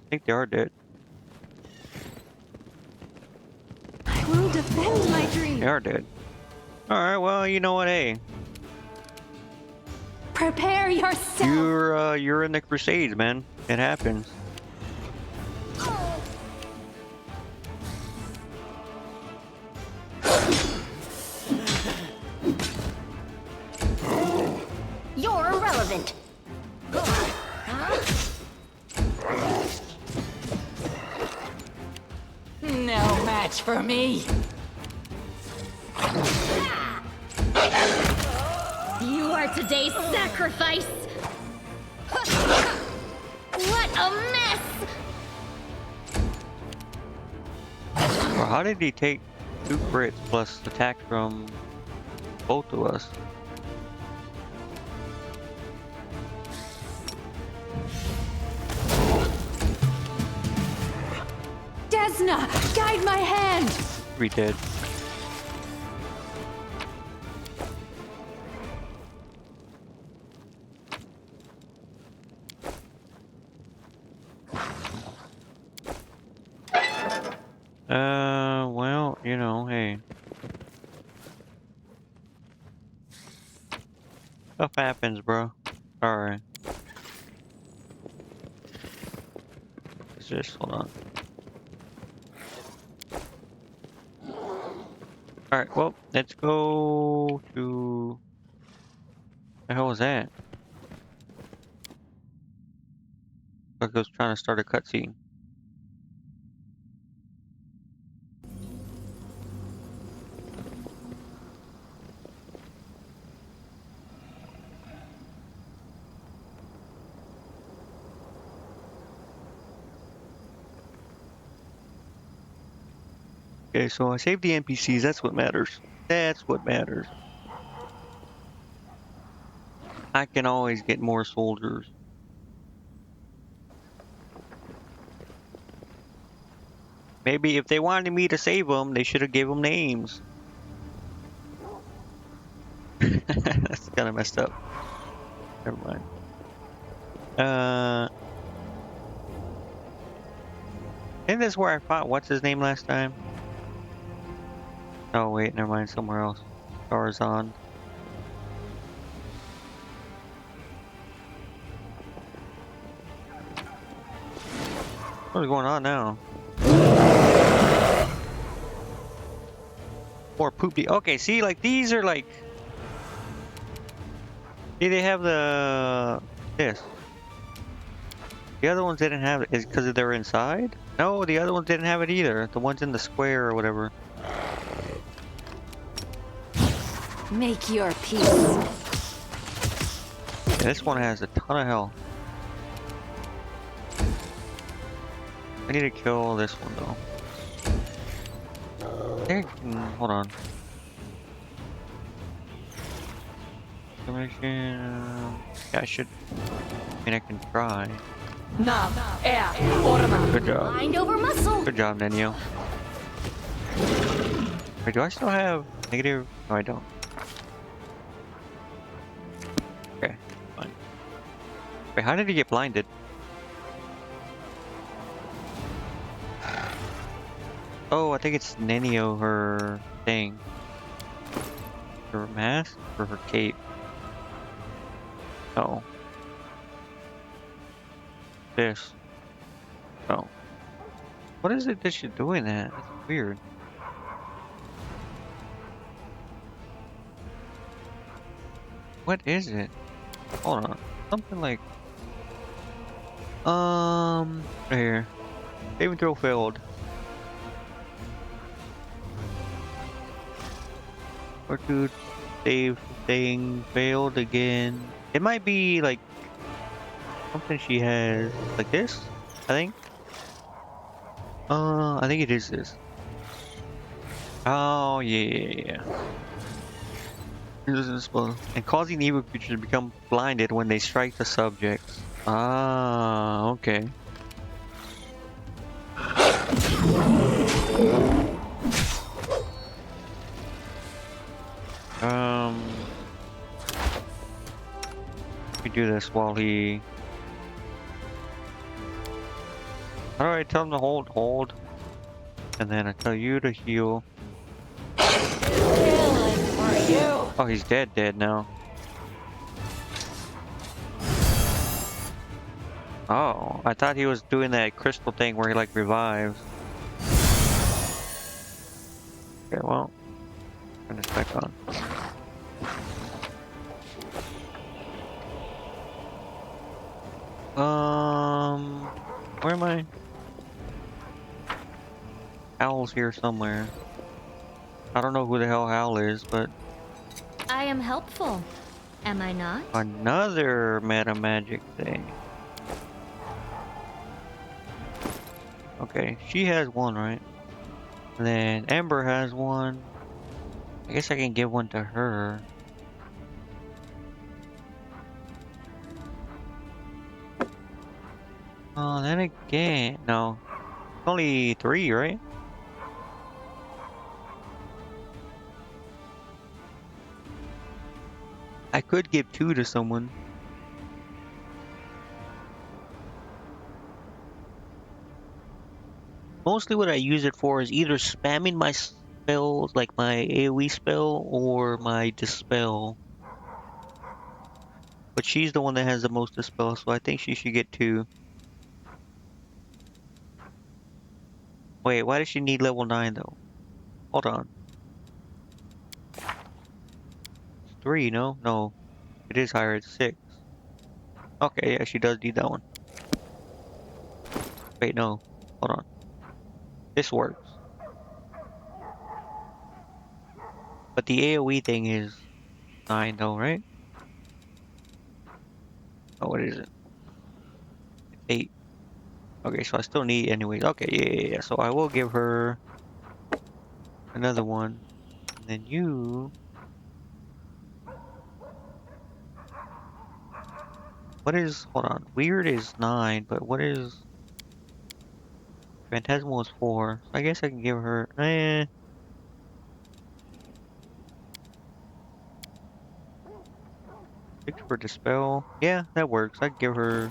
I think they are dead. I will defend my dream. They are dead. Alright, well, you know what, hey. Prepare yourself. You're in the crusades, man. It happens. You're irrelevant. No match for me. You are today's sacrifice. What a mess! Well, how did he take 2 crits plus attack from both of us? Desna, guide my hand. We did. Well, you know, hey. Stuff happens, bro. Alright. Let's just hold on. Alright, well, let's go to... The hell was that? Like I was trying to start a cutscene. Okay, so I saved the NPCs, that's what matters. That's what matters. I can always get more soldiers. Maybe if they wanted me to save them, they should have gave them names. That's kind of messed up. Never mind. I think that's where I fought. What's his name last time? Oh wait, never mind. Somewhere else. Tarzan. What's going on now? More poopy. Okay, see, like these are like. See, they have this. The other ones didn't have it. Is because they're inside? No, the other ones didn't have it either. The ones in the square or whatever. Make your peace. Yeah, this one has a ton of health. I need to kill this one though. Hold on. Yeah, I should. I mean, I can try. Good job. Mind over muscle. Good job, Nenio. Wait, do I still have negative? No, I don't. Okay, fine. Wait, how did he get blinded? Oh, I think it's Nenio, her thing. Her mask or her cape? Oh. This. Oh. What is it that she's doing that? That's weird. What is it? Hold on. Something like... Right here. Saving throw failed. Or to save thing failed again. It might be like something she has like this, I think. I think it is this. Oh yeah. And causing evil creatures to become blinded when they strike the subjects. Ah, okay. We do this while he. How do I tell him to hold, and then I tell you to heal. Oh, he's dead now. Oh, I thought he was doing that crystal thing where he like revives. Okay, well, turn this back on. Where am I? Howl's here somewhere. I don't know who the hell Howl is, but I am helpful, am I not? another meta magic thing. Okay, she has one, right? And then Ember has one. I guess I can give one to her. Oh, then again, no. Only 3, right? I could give 2 to someone. Mostly what I use it for is either spamming my spells, like my AoE spell, or my dispel. But she's the one that has the most dispel, so I think she should get 2. Wait, why does she need level 9 though? Hold on. 3, no? No. It is higher, it's 6. Okay, yeah, she does need that one. Wait, no. Hold on. This works. But the AoE thing is 9 though, right? Oh, what is it? It's 8. Okay, so I still need anyways. Okay, yeah. So I will give her another one. And then you... What is... Hold on. Weird is 9, but what is... Phantasmal is 4. So I guess I can give her... 6 for Dispel. Yeah, that works. I can give her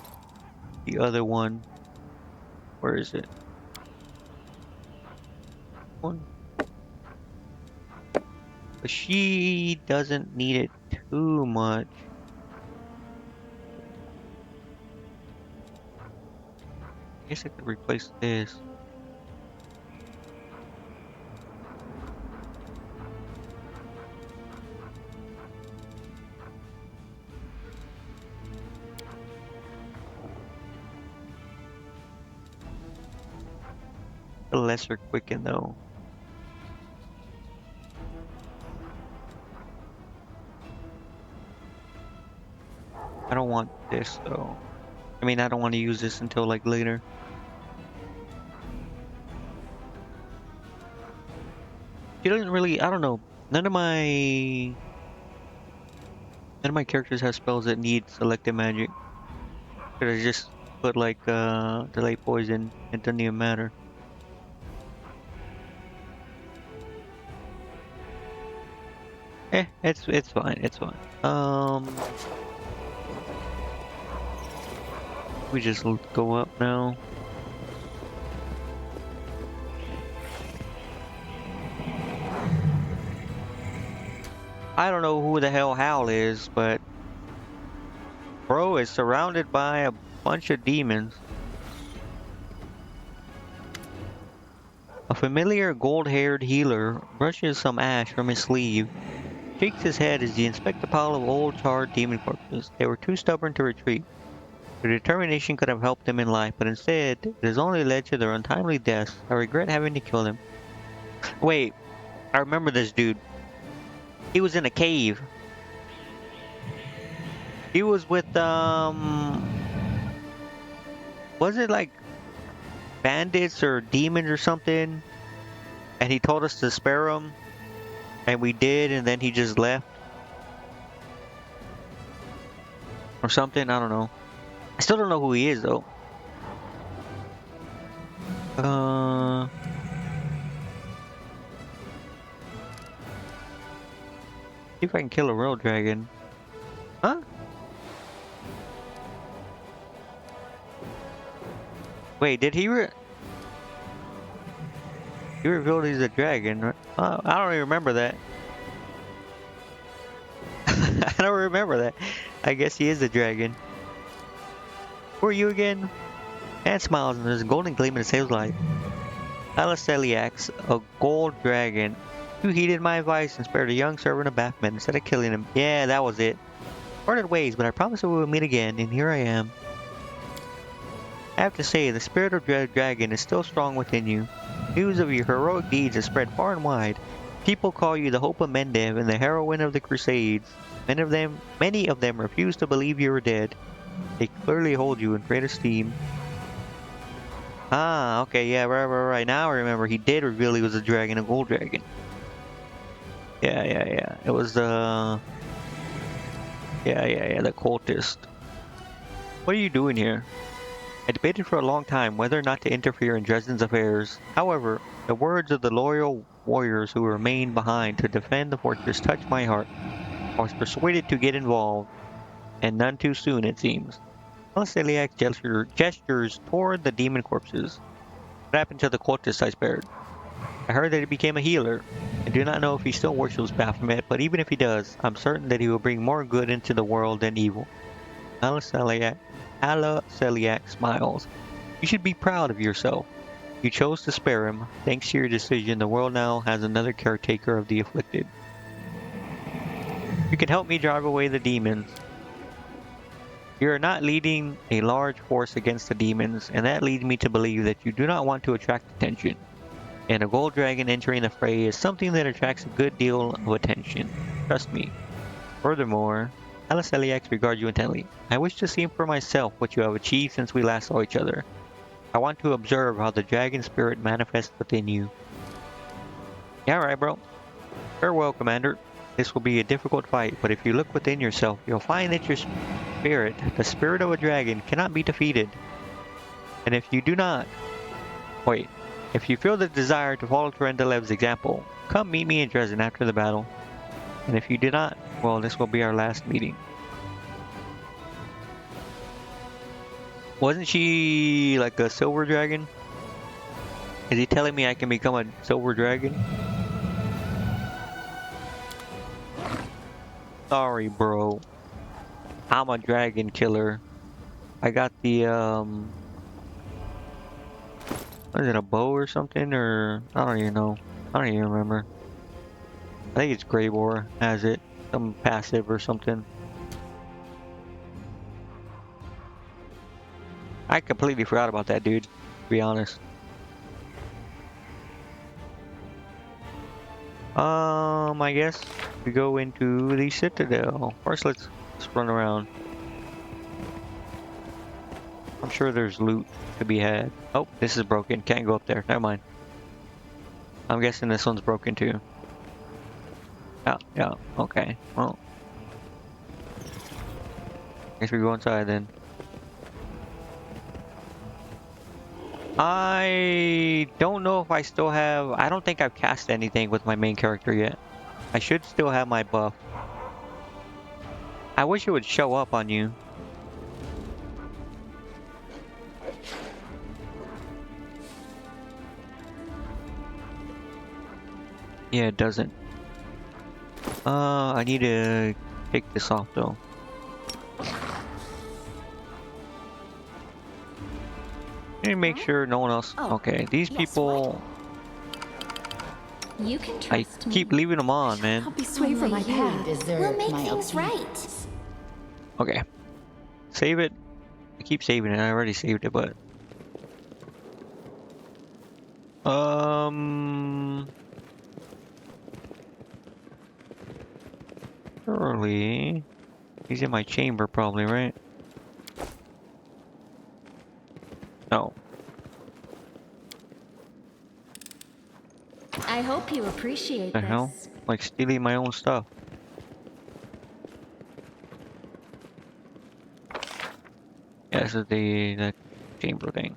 the other one. Where is it? One. But she doesn't need it too much. I guess I could replace this. A lesser quicken though. I don't want this though. I mean, I don't want to use this until like later. She doesn't really, I don't know. None of my characters have spells that need selected magic. Could I just put like delay poison? It doesn't even matter. It's fine. It's fine. We just go up now. I don't know who the hell Hal is, but bro is surrounded by a bunch of demons. A familiar gold-haired healer brushes some ash from his sleeve, shakes his head as he inspects a pile of old charred demon corpses. They were too stubborn to retreat. Their determination could have helped them in life, but instead, it has only led to their untimely deaths. I regret having to kill them. Wait, I remember this dude. He was in a cave. He was with, was it like bandits or demons or something? And he told us to spare him. And we did, and then he just left. Or something, I don't know. I still don't know who he is, though. See if I can kill a real dragon. Huh? Wait, did he he revealed he's a dragon, right? I don't even remember that. I don't remember that. I guess he is a dragon. Who are you again? And smiles, and there's a golden gleam in his light. Aliceliax, a gold dragon. You heeded my advice and spared a young servant of Baphomet instead of killing him. Yeah, that was it. Parted ways, but I promise we will meet again, and here I am. I have to say, the spirit of the dragon is still strong within you. News of your heroic deeds has spread far and wide. People call you the hope of Mendev and the heroine of the crusades. Many of them refuse to believe you are dead. They clearly hold you in great esteem. Ah, okay, yeah, right. Now I remember he did reveal he was a dragon, a gold dragon. Yeah. It was the... Yeah, the cultist. What are you doing here? I debated for a long time whether or not to interfere in Dresden's affairs. However, the words of the loyal warriors who remained behind to defend the fortress touched my heart. I was persuaded to get involved, and none too soon, it seems. Celiac gestures toward the demon corpses. What happened to the cultist I spared? I heard that he became a healer. I do not know if he still worships Baphomet, but even if he does, I'm certain that he will bring more good into the world than evil. Aliceliac smiles. You should be proud of yourself. You chose to spare him. Thanks to your decision, the world now has another caretaker of the afflicted. You can help me drive away the demons. You are not leading a large force against the demons, and that leads me to believe that you do not want to attract attention. And a gold dragon entering the fray is something that attracts a good deal of attention. Trust me. Furthermore, Aliceliax regards you intently. I wish to see for myself what you have achieved since we last saw each other. I want to observe how the dragon spirit manifests within you. Yeah, right, bro. Farewell, Commander. This will be a difficult fight, but if you look within yourself, you'll find that your spirit, the spirit of a dragon, cannot be defeated. And if you do not... Wait. If you feel the desire to follow Tyrendalev's example, come meet me in Dresden after the battle. And if you do not, well, this will be our last meeting. Wasn't she like a silver dragon? Is he telling me I can become a silver dragon? Sorry, bro. I'm a dragon killer. I got the, what is it, a bow or something? Or, I don't even know. I don't even remember. I think it's Greybor has it. Some passive or something. I completely forgot about that, dude. To be honest. I guess we go into the Citadel. First, let's run around. I'm sure there's loot to be had. Oh, this is broken. Can't go up there. Never mind. I'm guessing this one's broken too. Yeah. Okay. Well, guess we go inside then. I don't know if I still have... I don't think I've cast anything with my main character yet. I should still have my buff. I wish it would show up on you. Yeah, it doesn't. I need to take this off though. Let me make sure no one else... Okay, these people... You can I trust me. keep leaving them on, man. I'll be sway from my path. Is there We'll make my things ultimate? right. Okay. Save it. I keep saving it. I already saved it, but... Early. He's in my chamber probably, right? No. I hope you appreciate The this. hell? Like stealing my own stuff. Yeah, this is the chamber thing.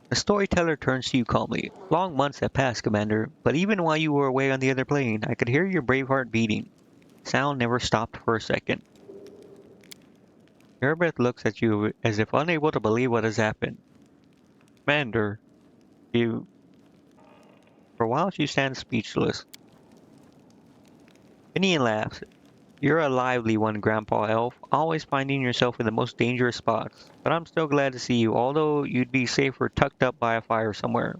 The storyteller turns to you calmly. Long months have passed, Commander, but even while you were away on the other plane, I could hear your brave heart beating. Sound never stopped for a second. Herbert looks at you as if unable to believe what has happened. Commander, you... For a while she stands speechless. Finian laughs. You're a lively one, Grandpa Elf, always finding yourself in the most dangerous spots. But I'm still glad to see you, although you'd be safer tucked up by a fire somewhere.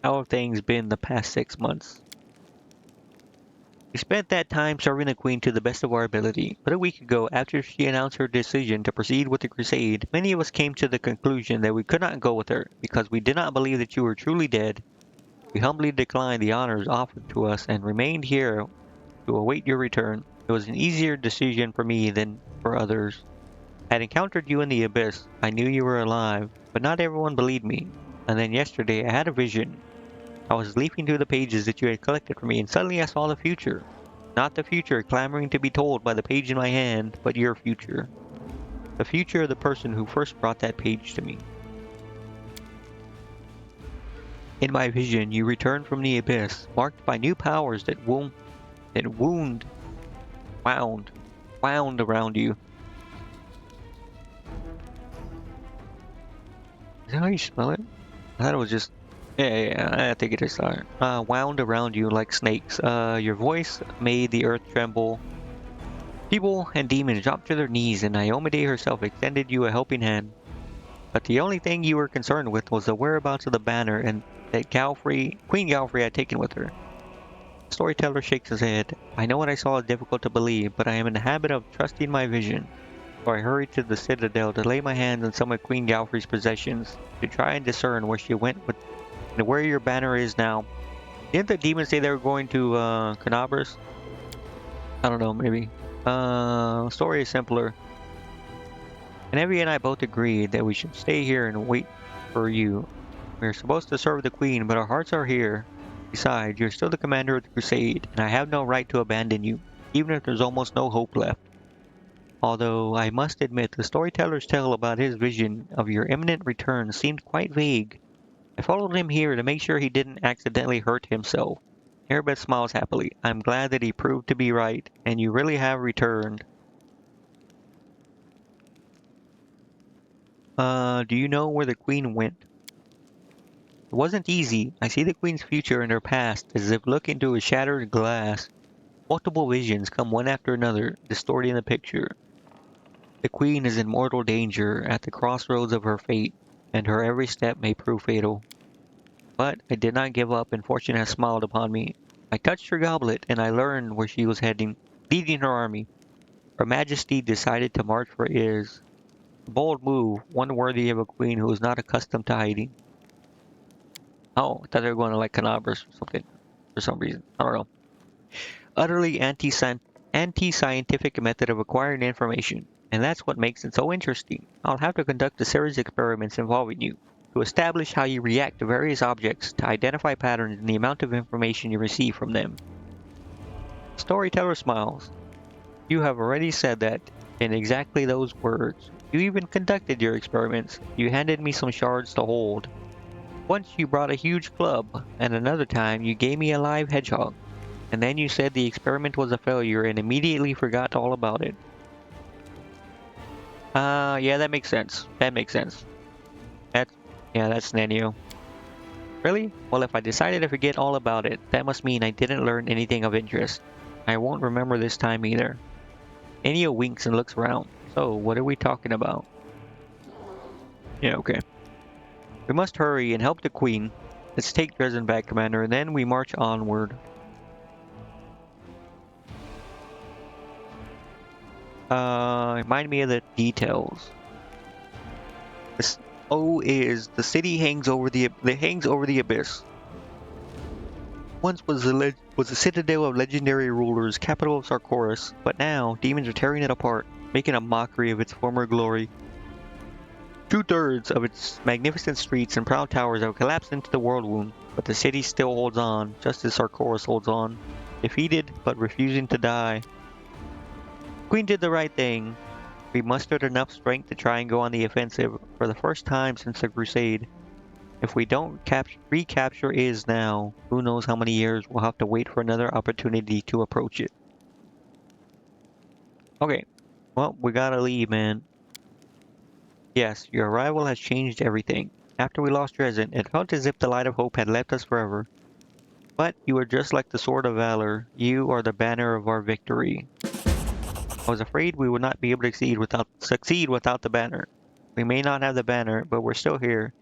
How have things been the past 6 months? We spent that time serving the Queen to the best of our ability, but a week ago, after she announced her decision to proceed with the crusade, many of us came to the conclusion that we could not go with her, because we did not believe that you were truly dead. We humbly declined the honors offered to us and remained here to await your return. It was an easier decision for me than for others. I had encountered you in the abyss. I knew you were alive, but not everyone believed me. And then yesterday I had a vision. I was leafing through the pages that you had collected for me, and suddenly I saw the future. Not the future clamoring to be told by the page in my hand, but your future. The future of the person who first brought that page to me. In my vision, you returned from the abyss, marked by new powers that wound around you. Is that how you spell it? I thought it was just... Yeah, I think it is that. Wound around you like snakes. Your voice made the earth tremble. People and demons dropped to their knees, and Naomide herself extended you a helping hand. But the only thing you were concerned with was the whereabouts of the banner and that Queen Galfrey had taken with her. The storyteller shakes his head. I know what I saw is difficult to believe, but I am in the habit of trusting my vision. So I hurried to the citadel to lay my hands on some of Queen Galfrey's possessions, to try and discern where she went with and where your banner is now. Didn't the demons say they were going to Canabras? I don't know, maybe. Story is simpler. And Evie and I both agreed that we should stay here and wait for you. We're supposed to serve the Queen, but our hearts are here. Besides, you're still the commander of the crusade, and I have no right to abandon you, even if there's almost no hope left. Although, I must admit, the storyteller's tale about his vision of your imminent return seemed quite vague. I followed him here to make sure he didn't accidentally hurt himself. Airbeth smiles happily. I'm glad that he proved to be right, and you really have returned. Do you know where the Queen went? It wasn't easy. I see the Queen's future and her past as if looking through a shattered glass. Multiple visions come one after another, distorting the picture. The Queen is in mortal danger at the crossroads of her fate, and her every step may prove fatal. But I did not give up, and fortune has smiled upon me. I touched her goblet, and I learned where she was heading, leading her army. Her Majesty decided to march for Is. A bold move, one worthy of a queen who is not accustomed to hiding. Oh, I thought they were going to like Canabras or something, for some reason. I don't know. Utterly anti-scientific method of acquiring information, and that's what makes it so interesting. I'll have to conduct a series of experiments involving you, to establish how you react to various objects, to identify patterns in the amount of information you receive from them. Storyteller smiles. You have already said that in exactly those words. You even conducted your experiments. You handed me some shards to hold. Once you brought a huge club, and another time you gave me a live hedgehog. And then you said the experiment was a failure and immediately forgot all about it. Yeah, that makes sense. That makes sense. That's Nanio. Really? Well, if I decided to forget all about it, that must mean I didn't learn anything of interest. I won't remember this time either. Nanio winks and looks around. So, what are we talking about? Yeah, okay. We must hurry and help the Queen. Let's take Dresden back, Commander, and then we march onward. Remind me of the details. This is the city hangs over the abyss. Once was a citadel of legendary rulers, capital of Sarkoris, but now demons are tearing it apart, making a mockery of its former glory. 2/3 of its magnificent streets and proud towers have collapsed into the world wound, but the city still holds on, just as Sarkoris holds on, defeated but refusing to die. Queen did the right thing. We mustered enough strength to try and go on the offensive for the first time since the crusade. If we don't recapture Is now, who knows how many years we'll have to wait for another opportunity to approach it. Okay, well, we gotta leave, man. Yes, your arrival has changed everything. After we lost Dresden, it felt as if the light of hope had left us forever. But you are just like the sword of valor. You are the banner of our victory. I was afraid we would not be able to succeed without the banner. We may not have the banner, but we're still here.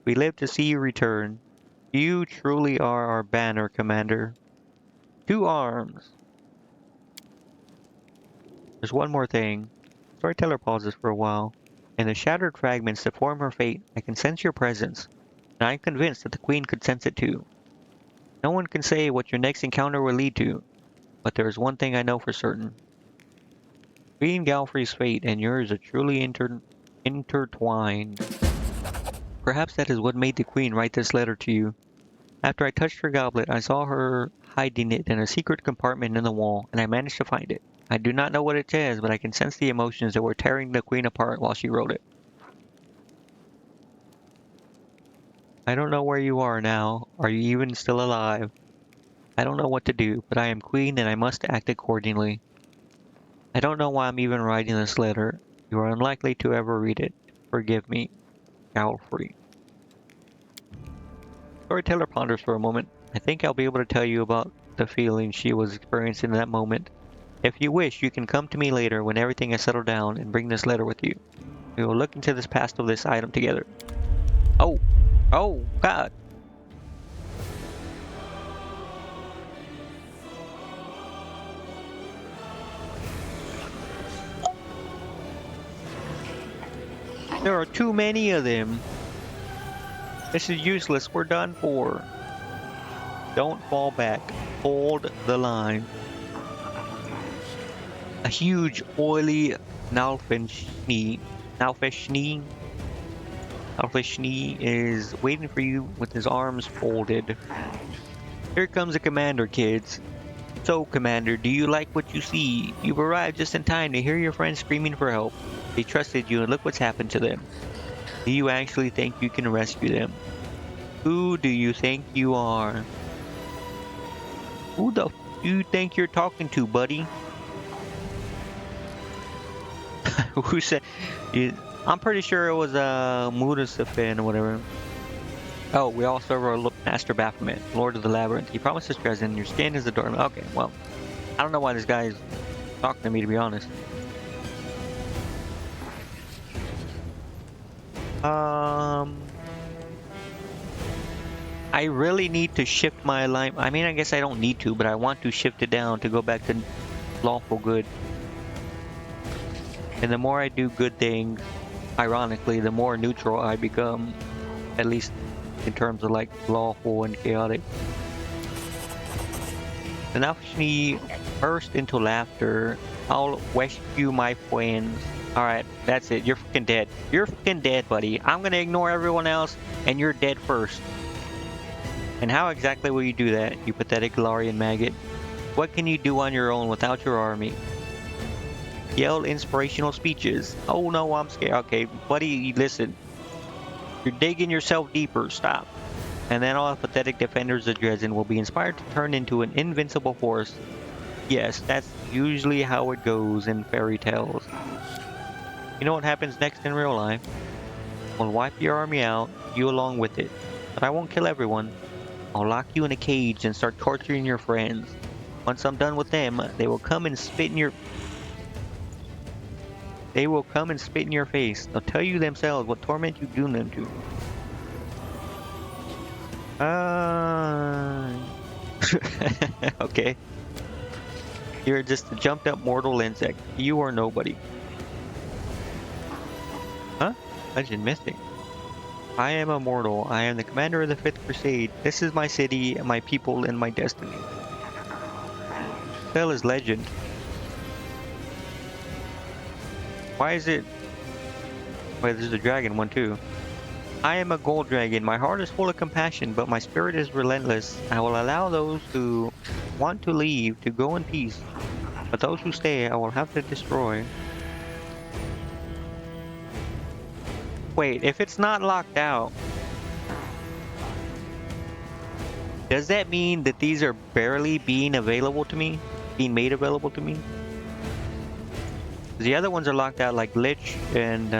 We live to see you return. You truly are our banner, Commander. 2 arms. There's one more thing. Storyteller pauses for a while. In the shattered fragments that form her fate, I can sense your presence, and I'm convinced that the Queen could sense it too. No one can say what your next encounter will lead to, but there is one thing I know for certain. Queen Galfrey's fate and yours are truly intertwined. Perhaps that is what made the Queen write this letter to you. After I touched her goblet, I saw her hiding it in a secret compartment in the wall, and I managed to find it. I do not know what it says, but I can sense the emotions that were tearing the Queen apart while she wrote it. I don't know where you are now. Are you even still alive? I don't know what to do, but I am Queen and I must act accordingly. I don't know why I'm even writing this letter. You are unlikely to ever read it. Forgive me, Galfrey. Storyteller ponders for a moment. I think I'll be able to tell you about the feeling she was experiencing in that moment. If you wish, you can come to me later when everything has settled down and bring this letter with you. We will look into this past of this item together. Oh! Oh, God! There are too many of them. This is useless. We're done for. Don't fall back. Hold the line. A huge, oily Nalfenschnee is waiting for you with his arms folded. Here comes the commander, kids. So, Commander, do you like what you see? You've arrived just in time to hear your friends screaming for help. They trusted you and look what's happened to them. Do you actually think you can rescue them? Who do you think you are? Who the f do you think you're talking to, buddy? Who said? I'm pretty sure it was Mudasafin or whatever. Oh, we all serve our Master Baphomet, Lord of the Labyrinth. He promises treasure, and your skin is the door. Okay, well, I don't know why this guy is talking to me, to be honest. I really need to shift my alignment. I mean, I guess I don't need to, but I want to shift it down to go back to lawful good. And the more I do good things, ironically, the more neutral I become, at least in terms of like lawful and chaotic. The Nalfenschnee burst into laughter. I'll rescue my friends. Alright, that's it. You're fucking dead. You're fucking dead, buddy. I'm gonna ignore everyone else, and you're dead first. And how exactly will you do that, you pathetic Golarion maggot? What can you do on your own without your army? Yell inspirational speeches. Oh no, I'm scared. Okay, buddy, listen. You're digging yourself deeper. Stop. And then all the pathetic defenders of Dresden will be inspired to turn into an invincible force. Yes, that's usually how it goes in fairy tales. You know what happens next in real life? We'll wipe your army out, you along with it. But I won't kill everyone. I'll lock you in a cage and start torturing your friends. Once I'm done with them, they will come and spit in your... They will come and spit in your face. They'll tell you themselves what torment you doom them to. Okay. You're just a jumped up mortal insect. You are nobody. Huh? Legend Mystic. I am immortal. I am the commander of the 5th Crusade. This is my city, my people, and my destiny. Spell is legend. Why is it... Wait, there's a dragon one too. I am a gold dragon. My heart is full of compassion, but my spirit is relentless. I will allow those who want to leave to go in peace, but those who stay, I will have to destroy. Wait, if it's not locked out, does that mean that these are barely being available to me? Being made available to me? The other ones are locked out, like Lich and,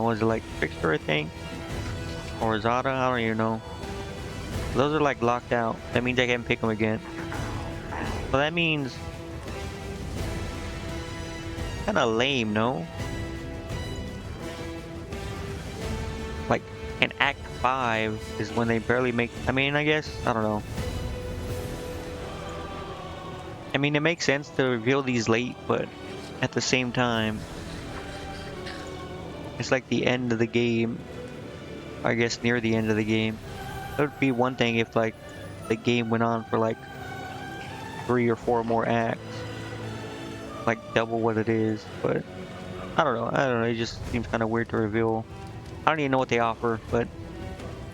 was it like Trickster, I think? Or Zada, I don't even know. Those are like locked out. That means I can't pick them again. So that means... Kinda lame, no? Like, in Act 5 is when they barely make... I mean, I guess, I don't know. I mean, it makes sense to reveal these late, but at the same time, it's like the end of the game. I guess near the end of the game. It would be one thing if like the game went on for like 3 or 4 more acts, like double what it is. But I don't know. It just seems kind of weird to reveal. I don't even know what they offer, but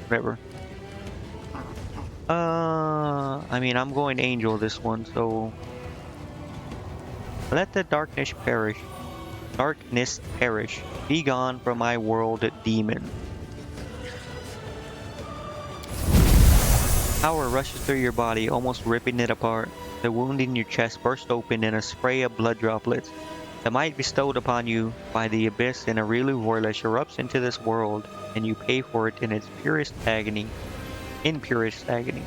whatever. I mean, I'm going Angel this one, so let the darkness perish. Darkness perish. Be gone from my world, demon. Power rushes through your body, almost ripping it apart. The wound in your chest bursts open in a spray of blood droplets. The might bestowed upon you by the abyss in a real vorlesh erupts into this world, and you pay for it in its purest agony. in purest agony.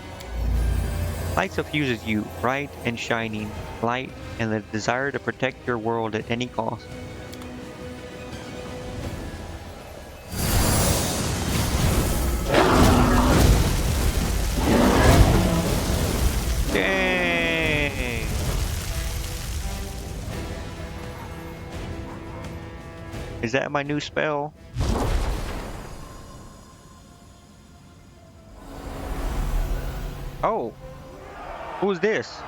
Light suffuses you, bright and shining, light and the desire to protect your world at any cost. Dang! Is that my new spell? Oh! Who's this?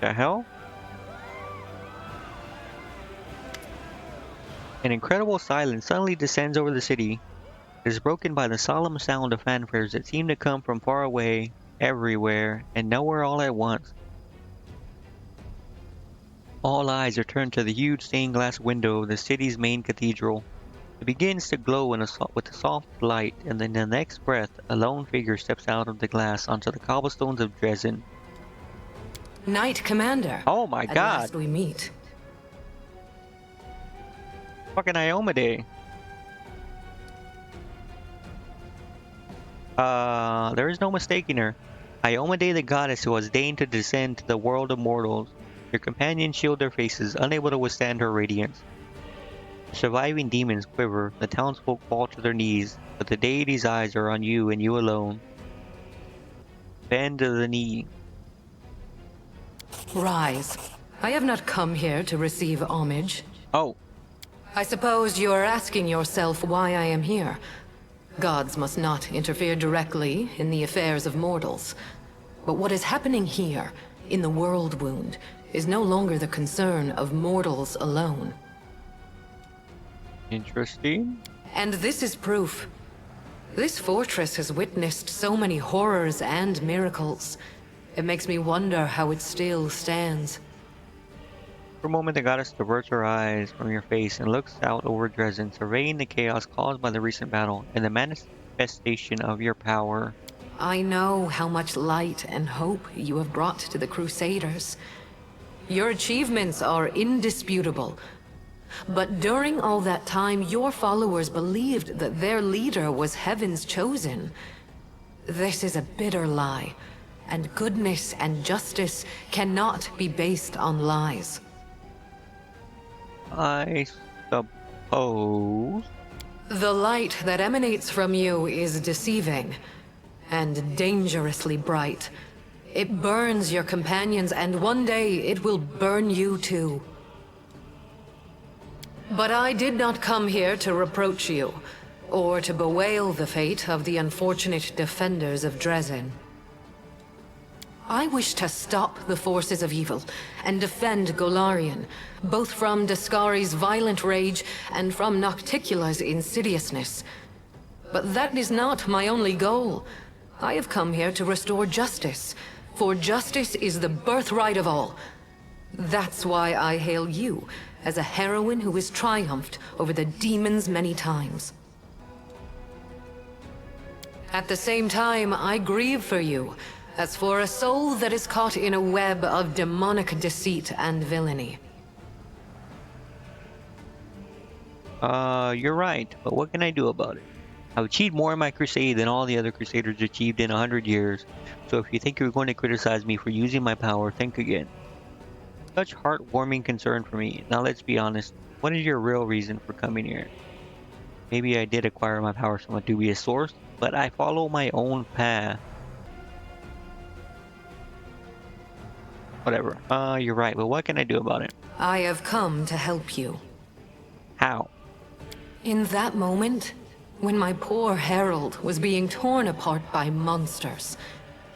The hell? An incredible silence suddenly descends over the city. It is broken by the solemn sound of fanfares that seem to come from far away, everywhere, and nowhere all at once. All eyes are turned to the huge stained glass window of the city's main cathedral. It begins to glow with a soft light, and then in the next breath, a lone figure steps out of the glass onto the cobblestones of Dresden. Knight Commander. Oh my At god! last we meet. Fucking Iomade. There is no mistaking her. Iomade, the goddess who has deigned to descend to the world of mortals. Your companions shield their faces, unable to withstand her radiance. The surviving demons quiver, the townsfolk fall to their knees, but the deity's eyes are on you and you alone. Bend to the knee. Rise. I have not come here to receive homage. Oh, I suppose you are asking yourself why I am here. Gods must not interfere directly in the affairs of mortals. But what is happening here, in the World Wound, is no longer the concern of mortals alone. interesting. And this is proof. This fortress has witnessed so many horrors and miracles. It makes me wonder how it still stands. For a moment, the goddess diverts her eyes from your face and looks out over Dresden, surveying the chaos caused by the recent battle and the manifestation of your power. I know how much light and hope you have brought to the Crusaders. Your achievements are indisputable. But during all that time, your followers believed that their leader was Heaven's chosen. This is a bitter lie, and goodness and justice cannot be based on lies. I suppose. The light that emanates from you is deceiving, and dangerously bright. It burns your companions, and one day it will burn you too. But I did not come here to reproach you, or to bewail the fate of the unfortunate defenders of Dresden. I wish to stop the forces of evil and defend Golarion, both from Daskari's violent rage and from Nocticula's insidiousness. But that is not my only goal. I have come here to restore justice, for justice is the birthright of all. That's why I hail you as a heroine who has triumphed over the demons many times. At the same time, I grieve for you, as for a soul that is caught in a web of demonic deceit and villainy. You're right, but what can I do about it? I've achieved more in my crusade than all the other crusaders achieved in 100 years, so if you think you're going to criticize me for using my power, think again. Such heartwarming concern for me. Now let's be honest, what is your real reason for coming here? Maybe I did acquire my power from a dubious source, but I follow my own path. Whatever. You're right, but what can I do about it? I have come to help you. How? In that moment, when my poor herald was being torn apart by monsters,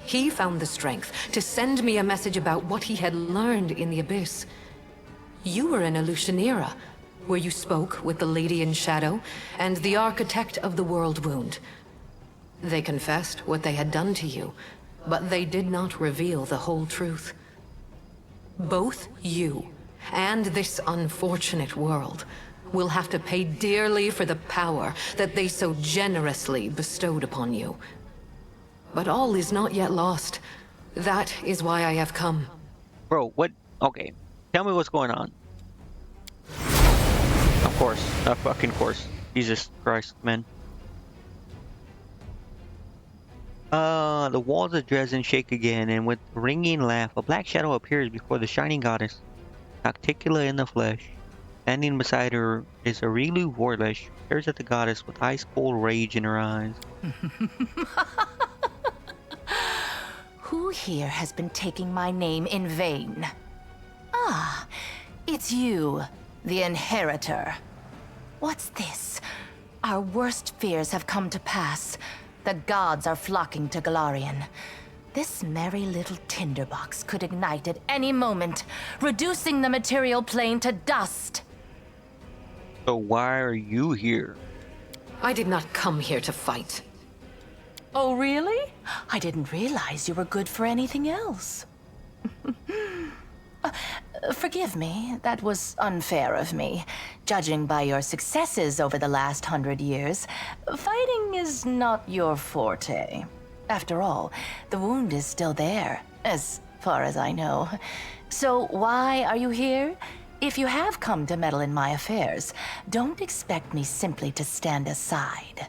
he found the strength to send me a message about what he had learned in the Abyss. You were in Alushanira, where you spoke with the Lady in Shadow and the Architect of the World Wound. They confessed what they had done to you, but they did not reveal the whole truth. Both you and this unfortunate world will have to pay dearly for the power that they so generously bestowed upon you. But all is not yet lost. That is why I have come. Bro, what? Okay. Tell me what's going on. Of course. A fucking course. Jesus Christ, man. The walls of Dresden shake again, and with a ringing laugh, a black shadow appears before the shining goddess, Nocticula in the flesh. Standing beside her is Arilu Vorlesh, who stares at the goddess with ice-cold rage in her eyes. Who here has been taking my name in vain? Ah, it's you, the Inheritor. What's this? Our worst fears have come to pass. The gods are flocking to Golarion. This merry little tinderbox could ignite at any moment, reducing the material plane to dust. So why are you here? I did not come here to fight. Oh, really? I didn't realize you were good for anything else. Forgive me, that was unfair of me. Judging by your successes over the last 100 years, fighting is not your forte. After all, the wound is still there, as far as I know. So why are you here? If you have come to meddle in my affairs, don't expect me simply to stand aside.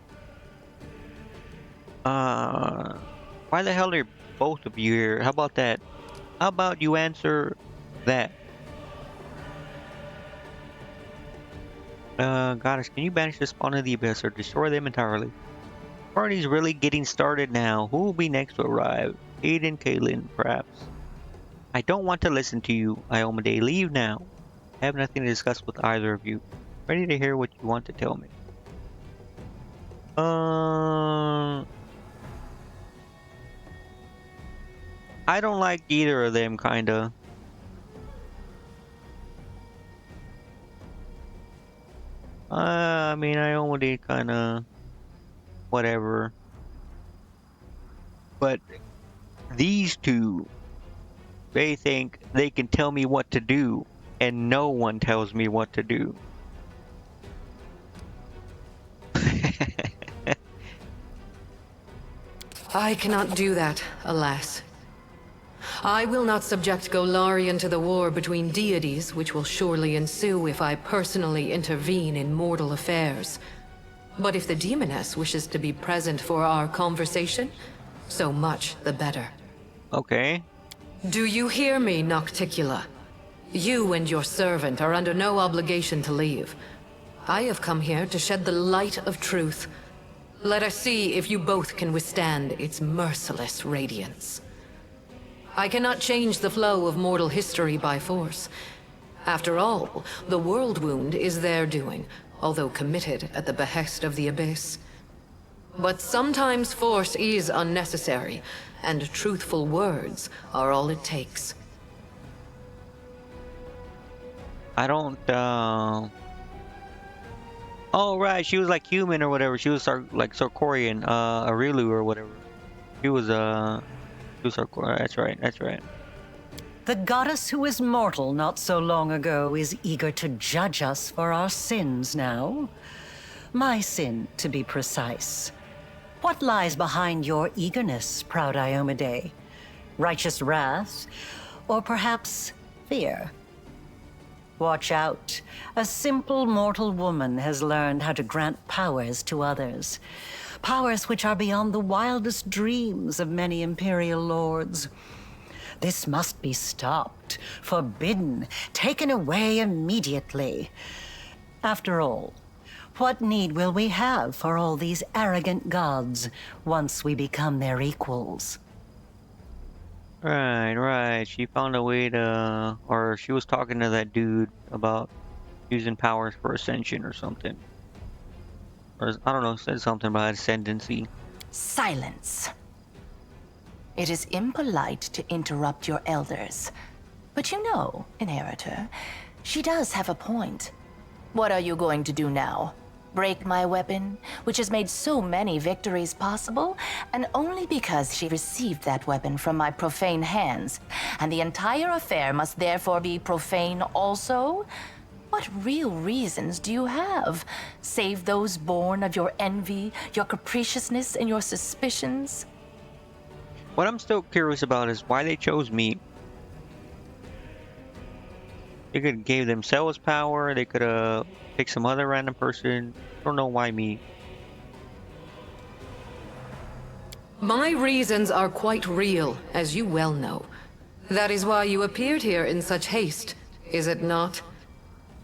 Why the hell are both of you here? How about that? How about you answer that? Goddess, can you banish the spawn of the abyss or destroy them entirely? Party's really getting started now. Who will be next to arrive? Aiden, Kaylin, perhaps. I don't want to listen to you, Iomade. Leave now. I have nothing to discuss with either of you. Ready to hear what you want to tell me. I don't like either of them, kinda. I mean, I only kinda... whatever. But these two, they think they can tell me what to do, and no one tells me what to do. I cannot do that, alas. I will not subject Golarion to the war between deities, which will surely ensue if I personally intervene in mortal affairs. But if the demoness wishes to be present for our conversation, so much the better. Okay. Do you hear me, Nocticula? You and your servant are under no obligation to leave. I have come here to shed the light of truth. Let us see if you both can withstand its merciless radiance. I cannot change the flow of mortal history by force. After all, the world wound is their doing, although committed at the behest of the Abyss. But sometimes force is unnecessary, and truthful words are all it takes. I don't, Oh, right, she was like human or whatever. She was like Sarkorian, Arilu or whatever. She was Sarkorian. That's right, that's right. The goddess who was mortal not so long ago is eager to judge us for our sins now. My sin, to be precise. What lies behind your eagerness, proud Iomade? Righteous wrath? Or perhaps fear? Watch out. A simple mortal woman has learned how to grant powers to others. Powers which are beyond the wildest dreams of many Imperial lords. This must be stopped, forbidden, taken away immediately. After all, what need will we have for all these arrogant gods once we become their equals? Right. She found a way to, or she was talking to that dude about using powers for ascension or something. Or, I don't know, said something about ascendancy. Silence. It is impolite to interrupt your elders. But you know, Inheritor, she does have a point. What are you going to do now? Break my weapon, which has made so many victories possible, and only because she received that weapon from my profane hands, and the entire affair must therefore be profane also? What real reasons do you have, save those born of your envy, your capriciousness, and your suspicions? What I'm still curious about is why they chose me. They could have gave themselves power. They could have picked some other random person. I don't know why me. My reasons are quite real, as you well know. That is why you appeared here in such haste, is it not?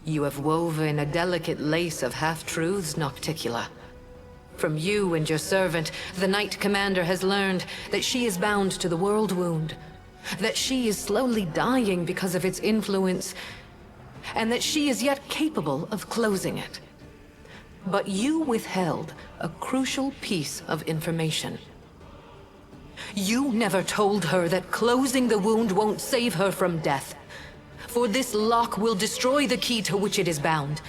You have woven a delicate lace of half-truths, Nocticula. From you and your servant, the Knight Commander has learned that she is bound to the world wound, that she is slowly dying because of its influence, and that she is yet capable of closing it. But you withheld a crucial piece of information. You never told her that closing the wound won't save her from death. For this lock will destroy the key to which it is bound.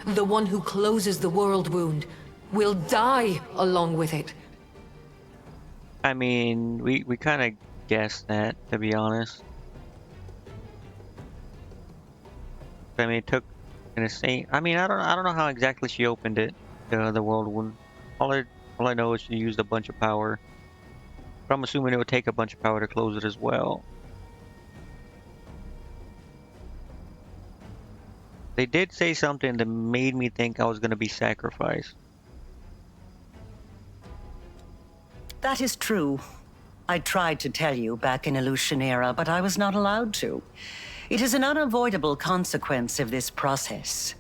The one who closes the world wound will die along with it. I mean, we kind of guessed that, to be honest. I mean, it took an insane. I mean, I don't know how exactly she opened it, the world wound. All I know is she used a bunch of power. But I'm assuming it would take a bunch of power to close it as well. They did say something that made me think I was going to be sacrificed. That is true. I tried to tell you back in Illusionera, but I was not allowed to. It is an unavoidable consequence of this process.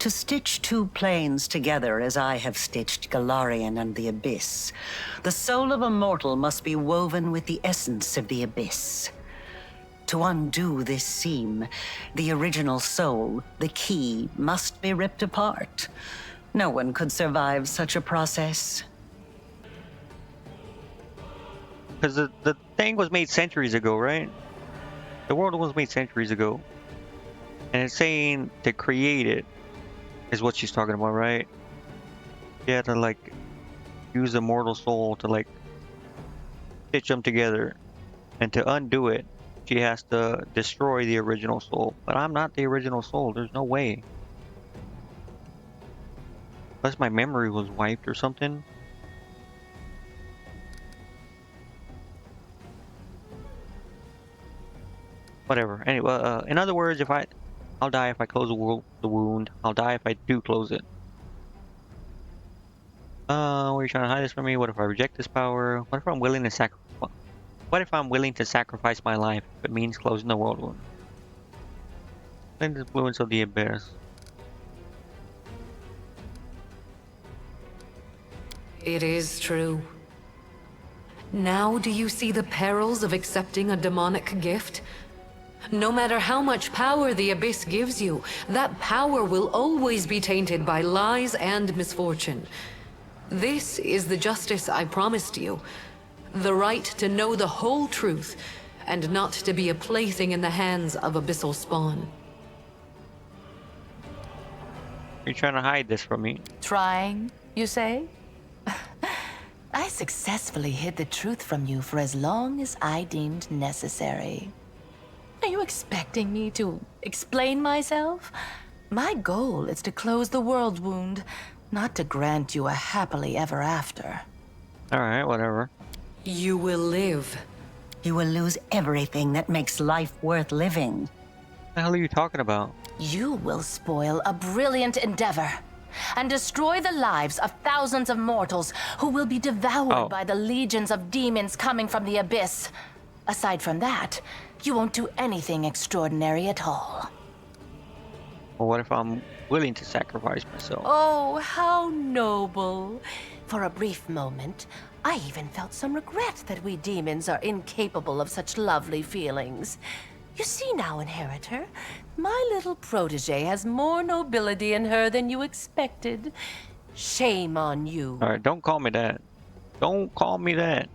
To stitch two planes together as I have stitched Golarion and the Abyss, the soul of a mortal must be woven with the essence of the Abyss. To undo this seam, the original soul, the key, must be ripped apart. No one could survive such a process. Because the thing was made centuries ago, right? The world was made centuries ago. And it's saying to create it is what she's talking about, right? You have to, like, use the mortal soul to, like, stitch them together. And to undo it, she has to destroy the original soul. But I'm not the original soul. There's no way. Unless my memory was wiped or something. Whatever. Anyway, in other words, I'll die if I close the wound. I'll die if I do close it. Were you trying to hide this from me? What if I reject this power? What if I'm willing to sacrifice? What if I'm willing to sacrifice my life if it means closing the world wound? Then the influence of the abyss. It is true. Now do you see the perils of accepting a demonic gift? No matter how much power the Abyss gives you, that power will always be tainted by lies and misfortune. This is the justice I promised you. The right to know the whole truth, and not to be a plaything in the hands of abyssal spawn. Are you trying to hide this from me? Trying, you say? I successfully hid the truth from you for as long as I deemed necessary. Are you expecting me to explain myself? My goal is to close the world wound, not to grant you a happily ever after. Alright, whatever. You will live. You will lose everything that makes life worth living. What the hell are you talking about? You will spoil a brilliant endeavor and destroy the lives of thousands of mortals who will be devoured by the legions of demons coming from the Abyss. Aside from that, you won't do anything extraordinary at all. Well, what if I'm willing to sacrifice myself? Oh, how noble. For a brief moment, I even felt some regret that we demons are incapable of such lovely feelings. You see now, Inheritor, my little protege has more nobility in her than you expected. Shame on you. Alright, don't call me that. Don't call me that.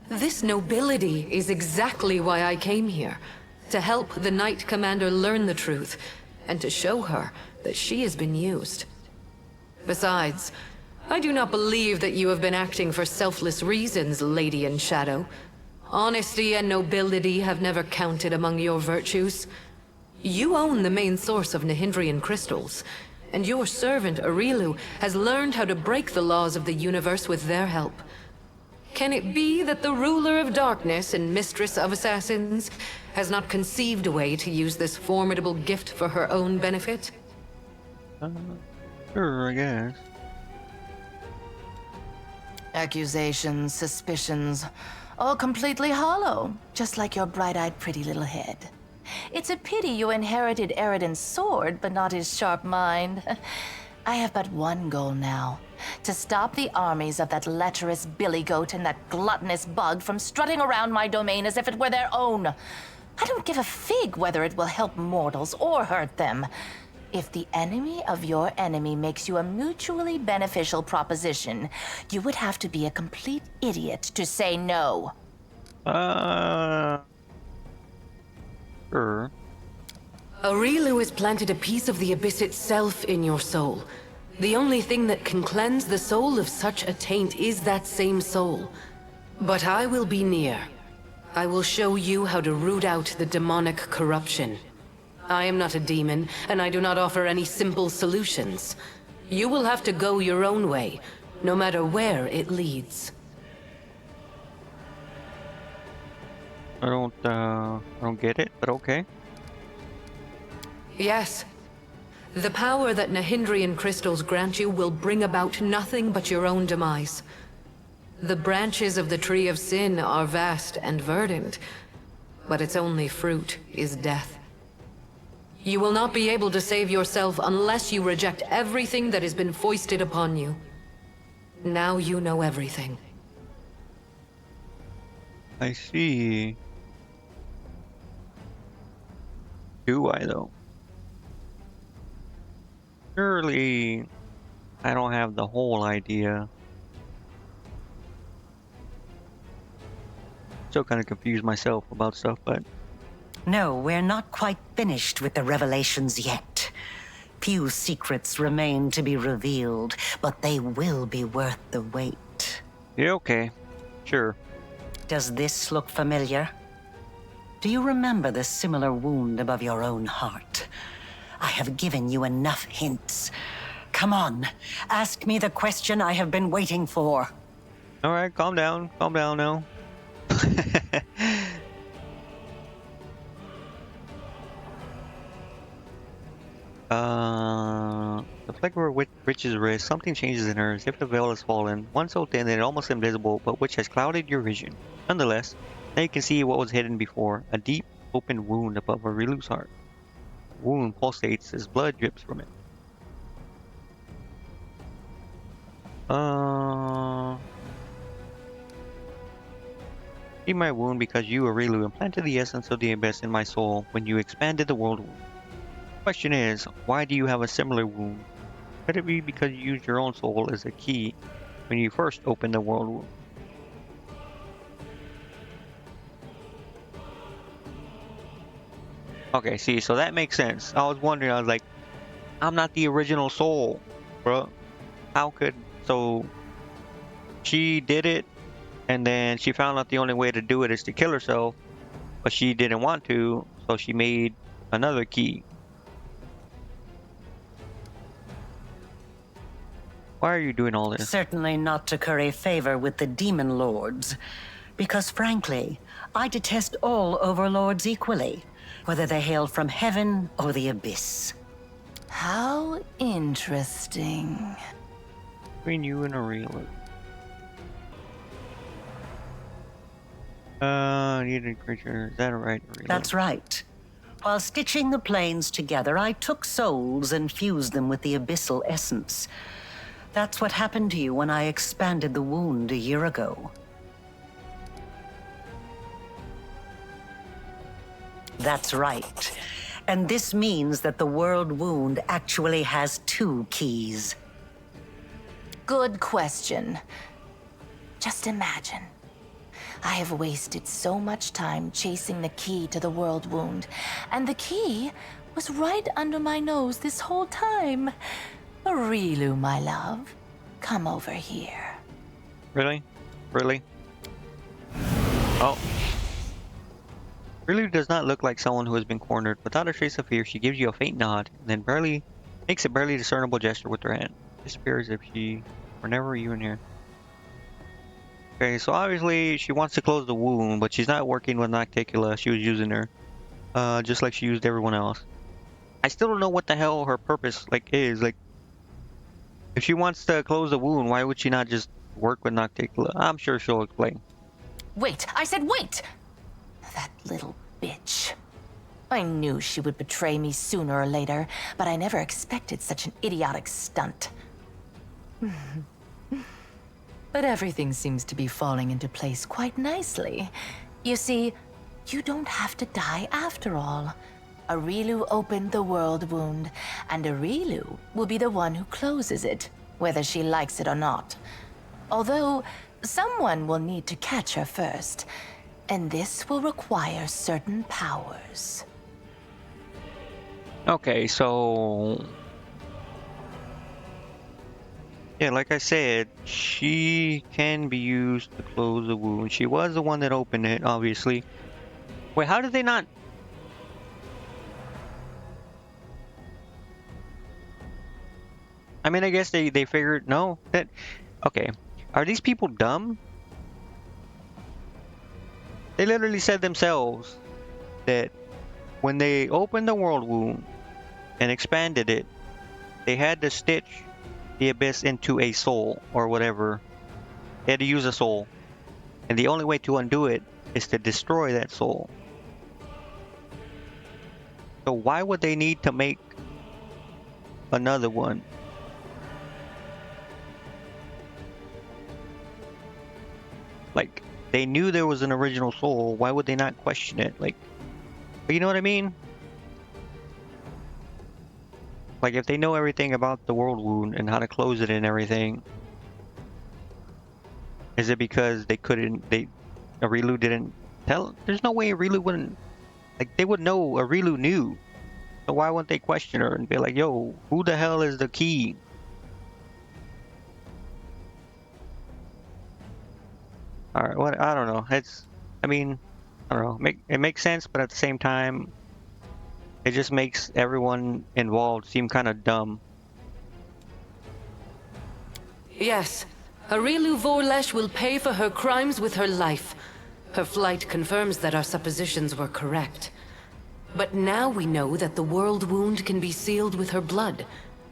This nobility is exactly why I came here. To help the Knight Commander learn the truth, and to show her that she has been used. Besides, I do not believe that you have been acting for selfless reasons, Lady in Shadow. Honesty and nobility have never counted among your virtues. You own the main source of Nihindrian crystals, and your servant, Arilu, has learned how to break the laws of the universe with their help. Can it be that the ruler of darkness and mistress of assassins has not conceived a way to use this formidable gift for her own benefit? Sure, I guess. Accusations, suspicions, all completely hollow, just like your bright-eyed pretty little head. It's a pity you inherited Eridan's sword, but not his sharp mind. I have but one goal now. To stop the armies of that lecherous billygoat and that gluttonous bug from strutting around my domain as if it were their own. I don't give a fig whether it will help mortals or hurt them. If the enemy of your enemy makes you a mutually beneficial proposition, you would have to be a complete idiot to say no. Sure. Aurilu has planted a piece of the abyss itself in your soul. The only thing that can cleanse the soul of such a taint is that same soul. But I will be near. I will show you how to root out the demonic corruption. I am not a demon, and I do not offer any simple solutions. You will have to go your own way, no matter where it leads. I don't get it, but okay. Yes. The power that Nahindrian crystals grant you will bring about nothing but your own demise. The branches of the Tree of Sin are vast and verdant, but its only fruit is death. You will not be able to save yourself unless you reject everything that has been foisted upon you. Now you know everything. I see. Do I, though? Surely, I don't have the whole idea. Still kind of confused myself about stuff, but... No, we're not quite finished with the revelations yet. Few secrets remain to be revealed, but they will be worth the wait. Yeah, okay. Sure. Does this look familiar? Do you remember the similar wound above your own heart? I have given you enough hints. Come on, ask me the question I have been waiting for. Alright, calm down now. The flicker of Witch's wrist, something changes in her as if the veil has fallen. One so thin that it almost invisible, but which has clouded your vision. Nonetheless, now you can see what was hidden before, a deep, open wound above Aurilu's heart. The wound pulsates as blood drips from it. See my wound because you, Aurilu, implanted the essence of the abyss in my soul when you expanded the world wound. Question is, why do you have a similar wound? Could it be because you used your own soul as a key when you first opened the world wound? Okay, see, so that makes sense. I was wondering, I was like, I'm not the original soul, bro. How could... So, she did it, and then she found out the only way to do it is to kill herself, but she didn't want to, so she made another key. Why are you doing all this? Certainly not to curry favor with the demon lords, because frankly, I detest all overlords equally, whether they hail from heaven or the abyss. How interesting. Between you and Aurilu. Needed creature. Is that right, Aurilu? That's right. While stitching the planes together, I took souls and fused them with the abyssal essence. That's what happened to you when I expanded the wound a year ago. That's right. And this means that the world wound actually has 2 keys. Good question. Just imagine. I have wasted so much time chasing the key to the world wound, and the key was right under my nose this whole time. Aurilu, my love, come over here. Really? Really? Oh. Aurilu does not look like someone who has been cornered. Without a trace of fear, she gives you a faint nod, and then makes a barely discernible gesture with her hand. Disappears if she were never even here. Okay, so obviously she wants to close the wound, but she's not working with Nocticula. She was using her, just like she used everyone else. I still don't know what the hell her purpose is. Like, if she wants to close the wound, why would she not just work with Nocticula? I'm sure she'll explain. Wait, I said wait! That little bitch. I knew she would betray me sooner or later, but I never expected such an idiotic stunt. But everything seems to be falling into place quite nicely. You see, you don't have to die after all. Arilu opened the world wound, and Arilu will be the one who closes it, whether she likes it or not. Although, someone will need to catch her first, and this will require certain powers. Okay, so... yeah, like I said, she can be used to close the wound. She was the one that opened it, obviously. Wait, how did they not... I mean, I guess they figured... No, that... Okay, are these people dumb? They literally said themselves that when they opened the world wound and expanded it, they had to stitch the abyss into a soul or whatever. They had to use a soul, and the only way to undo it is to destroy that soul. So why would they need to make another one? Like, they knew there was an original soul. Why would they not question it? Like, you know what I mean? Like, if they know everything about the world wound and how to close it and everything, is it because they couldn't, Arilu didn't tell? There's no way Arilu wouldn't, like, they would know Arilu knew. So why wouldn't they question her and be like, yo, who the hell is the key? Alright, what, I don't know. It's, I mean, I don't know. It makes sense, but at the same time, it just makes everyone involved seem kind of dumb. Yes, Arilu Vorlesh will pay for her crimes with her life. Her flight confirms that our suppositions were correct. But now we know that the world wound can be sealed with her blood.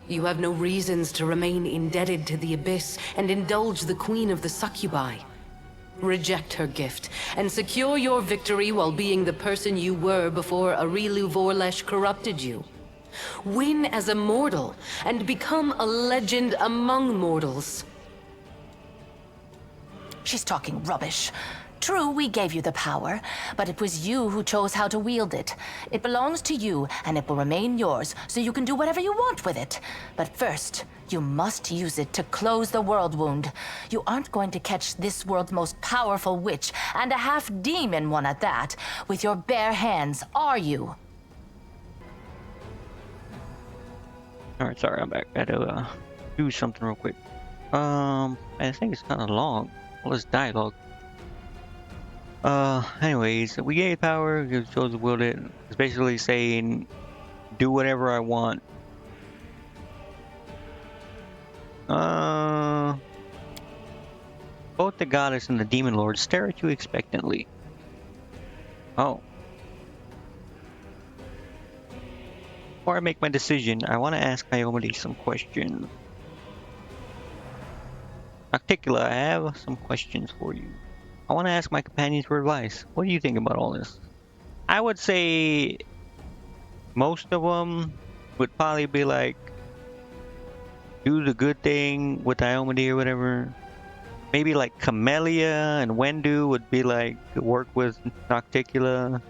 You have no reasons to remain indebted to the Abyss and indulge the Queen of the Succubi. Reject her gift, and secure your victory while being the person you were before Arilu Vorlesh corrupted you. Win as a mortal, and become a legend among mortals. She's talking rubbish. True, we gave you the power, but it was you who chose how to wield it. It belongs to you, and it will remain yours, so you can do whatever you want with it. But first, you must use it to close the world wound. You aren't going to catch this world's most powerful witch, and a half-demon one at that, with your bare hands, are you? Alright, sorry, I'm back. I had to do something real quick. I think it's kind of long. All this dialogue. Anyways, we gave power, we chose to wield it. It's basically saying, do whatever I want. Both the goddess and the demon lord stare at you expectantly. Oh. Before I make my decision, I want to ask Iomade some questions. Nocticula, I have some questions for you. I want to ask my companions for advice. What do you think about all this? I would say most of them would probably be like, do the good thing with Iomade or whatever. Maybe like Camellia and Wendu would be like, work with Nocticula.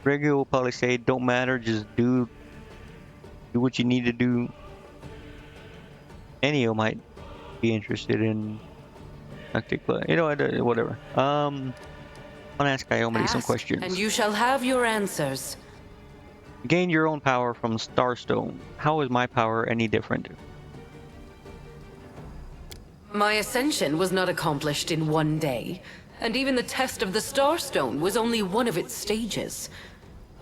Reggie will probably say, don't matter, just do what you need to do. Enio might be interested in Nocticula. You know, whatever. I want to ask Iomade some questions. And you shall have your answers. Gain your own power from Starstone. How is my power any different? My ascension was not accomplished in one day, and even the test of the Starstone was only one of its stages.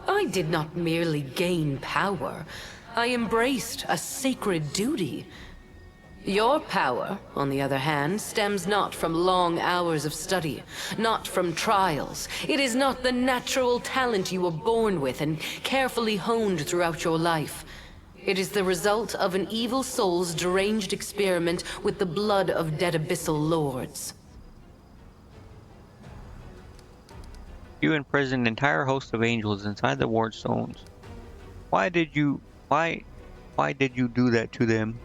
I did not merely gain power, I embraced a sacred duty. Your power, on the other hand, stems not from long hours of study, not from trials. It is not the natural talent you were born with and carefully honed throughout your life. It is the result of an evil soul's deranged experiment with the blood of dead abyssal lords. You imprisoned an entire host of angels inside the ward stones. Why did you do that to them?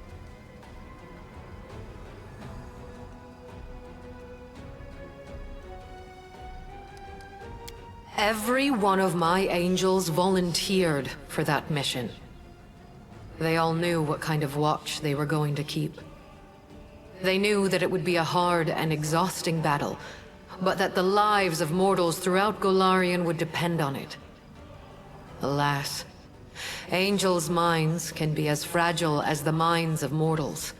Every one of my angels volunteered for that mission. They all knew what kind of watch they were going to keep. They knew that it would be a hard and exhausting battle, but that the lives of mortals throughout Golarion would depend on it. Alas, angels' minds can be as fragile as the minds of mortals.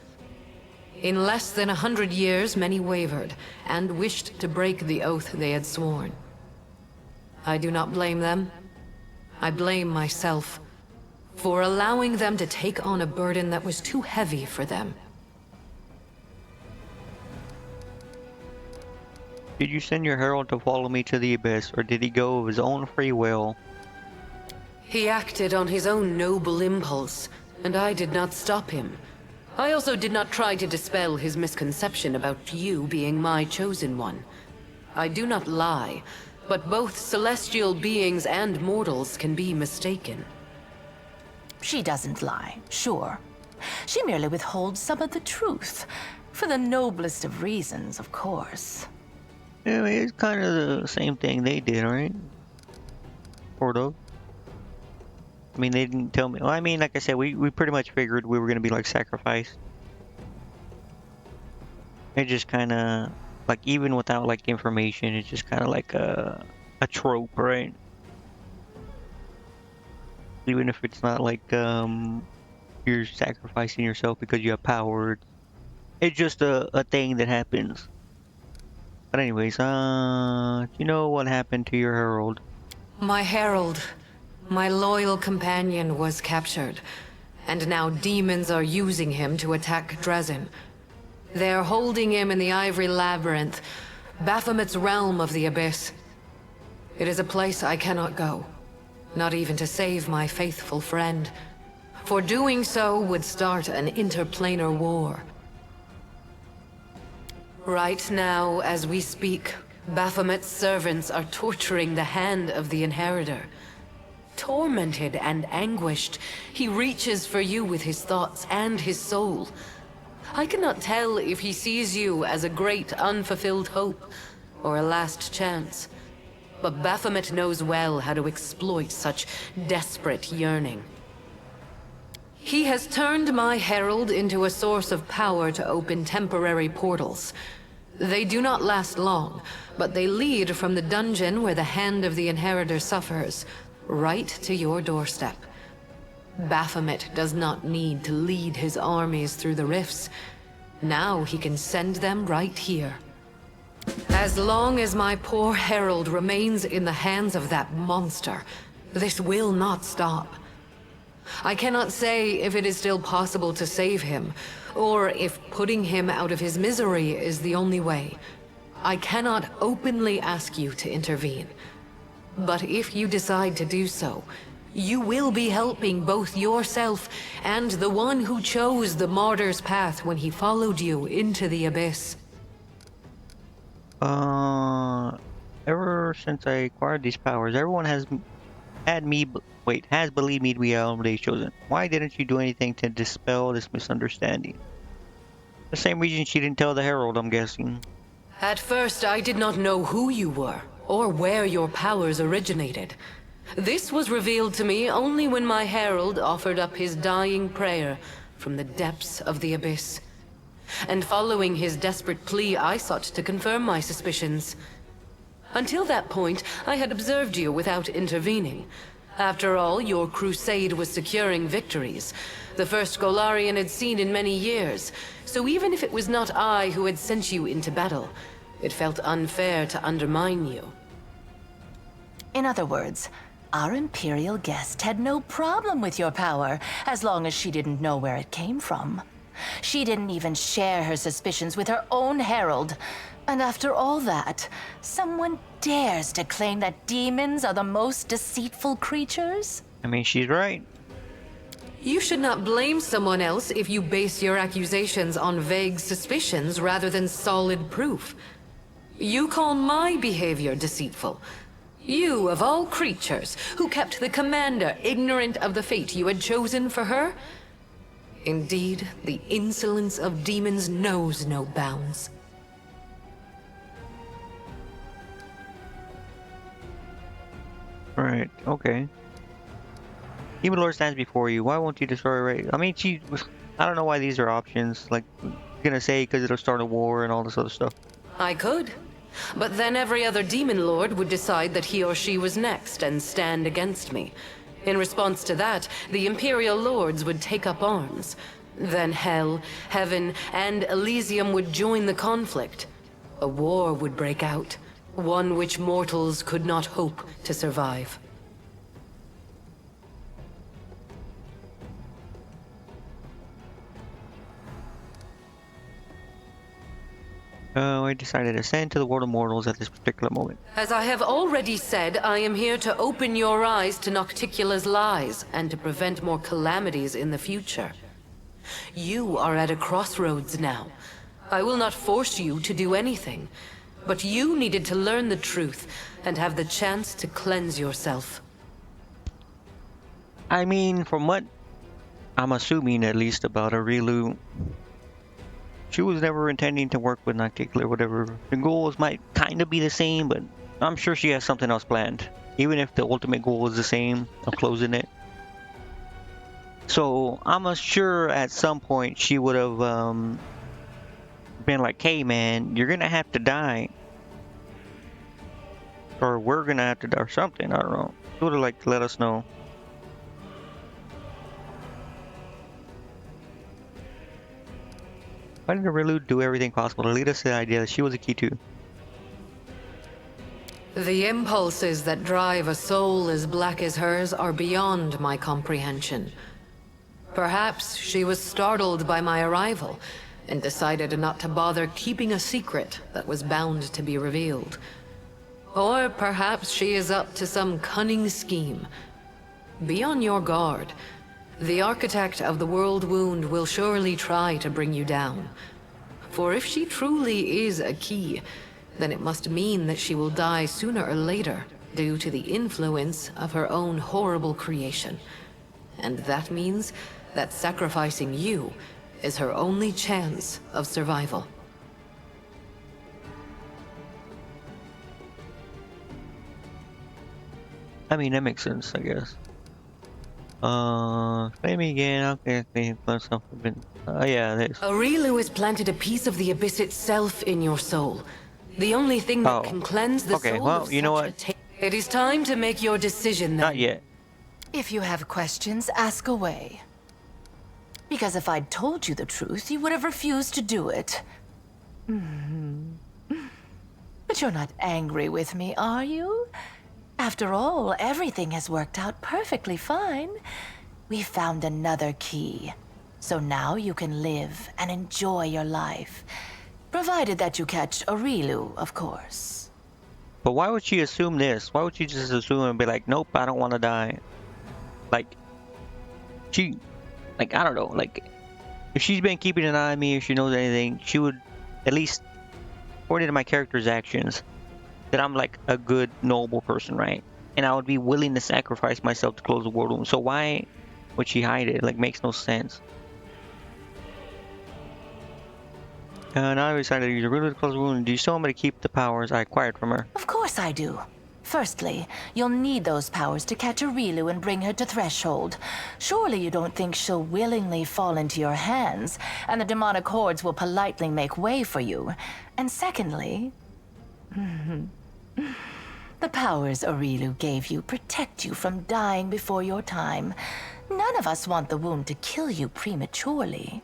In less than 100 years, many wavered and wished to break the oath they had sworn. I do not blame them. I blame myself for allowing them to take on a burden that was too heavy for them. Did you send your herald to follow me to the abyss, or did he go of his own free will? He acted on his own noble impulse, and I did not stop him. I also did not try to dispel his misconception about you being my chosen one. I do not lie, but both celestial beings and mortals can be mistaken. She doesn't lie, sure. She merely withholds some of the truth. For the noblest of reasons, of course. Yeah, it's kind of the same thing they did, right? Sort of. I mean, they didn't tell me. Well, I mean, like I said, we pretty much figured we were going to be like sacrificed. It just kind of, like, even without like information, it's just kind of like a trope, right? Even if it's not like you're sacrificing yourself because you have power, it's just a thing that happens. But anyways, do you know what happened to your herald? My herald, my loyal companion, was captured, and now demons are using him to attack Dresden. They're holding him in the Ivory Labyrinth, Baphomet's realm of the Abyss. It is a place I cannot go, not even to save my faithful friend. For doing so would start an interplanar war. Right now, as we speak, Baphomet's servants are torturing the hand of the Inheritor. Tormented and anguished, he reaches for you with his thoughts and his soul. I cannot tell if he sees you as a great unfulfilled hope or a last chance. But Baphomet knows well how to exploit such desperate yearning. He has turned my herald into a source of power to open temporary portals. They do not last long, but they lead from the dungeon where the hand of the Inheritor suffers, right to your doorstep. Baphomet does not need to lead his armies through the rifts. Now he can send them right here. As long as my poor herald remains in the hands of that monster, this will not stop. I cannot say if it is still possible to save him, or if putting him out of his misery is the only way. I cannot openly ask you to intervene. But if you decide to do so, you will be helping both yourself and the one who chose the martyr's path when he followed you into the abyss. Ever since I acquired these powers, everyone has believed me to be Almoday's chosen. Why didn't you do anything to dispel this misunderstanding? The same reason she didn't tell the Herald, I'm guessing. At first, I did not know who you were, or where your powers originated. This was revealed to me only when my herald offered up his dying prayer from the depths of the abyss. And following his desperate plea, I sought to confirm my suspicions. Until that point, I had observed you without intervening. After all, your crusade was securing victories, the first Golarion had seen in many years, so even if it was not I who had sent you into battle, it felt unfair to undermine you. In other words, our Imperial guest had no problem with your power, as long as she didn't know where it came from. She didn't even share her suspicions with her own herald. And after all that, someone dares to claim that demons are the most deceitful creatures? I mean, she's right. You should not blame someone else if you base your accusations on vague suspicions rather than solid proof. You call my behavior deceitful. You, of all creatures, who kept the commander ignorant of the fate you had chosen for her? Indeed, the insolence of demons knows no bounds. Right, okay. Demon Lord stands before you. Why won't you destroy her? Right? I mean, I don't know why these are options. Like, gonna say because it'll start a war and all this other stuff. I could. But then every other demon lord would decide that he or she was next and stand against me. In response to that, the Imperial Lords would take up arms. Then Hell, Heaven, and Elysium would join the conflict. A war would break out, one which mortals could not hope to survive. I decided to ascend to the world of mortals at this particular moment. As I have already said, I am here to open your eyes to Nocticula's lies and to prevent more calamities in the future. You are at a crossroads now. I will not force you to do anything, but you needed to learn the truth and have the chance to cleanse yourself. I mean, from what I'm assuming, at least, about Aurilu, she was never intending to work with Nocticula or whatever. The goals might kind of be the same, but I'm sure she has something else planned. Even if the ultimate goal is the same of closing it. So I'm sure at some point she would have been like, hey man, you're gonna have to die. Or we're gonna have to die or something, I don't know. She would have like let us know. Why did Aurilu do everything possible to lead us to the idea that she was the key too? The impulses that drive a soul as black as hers are beyond my comprehension. Perhaps she was startled by my arrival and decided not to bother keeping a secret that was bound to be revealed. Or perhaps she is up to some cunning scheme. Be on your guard. The architect of the world wound will surely try to bring you down. For if she truly is a key, then it must mean that she will die sooner or later due to the influence of her own horrible creation. And that means that sacrificing you is her only chance of survival. I mean, that makes sense, I guess. Play me again. Okay, plus something. Yeah, this. Aurilu has planted a piece of the abyss itself in your soul. The only thing that can cleanse the soul well, of you know such what? It is time to make your decision then. Not yet. If you have questions, ask away. Because if I'd told you the truth, you would have refused to do it. But you're not angry with me, are you? After all, everything has worked out perfectly fine. We found another key. So now you can live and enjoy your life. Provided that you catch Aurilu, of course. But why would she assume this? Why would she just assume and be like, nope, I don't want to die? Like, I don't know, like, if she's been keeping an eye on me, if she knows anything, she would, at least, according to my character's actions, that I'm like a good, noble person, right? And I would be willing to sacrifice myself to close the world room. So why would she hide it? Like, makes no sense. Now I decided to use a ruler to close the wound. Do you still want me to keep the powers I acquired from her? Of course I do. Firstly, you'll need those powers to catch Aurilu and bring her to Threshold. Surely you don't think she'll willingly fall into your hands, and the demonic hordes will politely make way for you. And secondly, the powers Aurilu gave you protect you from dying before your time. None of us want the wound to kill you prematurely.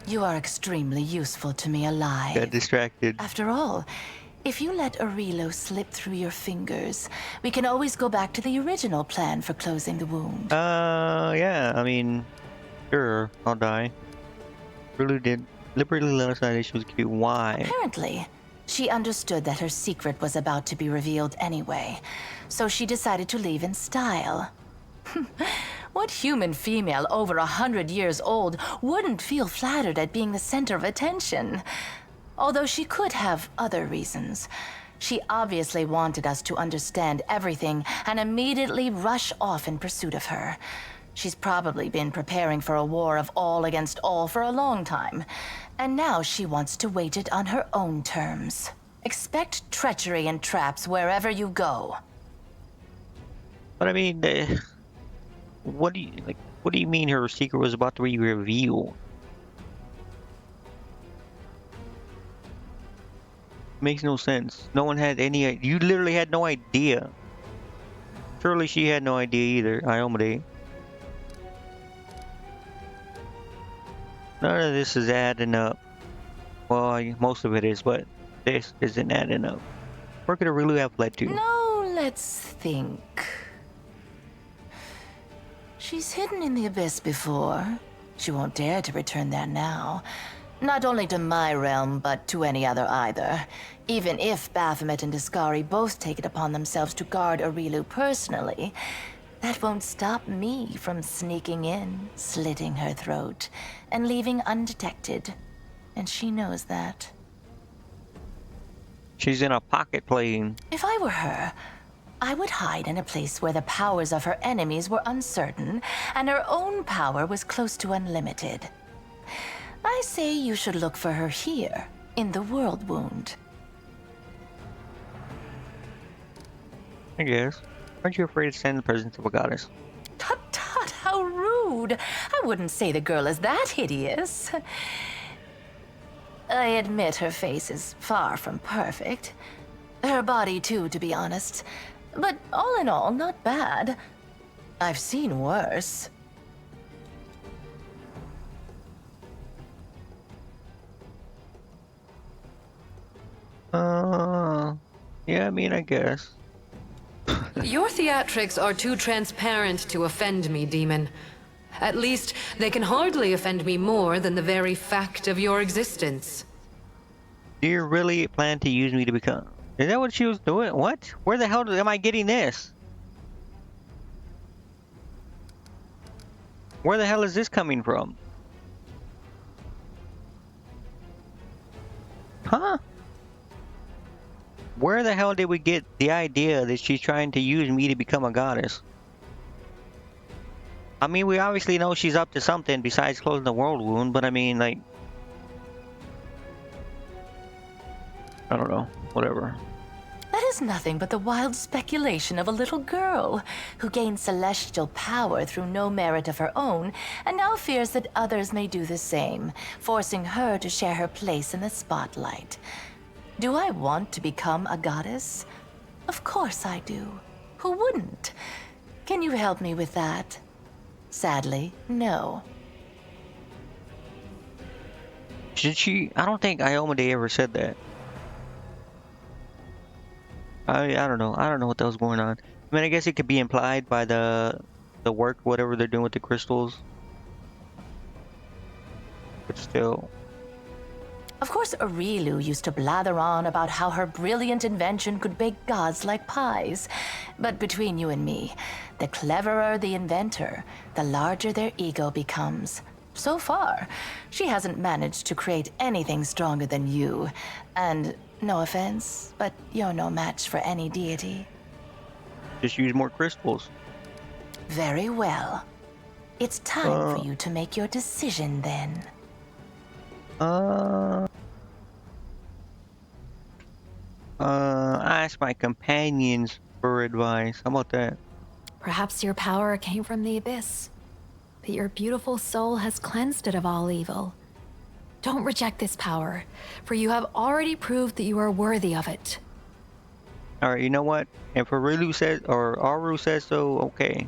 You are extremely useful to me alive. Got distracted. After all, If you let Aurelio slip through your fingers, we can always go back to the original plan for closing the wound. Yeah, I mean, sure, I'll die. Really did deliberately let us know that she was cute. Why? Apparently, she understood that her secret was about to be revealed anyway, so she decided to leave in style. What human female over 100 years old wouldn't feel flattered at being the center of attention? Although she could have other reasons. She obviously wanted us to understand everything and immediately rush off in pursuit of her. She's probably been preparing for a war of all against all for a long time, and now she wants to wage it on her own terms. Expect treachery and traps wherever you go. But I mean, what do you mean her secret was about to be revealed? Makes no sense. No one had any. You literally had no idea. Surely she had no idea either. Iomade. None of this is adding up. Well, most of it is, but this isn't adding up. Where could Aurelio have led to? No, let's think. She's hidden in the abyss before. She won't dare to return there now. Not only to my realm, but to any other either. Even if Baphomet and Discari both take it upon themselves to guard Aurelio personally, that won't stop me from sneaking in, slitting her throat, and leaving undetected. And she knows that. She's in a pocket plane. If I were her, I would hide in a place where the powers of her enemies were uncertain, and her own power was close to unlimited. I say you should look for her here, in the World Wound. I guess. Aren't you afraid to stand in the presence of a goddess? Tut tut, how rude! I wouldn't say the girl is that hideous. I admit her face is far from perfect. Her body too, to be honest. But all in all, not bad. I've seen worse. Yeah, I mean, I guess. Your theatrics are too transparent to offend me, demon. At least, they can hardly offend me more than the very fact of your existence. Do you really plan to use me to become... Is that what she was doing? What? Where the hell am I getting this? Where the hell is this coming from? Huh? Where the hell did we get the idea that she's trying to use me to become a goddess? I mean, we obviously know she's up to something besides closing the world wound, but I mean, like... I don't know. Whatever. That is nothing but the wild speculation of a little girl who gained celestial power through no merit of her own and now fears that others may do the same, forcing her to share her place in the spotlight. Do I want to become a goddess? Of course I do. Who wouldn't? Can you help me with that? Sadly, no. Did she? I don't think Iomade ever said that. I don't know. I don't know what that was going on. I mean, I guess it could be implied by the work, whatever they're doing with the crystals. But still. Of course, Aurelio used to blather on about how her brilliant invention could bake gods like pies. But between you and me, the cleverer the inventor, the larger their ego becomes. So far, she hasn't managed to create anything stronger than you. And no offense, but you're no match for any deity. Just use more crystals. Very well. It's time for you to make your decision then. I asked my companions for advice. How about that? Perhaps your power came from the abyss, but your beautiful soul has cleansed it of all evil. Don't reject this power, for you have already proved that you are worthy of it. Alright, you know what? If Aurelio says, or Aru says so, okay.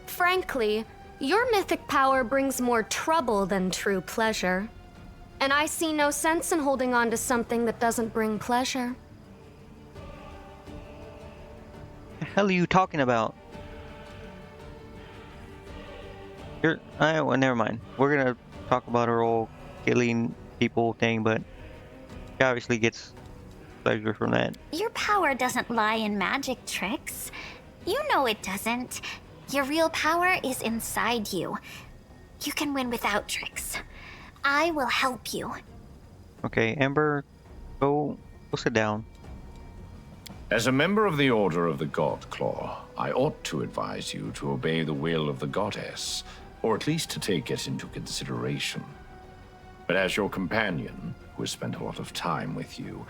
Frankly, your mythic power brings more trouble than true pleasure. And I see no sense in holding on to something that doesn't bring pleasure. The hell are you talking about? Well, never mind. We're gonna talk about her whole killing people thing, but she obviously gets pleasure from that. Your power doesn't lie in magic tricks. You know it doesn't. Your real power is inside you. You can win without tricks. I will help you. Okay, Ember, go sit down. As a member of the Order of the God Claw, I ought to advise you to obey the will of the goddess, or at least to take it into consideration. But as your companion, who has spent a lot of time with you,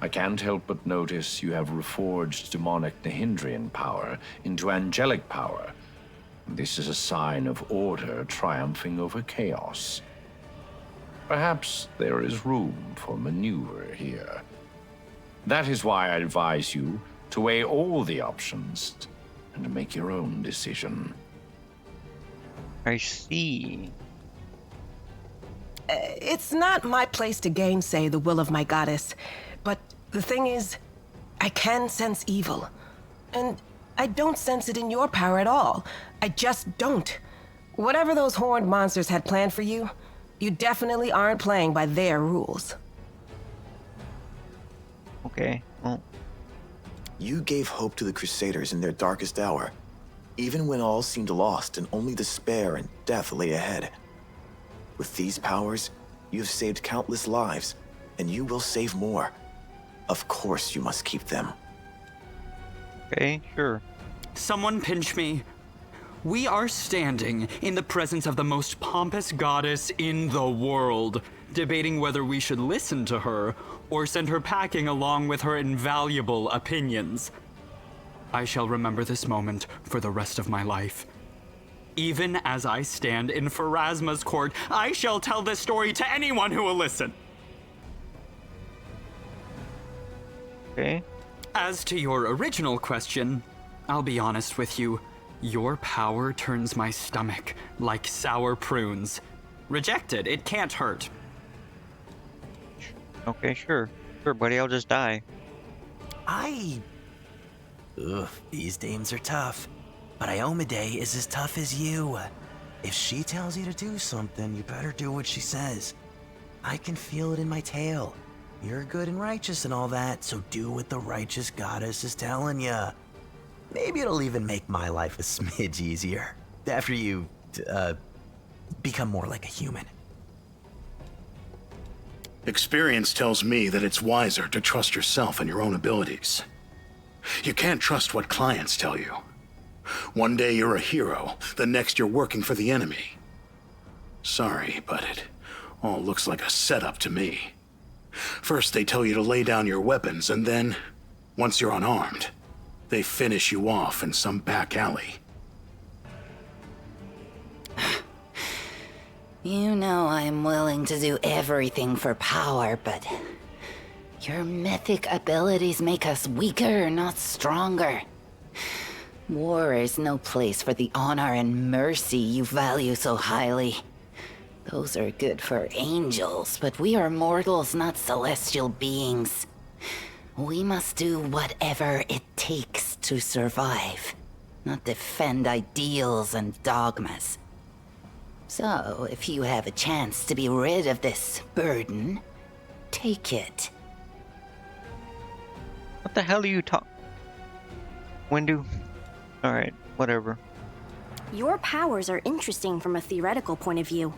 I can't help but notice you have reforged demonic Nahindrian power into angelic power. This is a sign of order triumphing over chaos. Perhaps there is room for maneuver here. That is why I advise you to weigh all the options and make your own decision. I see. It's not my place to gainsay the will of my goddess, but the thing is, I can sense evil. And I don't sense it in your power at all. I just don't. Whatever those horned monsters had planned for you, you definitely aren't playing by their rules. Okay, well. You gave hope to the Crusaders in their darkest hour, even when all seemed lost and only despair and death lay ahead. With these powers, you have saved countless lives, and you will save more. Of course you must keep them. Okay, sure. Someone pinch me. We are standing in the presence of the most pompous goddess in the world, debating whether we should listen to her or send her packing along with her invaluable opinions. I shall remember this moment for the rest of my life. Even as I stand in Pharasma's court, I shall tell this story to anyone who will listen. Okay. As to your original question, I'll be honest with you. Your power turns my stomach like sour prunes. Reject it, it can't hurt. Okay, sure. Sure, buddy, I'll just die. Ugh, these dames are tough. But Iomade is as tough as you. If she tells you to do something, you better do what she says. I can feel it in my tail. You're good and righteous and all that, so do what the righteous goddess is telling you. Maybe it'll even make my life a smidge easier. After you, become more like a human. Experience tells me that it's wiser to trust yourself and your own abilities. You can't trust what clients tell you. One day you're a hero, the next you're working for the enemy. Sorry, but it all looks like a setup to me. First they tell you to lay down your weapons, and then, once you're unarmed, they finish you off in some back alley. You know I'm willing to do everything for power, but your mythic abilities make us weaker, not stronger. War is no place for the honor and mercy you value so highly. Those are good for angels, but we are mortals, not celestial beings. We must do whatever it takes to survive, not defend ideals and dogmas. So, if you have a chance to be rid of this burden, take it. What the hell are you talking? Windu? Alright, whatever. Your powers are interesting from a theoretical point of view.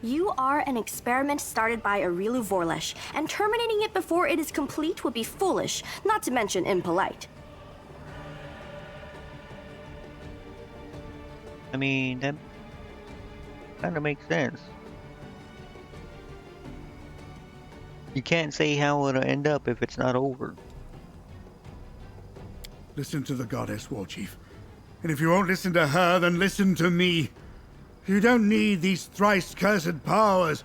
You are an experiment started by Arilu Vorlesh, and terminating it before it is complete would be foolish, not to mention impolite. I mean, that kind of makes sense. You can't say how it'll end up if it's not over. Listen to the goddess, Warchief. And if you won't listen to her, then listen to me. You don't need these thrice-cursed powers.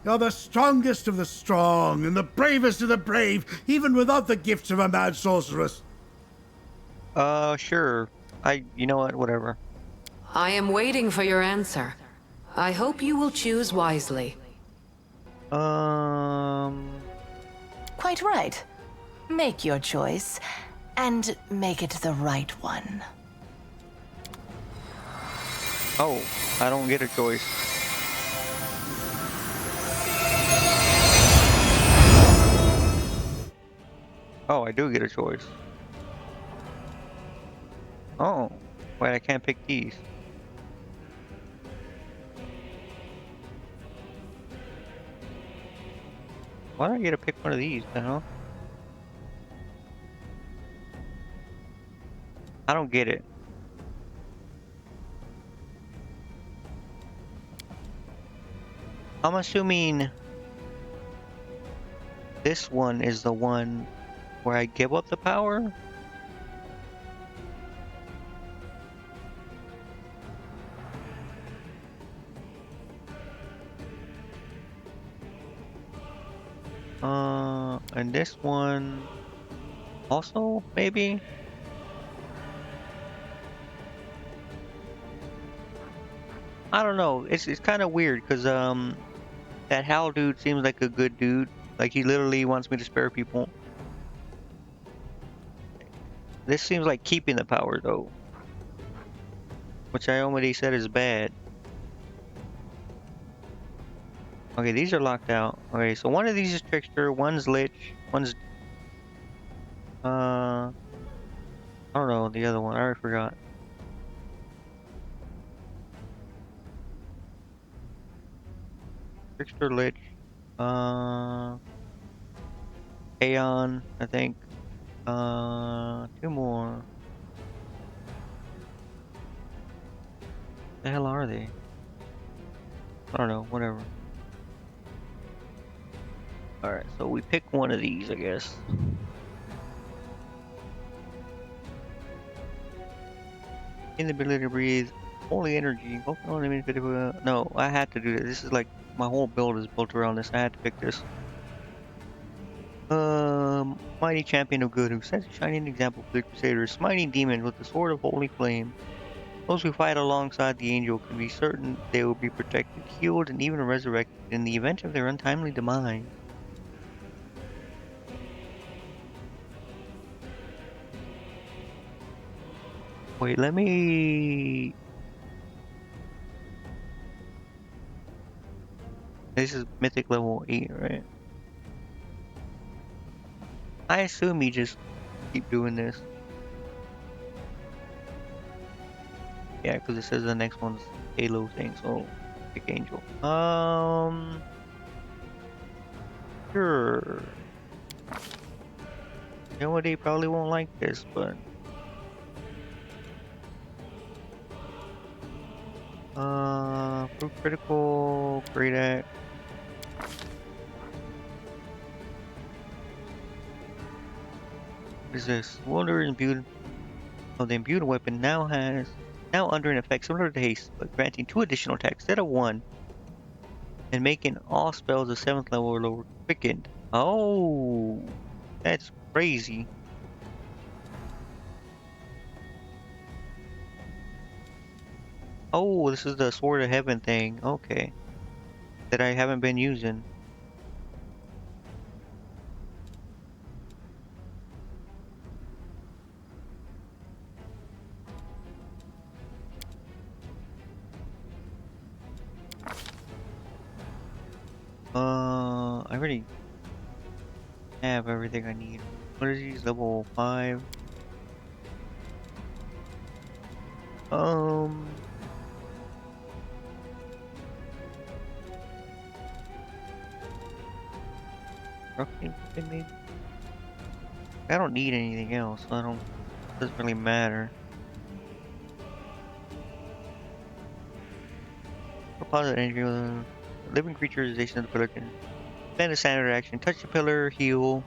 You're the strongest of the strong, and the bravest of the brave, even without the gifts of a mad sorceress. Sure. You know what, whatever. I am waiting for your answer. I hope you will choose wisely. Quite right. Make your choice, and make it the right one. Oh, I don't get a choice. Oh, I do get a choice. Oh, wait, I can't pick these. Why do I get to pick one of these, the hell? I don't get it. I'm assuming this one is the one where I give up the power? And this one also, maybe? I don't know. It's kind of weird because that Hal dude seems like a good dude. Like he literally wants me to spare people. This seems like keeping the power though, which I already said is bad. Okay, these are locked out. Okay, so one of these is Trickster, one's Lich, one's I don't know the other one. I already forgot. Trickster, Lich, Aeon, I think. Two more. The hell are they? I don't know. Whatever. All right, so we pick one of these, I guess. In the ability to breathe, holy energy. No, I had to do this. This is like my whole build is built around this. I had to pick this. Mighty champion of good, who sets a shining example for the Crusaders, smiting demons with the sword of holy flame. Those who fight alongside the angel can be certain they will be protected, healed, and even resurrected in the event of their untimely demise. Wait, let me... This is mythic level 8, right? I assume you just keep doing this. Yeah, because it says the next one's Halo thing, so pick Angel. Sure. You know what? They probably won't like this, but proof critical, great act. What is this? Wonder imbued. Oh, the imbued weapon now under an effect similar to haste, but granting 2 additional attacks instead of 1, and making all spells of 7th level or lower quickened. Oh, that's crazy. Oh, this is the Sword of Heaven thing. Okay, that I haven't been using. I already have everything I need. What is these? Level 5. Roughly, maybe. I don't need anything else, so doesn't really matter. Deposit energy with a living creatureization of the pillar can spend a standard action, touch the pillar, heal.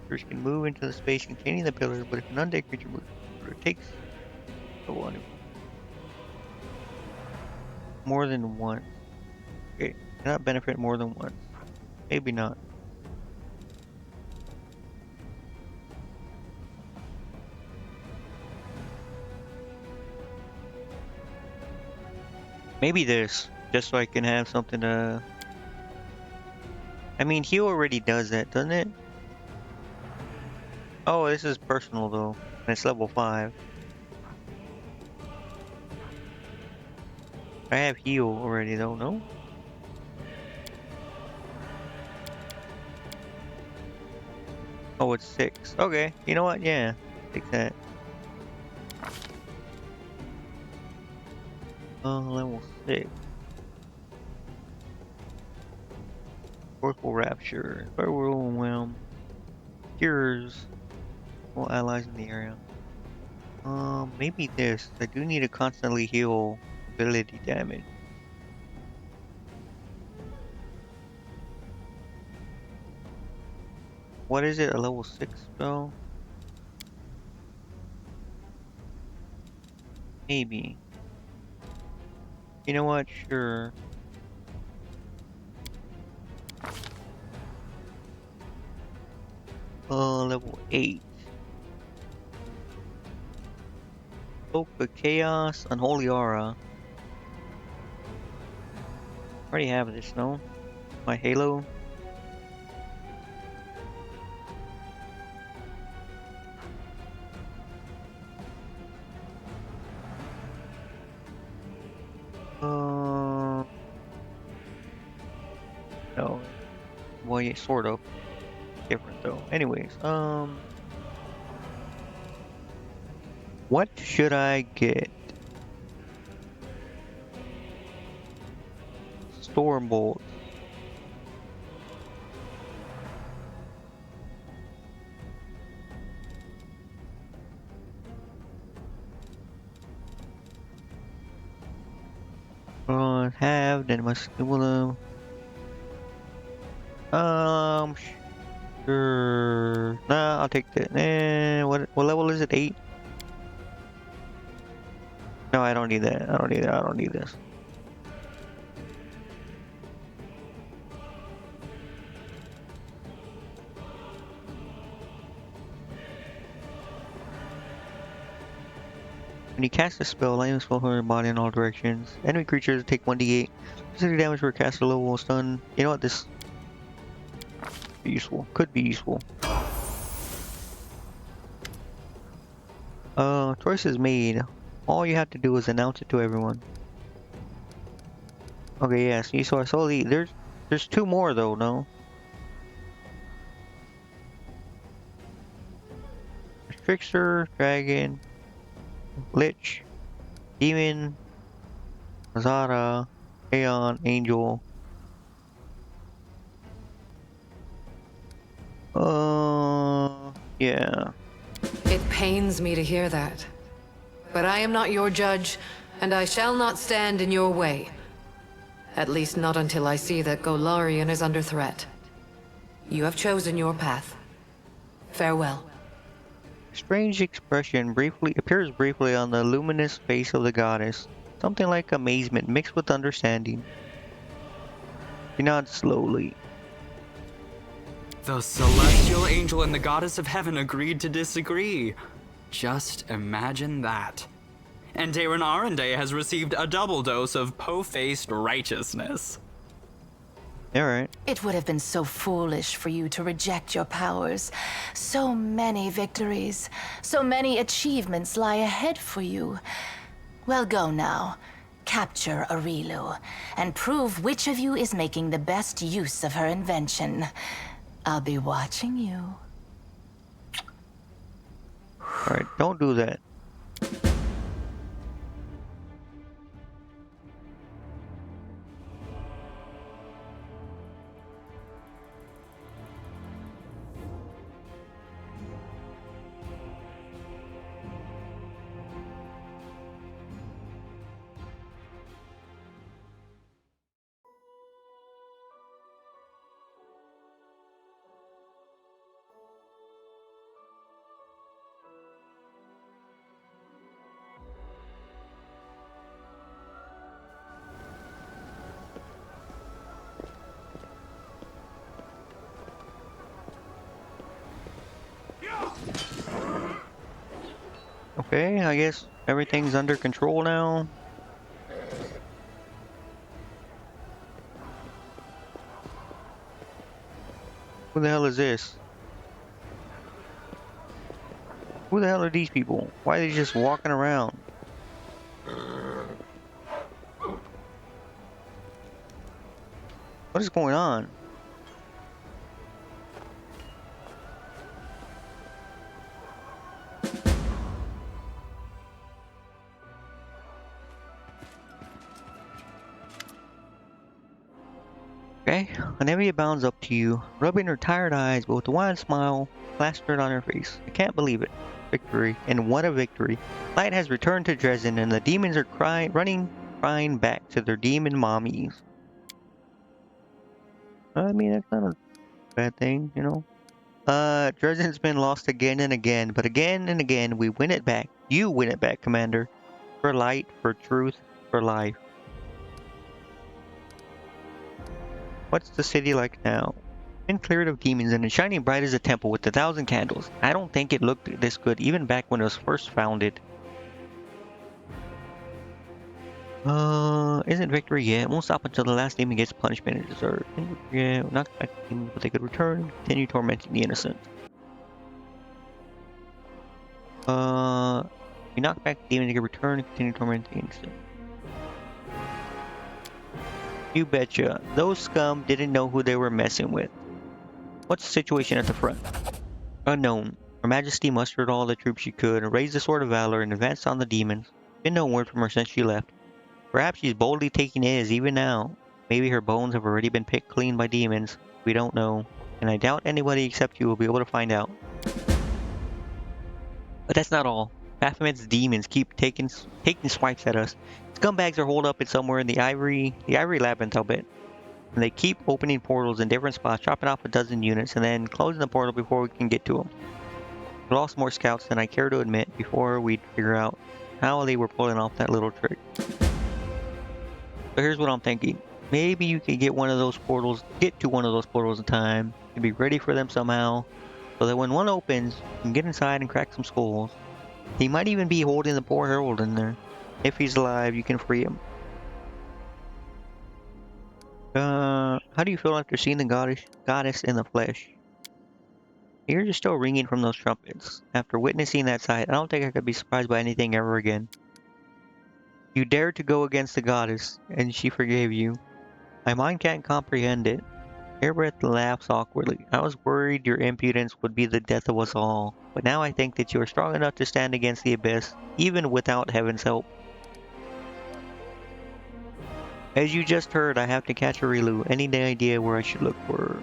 Creatures can move into the space containing the pillar, but if an undead creature moves, it takes the one more than once. Okay, cannot benefit more than once. Maybe not. Maybe this, just so I can have something to... I mean, he already does that, doesn't it? Oh, this is personal though, and it's level 5. I have heal already though, no? Oh, it's 6. Okay, you know what? Yeah, take that. Level 6. Joyful Rapture. Overwhelm. Cures all allies in the area. Maybe this. I do need to constantly heal ability damage. What is it? A level 6 spell? Maybe. You know what? Sure. Level 8. Cloak of Chaos, Unholy Aura. Already have this, no? My Halo. No. Well, yeah, sort of. Different though. Anyways, what should I get? Stormbolt. Have then must sure. Sure. Nah, I'll take that. What level is it? 8? No, I don't need that. I don't need that. I don't need this. When you cast a spell, lightning spell from your body in all directions. Enemy creatures take 1d8. Specific damage for a caster level stun. You know what? This be useful. Could be useful. Choice is made. All you have to do is announce it to everyone. Okay, yes. Yeah, so I saw there's 2 more though, no? Trickster, Dragon, Lich, Demon, Zara, Aeon, Angel. Yeah. It pains me to hear that. But I am not your judge, and I shall not stand in your way. At least not until I see that Golarion is under threat. You have chosen your path. Farewell. Strange expression appears briefly on the luminous face of the goddess. Something like amazement mixed with understanding. She nods slowly. The celestial angel and the goddess of heaven agreed to disagree. Just imagine that. And Darren Arendelle has received a double dose of po-faced righteousness. Alright. It would have been so foolish for you to reject your powers. So many victories, so many achievements lie ahead for you. Well, go now. Capture Arilu, and prove which of you is making the best use of her invention. I'll be watching you. Alright, don't do that. Okay, I guess everything's under control now. Who the hell is this? Who the hell are these people? Why are they just walking around? What is going on? Okay, Olivia bounds up to you, rubbing her tired eyes, but with a wide smile plastered on her face. I can't believe it. Victory, and what a victory. Light has returned to Dresden, and the demons are crying back to their demon mommies. I mean, that's not a bad thing, you know? Dresden's been lost again and again, but again and again we win it back. You win it back, Commander. For light, for truth, for life. What's the city like now? Been cleared of demons and it's shining bright as a temple with 1,000 candles. I don't think it looked this good even back when it was first founded. Isn't victory yet? Won't stop until the last demon gets punishment it deserves. Yeah, not back the demons, but they could return and continue tormenting the innocent. You knock back the demon, they could return and continue tormenting the innocent. You betcha. Those scum didn't know who they were messing with. What's the situation at the front? Unknown. Her Majesty mustered all the troops she could and raised the Sword of Valor and advanced on the demons. Been no word from her since she left. Perhaps she's boldly taking Iz even now. Maybe her bones have already been picked clean by demons. We don't know. And I doubt anybody except you will be able to find out. But that's not all. Baphomet's demons keep taking swipes at us. Scumbags are holed up in somewhere in the ivory labyrinth, I'll bet. And they keep opening portals in different spots, dropping off a dozen units, and then closing the portal before we can get to them. We lost more scouts than I care to admit before we'd figure out how they were pulling off that little trick. So here's what I'm thinking. Maybe you could get to one of those portals in time, and be ready for them somehow, so that when one opens, you can get inside and crack some skulls. He might even be holding the poor herald in there. If he's alive, you can free him. How do you feel after seeing the goddess in the flesh? Ears are still ringing from those trumpets. After witnessing that sight, I don't think I could be surprised by anything ever again. You dared to go against the goddess, and she forgave you. My mind can't comprehend it. Airbreath laughs awkwardly. I was worried your impudence would be the death of us all, but now I think that you are strong enough to stand against the abyss, even without heaven's help. As you just heard, I have to catch a Rilu. Any idea where I should look for her?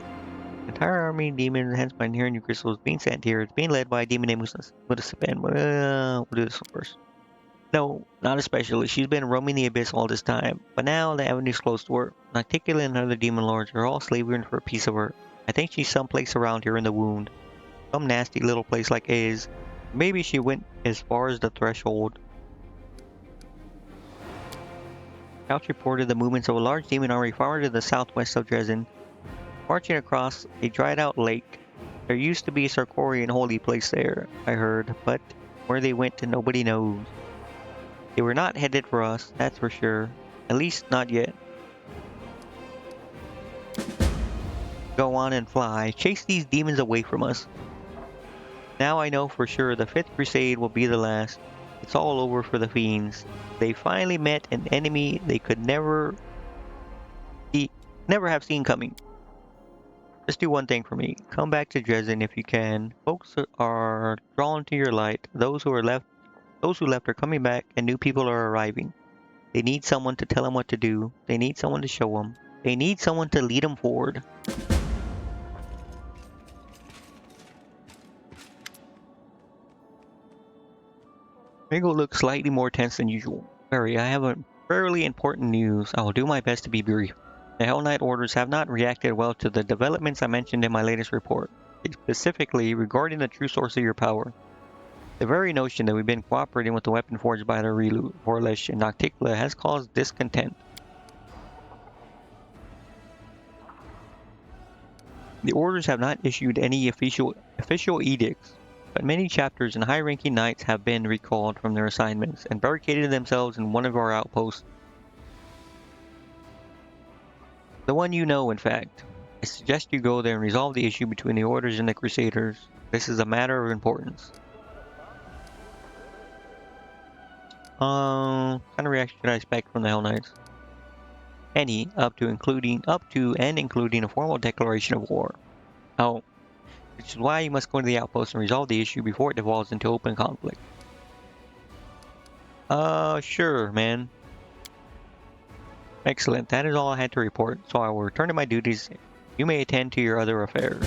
Entire army of demons, hence my inherent new crystals, being sent here. It's being led by a demon named Mustafa. We'll do this one first. No, not especially. She's been roaming the abyss all this time, but now the avenue's close to her. Nocticula and other demon lords are all slaving for a piece of her. I think she's someplace around here in the wound. Some nasty little place like Iz. Maybe she went as far as the threshold. Scouts reported the movements of a large demon army far to the southwest of Dresden, marching across a dried-out lake. There used to be a Sarkorian holy place there, I heard, but where they went nobody knows. They were not headed for us, that's for sure. At least not yet. Go on and fly. Chase these demons away from us. Now I know for sure the 5th crusade will be the last. It's all over for the fiends. They finally met an enemy they could never have seen coming. Just do one thing for me. Come back to Dresden if you can. Folks are drawn to your light. Those who left are coming back, and new people are arriving. They need someone to tell them what to do. They need someone to show them. They need someone to lead them forward. Ringo looks slightly more tense than usual. Barry, I have a fairly important news. I will do my best to be brief. The Hell Knight orders have not reacted well to the developments I mentioned in my latest report, specifically regarding the true source of your power. The very notion that we've been cooperating with the weapon forged by the Rilu, Vorlesh, and Nocticula has caused discontent. The orders have not issued any official edicts, but many chapters and high-ranking knights have been recalled from their assignments and barricaded themselves in one of our outposts. The one you know, in fact. I suggest you go there and resolve the issue between the Orders and the Crusaders. This is a matter of importance. What kind of reaction should I expect from the Hell Knights? Any, up to and including a formal declaration of war. Oh, which is why you must go to the outpost and resolve the issue before it devolves into open conflict. Sure, man. Excellent, that is all I had to report, so I will return to my duties. You may attend to your other affairs.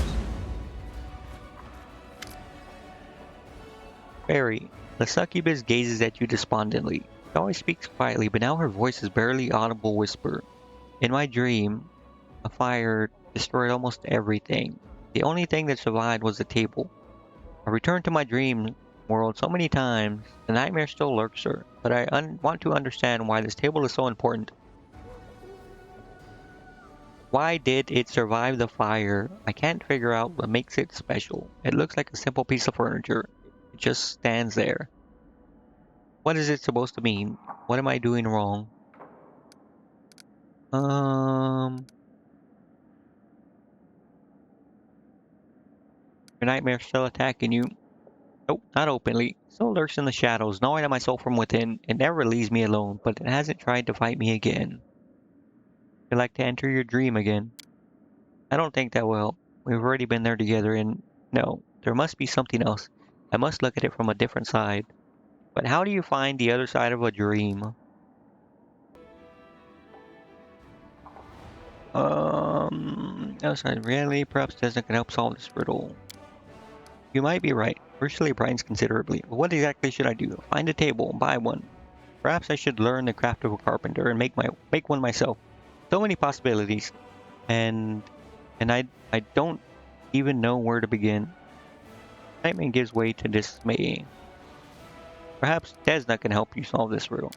Barry, the succubus gazes at you despondently. She always speaks quietly, but now her voice is barely audible whisper. In my dream, a fire destroyed almost everything. The only thing that survived was the table. I returned to my dream world so many times, the nightmare still lurks her, but I want to understand why this table is so important. Why did it survive the fire? I can't figure out what makes it special. It looks like a simple piece of furniture. It just stands there. What is it supposed to mean? What am I doing wrong? Your nightmare's still attacking you. Nope, not openly. Still lurks in the shadows, gnawing at my soul from within. It never leaves me alone, but it hasn't tried to fight me again. You'd like to enter your dream again? I don't think that will help. We've already been there together, and no, there must be something else. I must look at it from a different side. But how do you find the other side of a dream? Outside reality, perhaps Desna can help solve this riddle. You might be right. Virtually brightens considerably. But what exactly should I do? Find a table, buy one. Perhaps I should learn the craft of a carpenter and make one myself. So many possibilities, and I don't even know where to begin. Excitement gives way to dismay. Perhaps Desna can help you solve this riddle.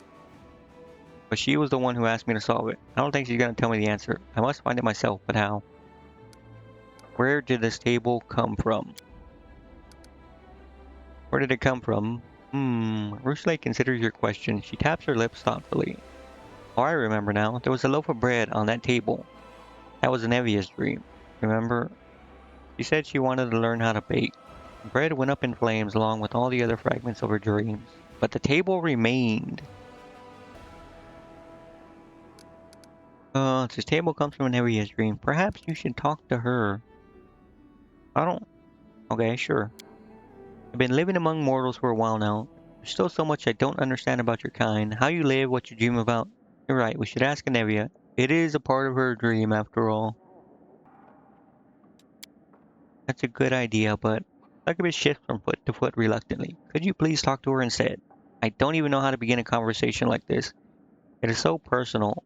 But she was the one who asked me to solve it. I don't think she's gonna tell me the answer. I must find it myself, but how? Where did this table come from? Where did it come from? Rushley considers your question. She taps her lips thoughtfully. Oh, I remember now. There was a loaf of bread on that table. That was Nevia's dream. Remember? She said she wanted to learn how to bake. The bread went up in flames along with all the other fragments of her dreams. But the table remained. This table comes from Nevia's dream. Perhaps you should talk to her. I don't... Okay, sure. I've been living among mortals for a while now. There's still so much I don't understand about your kind. How you live, what you dream about. You're right, we should ask Nevia. It is a part of her dream, after all. That's a good idea, but Succubus shifts from foot to foot reluctantly. Could you please talk to her instead? I don't even know how to begin a conversation like this. It is so personal.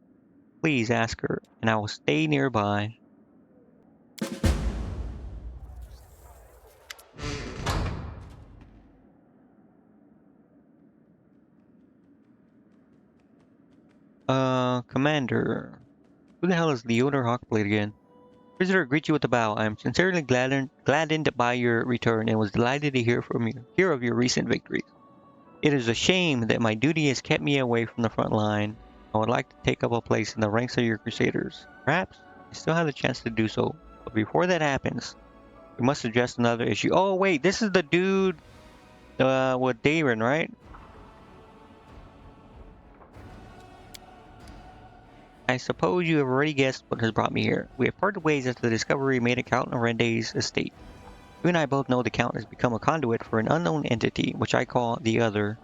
Please ask her, and I will stay nearby. Commander. Who the hell is Leodor Hawkblade again? Visitor, greet you with a bow. I am sincerely gladdened by your return and was delighted to hear of your recent victories. It is a shame that my duty has kept me away from the front line. I would like to take up a place in the ranks of your crusaders. Perhaps I still have the chance to do so. But before that happens, we must address another issue. Oh wait, this is the dude with Darren, right? I suppose you have already guessed what has brought me here. We have parted ways after the discovery made at Count Arende's estate. You and I both know the Count has become a conduit for an unknown entity, which I call the Other.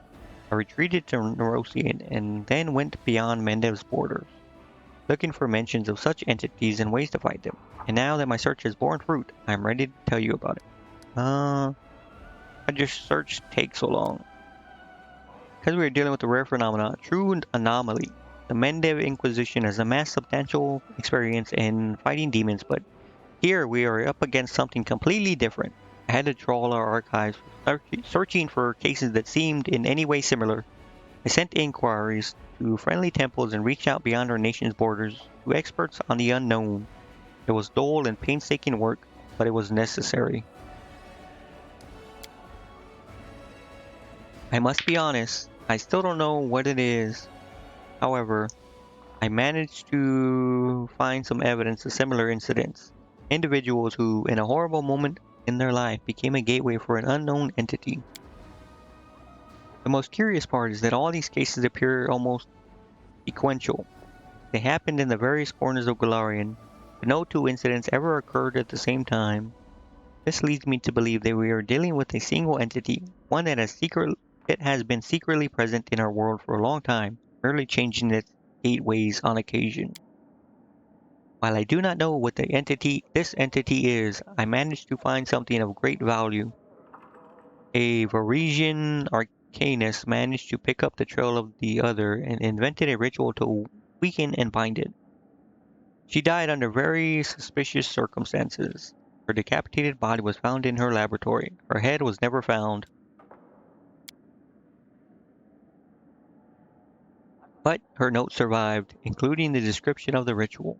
I retreated to Nerosian and then went beyond Mendev's borders, looking for mentions of such entities and ways to fight them. And now that my search has borne fruit, I am ready to tell you about it. Why'd your search take so long? Because we are dealing with a rare phenomena, true anomaly. The Mendev Inquisition has amassed substantial experience in fighting demons, but here we are up against something completely different. I had to trawl our archives, searching for cases that seemed in any way similar. I sent inquiries to friendly temples and reached out beyond our nation's borders to experts on the unknown. It was dull and painstaking work, but it was necessary. I must be honest, I still don't know what it is. However, I managed to find some evidence of similar incidents. Individuals who, in a horrible moment in their life, became a gateway for an unknown entity. The most curious part is that all these cases appear almost sequential. They happened in the various corners of Golarion, but no two incidents ever occurred at the same time. This leads me to believe that we are dealing with a single entity, one that has been secretly present in our world for a long time, merely changing its gateways on occasion. While I do not know what this entity is, I managed to find something of great value. A Varisian arcanist managed to pick up the trail of the other and invented a ritual to weaken and bind it. She died under very suspicious circumstances. Her decapitated body was found in her laboratory. Her head was never found. But her note survived, including the description of the ritual.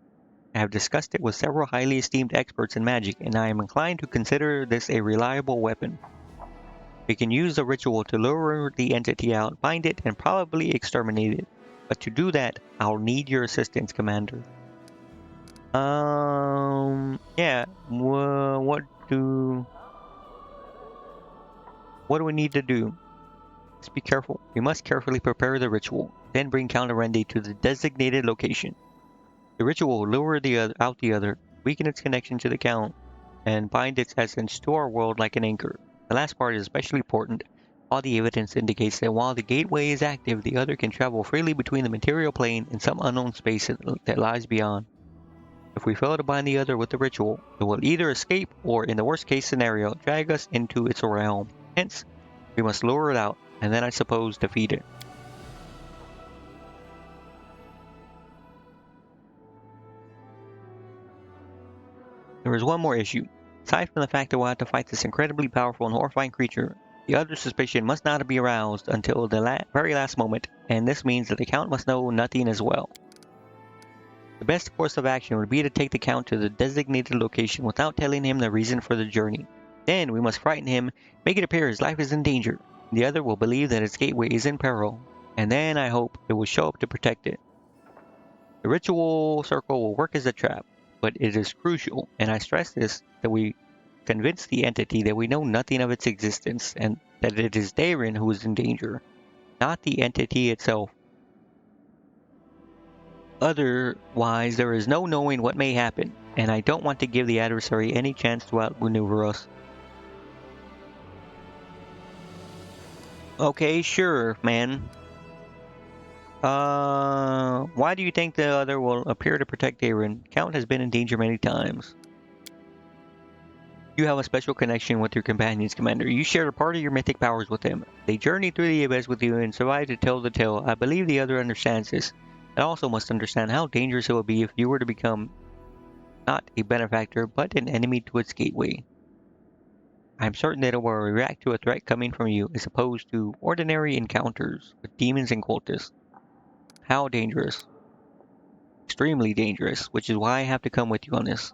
I have discussed it with several highly esteemed experts in magic, and I am inclined to consider this a reliable weapon. We can use the ritual to lure the entity out, bind it, and probably exterminate it. But to do that, I'll need your assistance, Commander. Yeah, what do we need to do? Let's be careful. We must carefully prepare the ritual, then bring Count Arende to the designated location. The ritual will lure out the other, weaken its connection to the Count, and bind its essence to our world like an anchor. The last part is especially important. All the evidence indicates that while the gateway is active, the other can travel freely between the material plane and some unknown space that lies beyond. If we fail to bind the other with the ritual, it will either escape or, in the worst case scenario, drag us into its realm. Hence, we must lure it out, and then I suppose defeat it. There is one more issue. Aside from the fact that we'll have to fight this incredibly powerful and horrifying creature, the other suspicion must not be aroused until the very last moment, and this means that the Count must know nothing as well. The best course of action would be to take the Count to the designated location without telling him the reason for the journey. Then we must frighten him, make it appear his life is in danger. The other will believe that its gateway is in peril, and then I hope it will show up to protect it. The ritual circle will work as a trap, but it is crucial, and I stress this, that we convince the entity that we know nothing of its existence and that it is Darien who is in danger, not the entity itself. Otherwise, there is no knowing what may happen, and I don't want to give the adversary any chance to outmaneuver us. Okay, sure, man. Why do you think the other will appear to protect Darien? Count has been in danger many times. You have a special connection with your companions, Commander. You shared a part of your mythic powers with them. They journeyed through the abyss with you and survived to tell the tale. I believe the other understands this. I also must understand how dangerous it would be if you were to become not a benefactor, but an enemy to its gateway. I am certain that it will react to a threat coming from you, as opposed to ordinary encounters with demons and cultists. How dangerous? Extremely dangerous, which is why I have to come with you on this.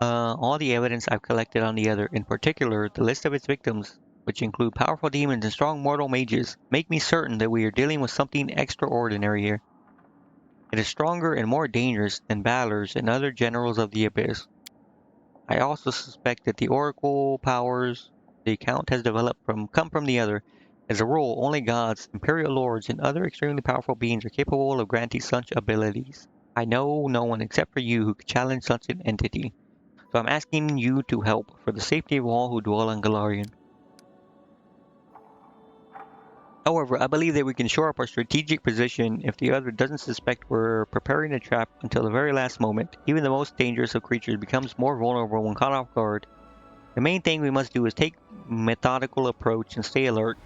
All the evidence I've collected on the other, in particular the list of its victims, which include powerful demons and strong mortal mages, make me certain that we are dealing with something extraordinary here. It is stronger and more dangerous than Balor's and other generals of the Abyss. I also suspect that the oracle powers the Count has developed come from the other. As a rule, only gods, imperial lords, and other extremely powerful beings are capable of granting such abilities. I know no one except for you who could challenge such an entity. So I'm asking you to help for the safety of all who dwell on Golarion. However, I believe that we can shore up our strategic position if the other doesn't suspect we're preparing a trap until the very last moment. Even the most dangerous of creatures becomes more vulnerable when caught off guard. The main thing we must do is take a methodical approach and stay alert.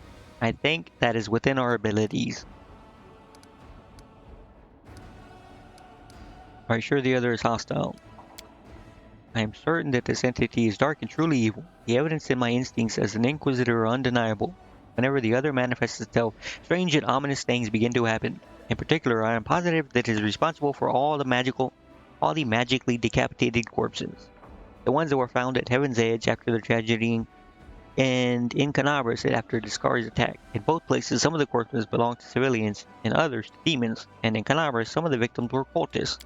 I think that is within our abilities. Are you sure the other is hostile? I am certain that this entity is dark and truly evil. The evidence in my instincts as an Inquisitor are undeniable. Whenever the other manifests itself, strange and ominous things begin to happen. In particular, I am positive that it is responsible for all the magically decapitated corpses. The ones that were found at Heaven's Edge after the tragedy, and in Canabras after Discari's attack. In both places, some of the corpses belonged to civilians, and others to demons, and in Canabras, some of the victims were cultists.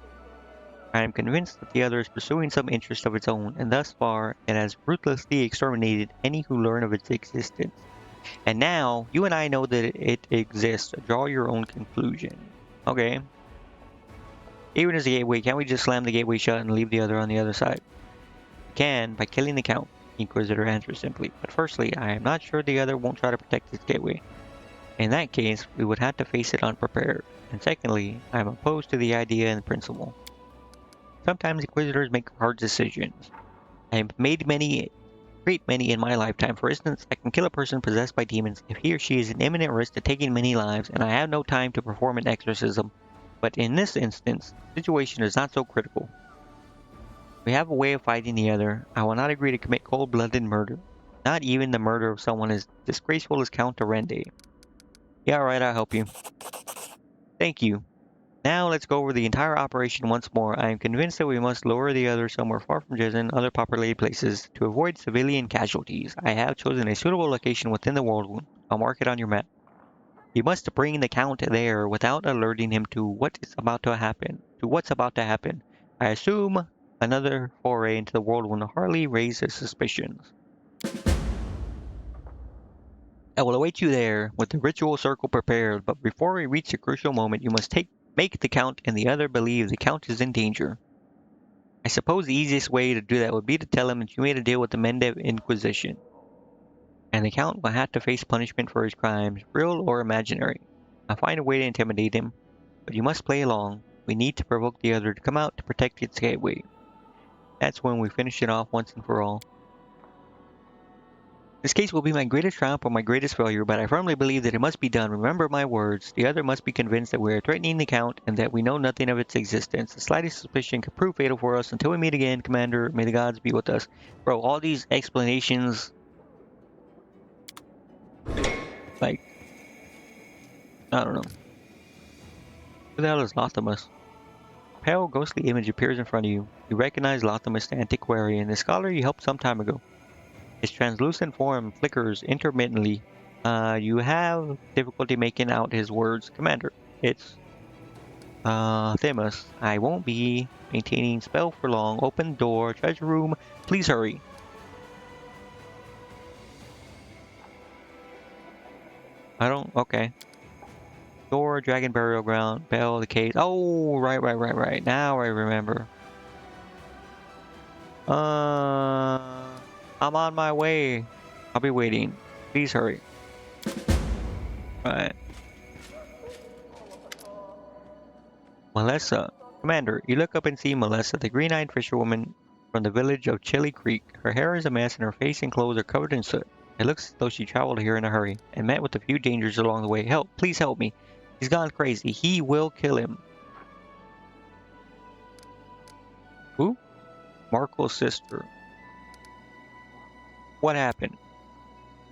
I am convinced that the other is pursuing some interest of its own, and thus far it has ruthlessly exterminated any who learn of its existence. And now, you and I know that it exists. Draw your own conclusion. Okay. Even as a gateway, can't we just slam the gateway shut and leave the other on the other side? We can, by killing the Count, the Inquisitor answers simply. But firstly, I am not sure the other won't try to protect its gateway. In that case, we would have to face it unprepared. And secondly, I am opposed to the idea and principle. Sometimes Inquisitors make hard decisions. I have made great many in my lifetime. For instance, I can kill a person possessed by demons if he or she is an imminent risk to taking many lives, and I have no time to perform an exorcism. But in this instance, the situation is not so critical. We have a way of fighting the other. I will not agree to commit cold-blooded murder. Not even the murder of someone as disgraceful as Count Arende. Yeah, alright, I'll help you. Thank you. Now let's go over the entire operation once more. I am convinced that we must lure the other somewhere far from Dresden and other populated places to avoid civilian casualties. I have chosen a suitable location within the world. I'll mark it on your map. You must bring the Count there without alerting him to what's about to happen. I assume another foray into the world will hardly raise his suspicions. I will await you there with the ritual circle prepared, but before we reach the crucial moment, you must make the Count and the other believe the Count is in danger. I suppose the easiest way to do that would be to tell him that you made a deal with the Mendev Inquisition, and the Count will have to face punishment for his crimes, real or imaginary. I'll find a way to intimidate him, but you must play along. We need to provoke the other to come out to protect its gateway. That's when we finish it off once and for all. This case will be my greatest triumph or my greatest failure, but I firmly believe that it must be done. Remember my words. The other must be convinced that we are threatening the Count and that we know nothing of its existence. The slightest suspicion could prove fatal for us. Until we meet again, Commander, may the gods be with us. Bro, all these explanations... Like... I don't know. Who the hell is Lothamus? A pale, ghostly image appears in front of you. You recognize Lothamus the Antiquarian, the scholar you helped some time ago. His translucent form flickers intermittently. You have difficulty making out his words. Commander, it's Themis. I won't be maintaining spell for long. Open door, treasure room. Please hurry. Okay. Door, dragon burial ground, bell, the cave. Oh, right. Now I remember. I'm on my way. I'll be waiting. Please hurry. Right. Melissa. Commander, you look up and see Melissa, the green-eyed fisherwoman from the village of Chili Creek. Her hair is a mess and her face and clothes are covered in soot. It looks as though she traveled here in a hurry and met with a few dangers along the way. Help, please help me. He's gone crazy. He will kill him. Who? Marco's sister. What happened?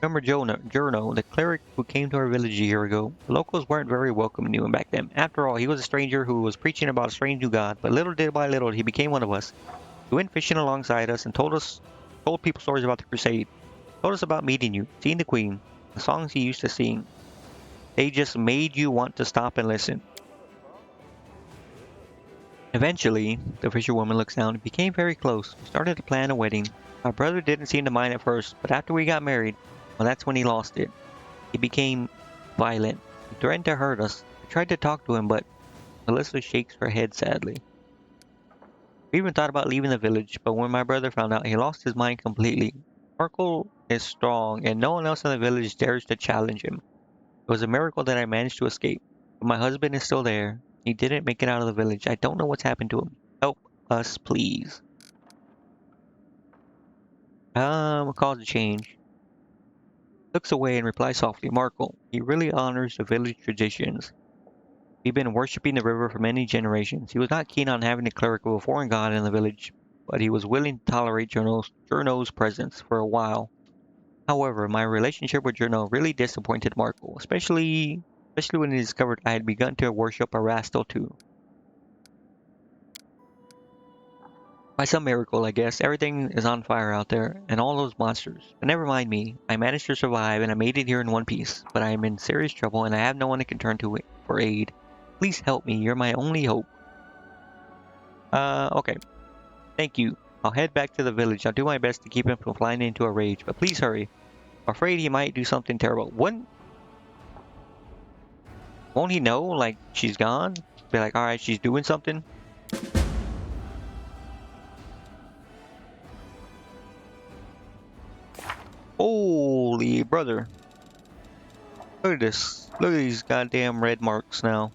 Remember Journo, the cleric who came to our village a year ago? The locals weren't very welcoming to him back then. After all, he was a stranger who was preaching about a strange new god, but little by little he became one of us. He went fishing alongside us and told people stories about the crusade. Told us about meeting you, seeing the queen, the songs he used to sing. They just made you want to stop and listen. Eventually, the fisherwoman looks down and became very close. We started to plan a wedding. My brother didn't seem to mind at first, but after we got married, well, that's when he lost it. He became violent. He threatened to hurt us. I tried to talk to him, but Melissa shakes her head sadly. We even thought about leaving the village, but when my brother found out, he lost his mind completely. Markle is strong, and no one else in the village dares to challenge him. It was a miracle that I managed to escape. But my husband is still there. He didn't make it out of the village. I don't know what's happened to him. Help us, please. Cause a change. Looks away and replies softly, Markle, he really honors the village traditions. We've been worshipping the river for many generations. He was not keen on having a cleric of a foreign god in the village, but he was willing to tolerate Journo's presence for a while. However, my relationship with Journo really disappointed Markle, especially when he discovered I had begun to worship Erastil too. By some miracle, I guess, everything is on fire out there, and all those monsters. But never mind me, I managed to survive and I made it here in one piece, but I am in serious trouble and I have no one I can turn to for aid. Please help me, you're my only hope. Okay. Thank you. I'll head back to the village. I'll do my best to keep him from flying into a rage, but please hurry. I'm afraid he might do something terrible. Won't he know, like, she's gone? Be like, alright, she's doing something? Holy brother. Look at this. Look at these goddamn red marks now.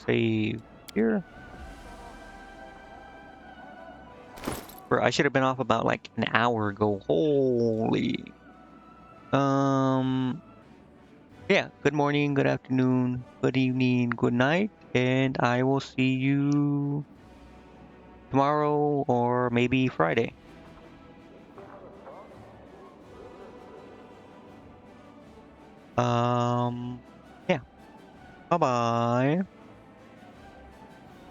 Save here. Bro, I should have been off about like an hour ago. Holy. Yeah. Good morning, good afternoon, good evening, good night, and I will see you tomorrow or maybe Friday. Yeah. Bye-bye.